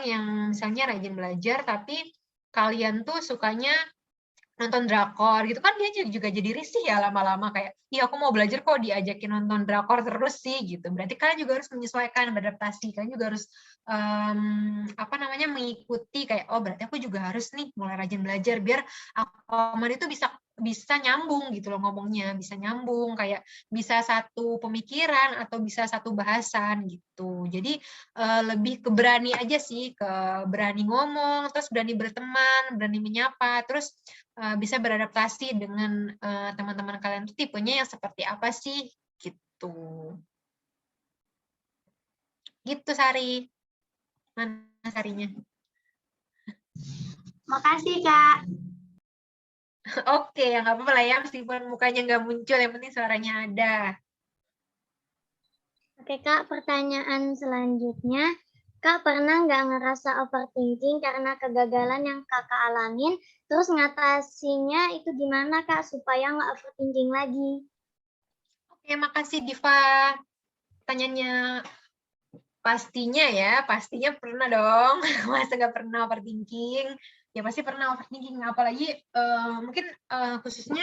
yang misalnya rajin belajar tapi kalian tuh sukanya nonton drakor gitu kan, dia juga jadi risih ya lama-lama, kayak iya aku mau belajar kok diajakin nonton drakor terus sih gitu. Berarti kalian juga harus menyesuaikan, beradaptasi. Kalian juga harus apa namanya, mengikuti kayak, oh berarti aku juga harus nih mulai rajin belajar biar aku itu bisa bisa nyambung gitu loh ngomongnya, bisa nyambung, kayak bisa satu pemikiran atau bisa satu bahasan gitu. Jadi lebih ke berani aja sih, ke berani ngomong, terus berani berteman, berani menyapa, terus bisa beradaptasi dengan teman-teman kalian tuh tipenya yang seperti apa sih gitu. Gitu Sari. Mana Sarinya? Makasih, Kak. Oke, ya nggak apa-apa lah ya, meskipun mukanya nggak muncul, yang penting suaranya ada. Oke, Kak, pertanyaan selanjutnya. Kak, pernah nggak ngerasa overthinking karena kegagalan yang Kakak alamin? Terus ngatasinya itu gimana, Kak, supaya nggak overthinking lagi? Oke, makasih Diva. Pertanyaannya pastinya pernah dong. Masa nggak pernah overthinking? Ya pasti pernah overthinking, apalagi mungkin khususnya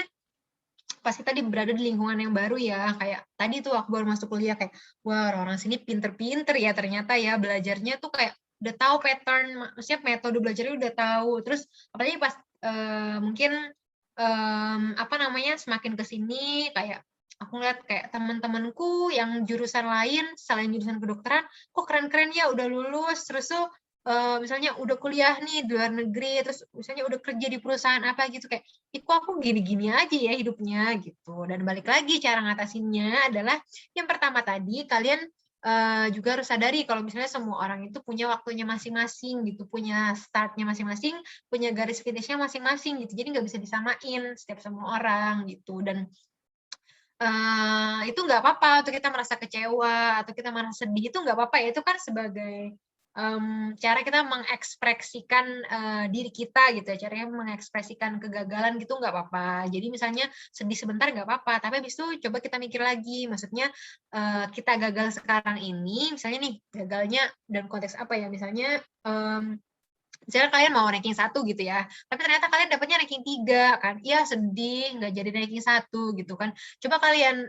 pas kita berada di lingkungan yang baru ya, kayak tadi tuh aku baru masuk kuliah kayak, wah orang sini pinter-pinter ya ternyata ya, belajarnya tuh kayak udah tahu pattern, maksudnya metode belajarnya udah tahu. Terus apalagi pas mungkin apa namanya, semakin kesini kayak aku ngeliat kayak teman-temanku yang jurusan lain selain jurusan kedokteran, kok keren-keren ya udah lulus, terus tuh misalnya udah kuliah nih di luar negeri, terus misalnya udah kerja di perusahaan apa gitu, kayak kok aku gini-gini aja ya hidupnya gitu. Dan balik lagi cara ngatasinnya adalah yang pertama tadi, kalian juga harus sadari kalau misalnya semua orang itu punya waktunya masing-masing gitu, punya startnya masing-masing, punya garis finishnya masing-masing gitu, jadi nggak bisa disamain setiap semua orang gitu. Dan itu nggak apa-apa untuk kita merasa kecewa atau kita merasa sedih, itu nggak apa-apa ya, itu kan sebagai cara kita mengekspresikan diri kita gitu ya, caranya mengekspresikan kegagalan gitu nggak apa-apa. Jadi misalnya sedih sebentar nggak apa-apa, tapi habis itu coba kita mikir lagi, maksudnya kita gagal sekarang ini, misalnya nih gagalnya dalam konteks apa ya, misalnya misalnya kalian mau ranking 1 gitu ya, tapi ternyata kalian dapatnya ranking 3 kan, iya sedih, nggak jadi ranking 1 gitu kan. Coba kalian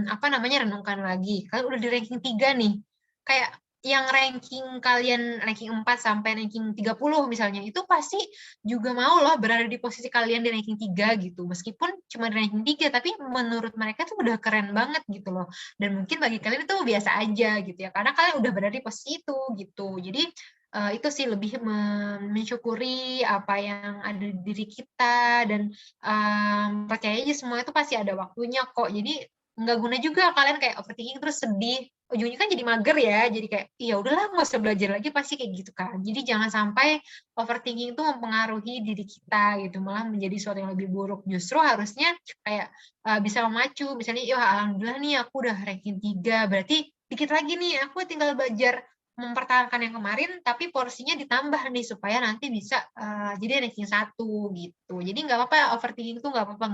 apa namanya, renungkan lagi, kalian udah di ranking 3 nih, kayak yang ranking kalian ranking 4 sampai ranking 30 misalnya, itu pasti juga mau loh berada di posisi kalian di ranking 3 gitu, meskipun cuma di ranking 3, tapi menurut mereka tuh udah keren banget gitu loh, dan mungkin bagi kalian itu biasa aja gitu ya, karena kalian udah berada di posisi itu gitu. Jadi itu sih lebih mensyukuri apa yang ada di diri kita, dan percaya aja semua itu pasti ada waktunya kok. Jadi nggak guna juga kalian kayak overthinking terus sedih, ujungnya kan jadi mager ya, jadi kayak ya udahlah nggak usah belajar lagi, pasti kayak gitu kan. Jadi jangan sampai overthinking itu mempengaruhi diri kita gitu, malah menjadi sesuatu yang lebih buruk. Justru harusnya kayak bisa memacu, misalnya ya alhamdulillah nih aku udah ranking 3, berarti dikit lagi nih aku tinggal belajar mempertahankan yang kemarin, tapi porsinya ditambah nih supaya nanti bisa jadi ranking 1 gitu. Jadi nggak apa-apa overthinking itu, nggak apa-apa,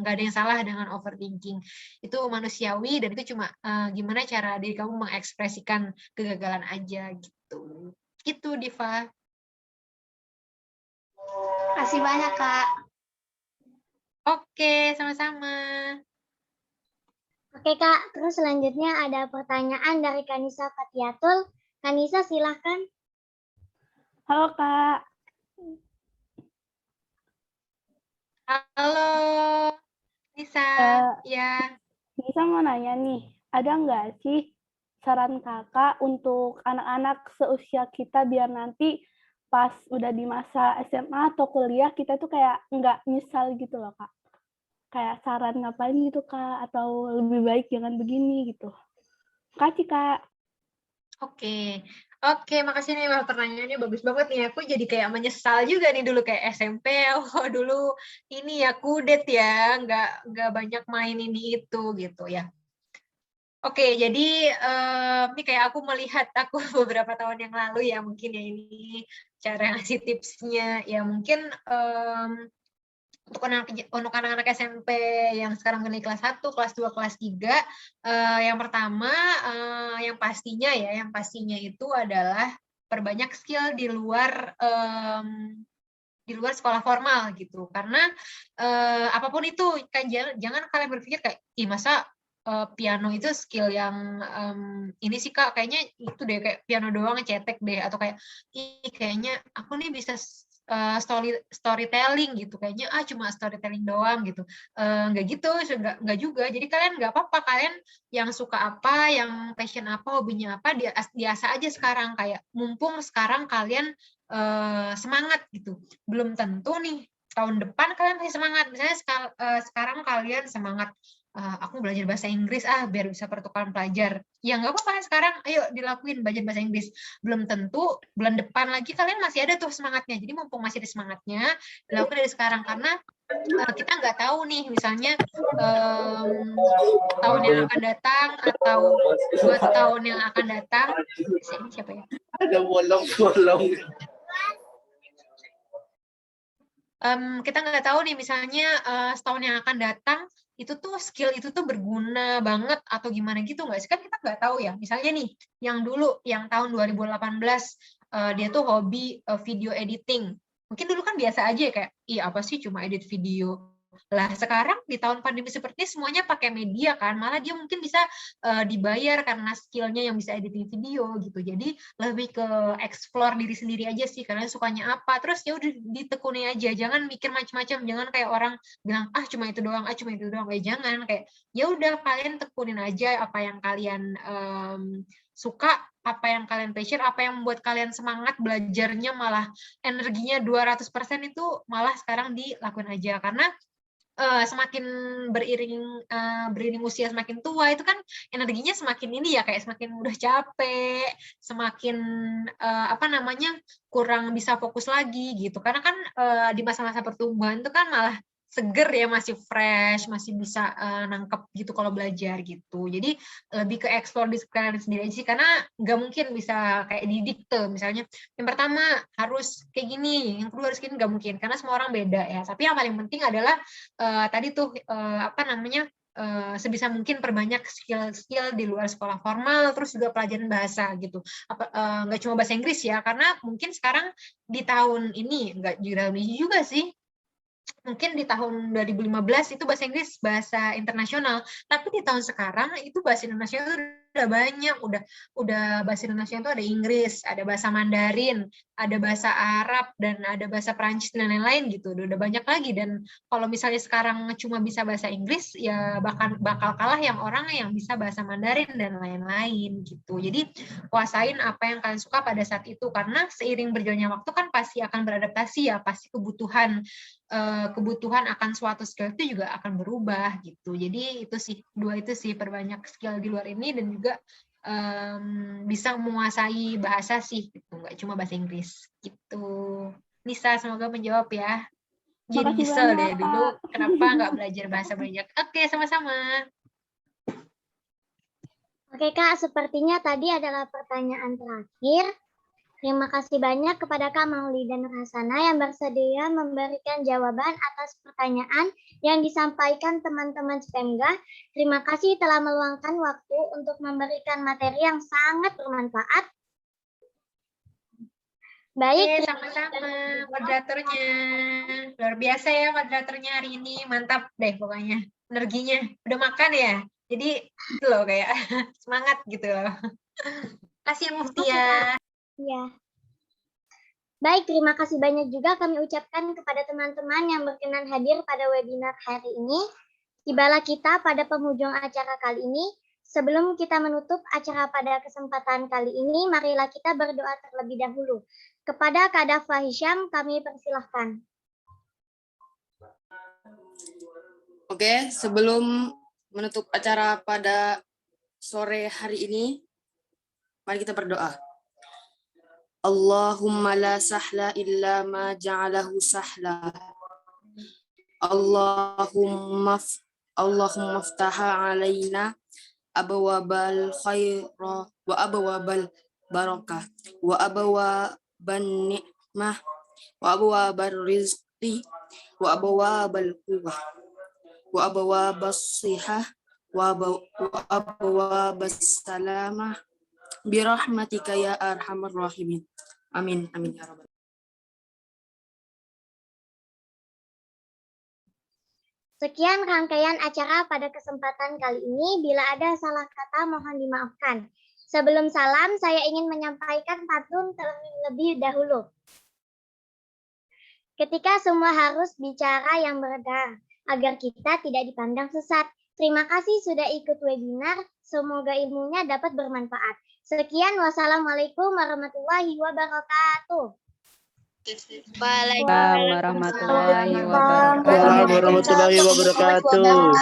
nggak ada yang salah dengan overthinking. Itu manusiawi, dan itu cuma gimana cara diri kamu mengekspresikan kegagalan aja gitu. Gitu Diva. Kasih banyak, Kak. Oke, sama-sama. Oke, Kak. Terus selanjutnya ada pertanyaan dari Kanisa Fatiatul. Kanisa, silahkan. Halo, Kak. Halo, Nisa. Ya. Nisa mau nanya nih, ada nggak sih saran Kakak untuk anak-anak seusia kita biar nanti pas udah di masa SMA atau kuliah kita tuh kayak nggak nyesal gitu loh, Kak? Kayak saran ngapain gitu, Kak? Atau lebih baik jangan begini gitu. Makasih, Kak. Oke, makasih nih, pertanyaannya bagus banget nih. Aku jadi kayak menyesal juga nih dulu kayak SMP, dulu ini ya kudet ya, nggak banyak main ini itu gitu ya. Oke, jadi ini kayak aku melihat aku beberapa tahun yang lalu ya, mungkin ya ini cara ngasih tipsnya ya, mungkin untuk anak-anak SMP yang sekarang di kelas 1, kelas 2, kelas 3, yang pertama yang pastinya itu adalah perbanyak skill di luar sekolah formal gitu. Karena apapun itu kan jangan kalian berpikir kayak masa piano itu skill yang ini sih Kak, kayaknya itu deh, kayak piano doang cetek deh, atau kayak kayaknya aku nih bisa storytelling gitu, kayaknya cuma storytelling doang gitu. Nggak gitu, nggak juga. Jadi kalian nggak apa-apa, kalian yang suka apa, yang passion apa, hobinya apa, biasa aja sekarang, kayak mumpung sekarang kalian semangat gitu. Belum tentu nih tahun depan kalian masih semangat. Misalnya sekarang kalian semangat, aku belajar bahasa Inggris biar bisa pertukaran pelajar. Ya nggak apa-apa, sekarang ayo dilakuin belajar bahasa Inggris. Belum tentu bulan depan lagi kalian masih ada tuh semangatnya. Jadi mumpung masih ada semangatnya, dilakukan dari sekarang, karena kita nggak tahu nih, misalnya tahun yang akan datang atau 2 tahun yang akan datang. Siapa ya? Ada bolong-bolong. Kita nggak tahu nih, misalnya setahun yang akan datang itu tuh skill itu tuh berguna banget atau gimana gitu nggak sih? Kan kita nggak tahu ya. Misalnya nih, yang dulu, yang tahun 2018, dia tuh hobi video editing. Mungkin dulu kan biasa aja, kayak, iya apa sih cuma edit video. Lah sekarang di tahun pandemi seperti ini semuanya pakai media kan, malah dia mungkin bisa dibayar karena skillnya yang bisa editing video gitu. Jadi lebih ke explore diri sendiri aja sih, kalian sukanya apa, terus ya udah ditekuni aja, jangan mikir macam-macam, jangan kayak orang bilang cuma itu doang, cuma itu doang, jangan, kayak ya udah kalian tekunin aja apa yang kalian suka, apa yang kalian passion, apa yang membuat kalian semangat belajarnya, malah energinya 200% itu malah sekarang dilakuin aja, karena semakin beriring usia semakin tua itu kan energinya semakin ini ya, kayak semakin mudah capek, semakin kurang bisa fokus lagi gitu, karena kan di masa-masa pertumbuhan itu kan malah seger ya, masih fresh, masih bisa nangkep gitu kalau belajar gitu. Jadi lebih ke explore di kalian sendiri aja sih, karena nggak mungkin bisa kayak didikte, misalnya yang pertama harus kayak gini, yang kedua harus gini, nggak mungkin, karena semua orang beda ya. Tapi yang paling penting adalah tadi tuh sebisa mungkin perbanyak skill-skill di luar sekolah formal, terus juga pelajaran bahasa gitu. Nggak cuma bahasa Inggris ya, karena mungkin sekarang di tahun ini, nggak juga sih, mungkin di tahun 2015 itu bahasa Inggris bahasa internasional, tapi di tahun sekarang itu bahasa Indonesia itu udah banyak, udah bahasa Indonesia itu ada Inggris, ada bahasa Mandarin, ada bahasa Arab, dan ada bahasa Perancis dan lain-lain gitu, udah banyak lagi. Dan kalau misalnya sekarang cuma bisa bahasa Inggris, ya bakal kalah yang orang yang bisa bahasa Mandarin dan lain-lain gitu. Jadi kuasain apa yang kalian suka pada saat itu, karena seiring berjalannya waktu kan pasti akan beradaptasi ya, pasti kebutuhan akan suatu skill itu juga akan berubah gitu. Jadi itu sih, dua itu sih, perbanyak skill di luar ini dan juga bisa menguasai bahasa sih gitu, nggak cuma bahasa Inggris gitu. Nisa, semoga menjawab ya. Jadi nyesel deh dulu kenapa nggak belajar bahasa banyak. Oke, sama-sama. Oke Kak, sepertinya tadi adalah pertanyaan terakhir. Terima kasih banyak kepada Kak Mauli dan Rasana yang bersedia memberikan jawaban atas pertanyaan yang disampaikan teman-teman STEMGA. Terima kasih telah meluangkan waktu untuk memberikan materi yang sangat bermanfaat. Baik, sama-sama moderatornya. Luar biasa ya moderatornya hari ini, mantap deh pokoknya. Energinya udah makan ya. Jadi itu loh kayak semangat gitu loh. Kasih Muftia. Ya. Baik, terima kasih banyak juga kami ucapkan kepada teman-teman yang berkenan hadir pada webinar hari ini. Tibalah kita pada penghujung acara kali ini. Sebelum kita menutup acara pada kesempatan kali ini, marilah kita berdoa terlebih dahulu. Kepada Kak Dafa Hisham, kami persilahkan. Oke, sebelum menutup acara pada sore hari ini, mari kita berdoa. Allahumma la sahla illa ma ja'alahu sahla. Allahumma aftaha alaina abwabal khaira wa abwabal barakah wa abwaban ni'mah wa abwabar rizqi wa abwabal quwwah wa abwabas sihah wa abwabas salamah birahmatika ya arhamar rahimin. Amin, amin ya rabbal. Sekian rangkaian acara pada kesempatan kali ini. Bila ada salah kata mohon dimaafkan. Sebelum salam, saya ingin menyampaikan pantun terlebih dahulu. ketika semua harus bicara yang benar agar kita tidak dipandang sesat. Terima kasih sudah ikut webinar. Semoga ilmunya dapat bermanfaat. Sekian, wassalamualaikum warahmatullahi wabarakatuh. Waalaikumsalam warahmatullahi wabarakatuh. Waalaikumsalam warahmatullahi wabarakatuh.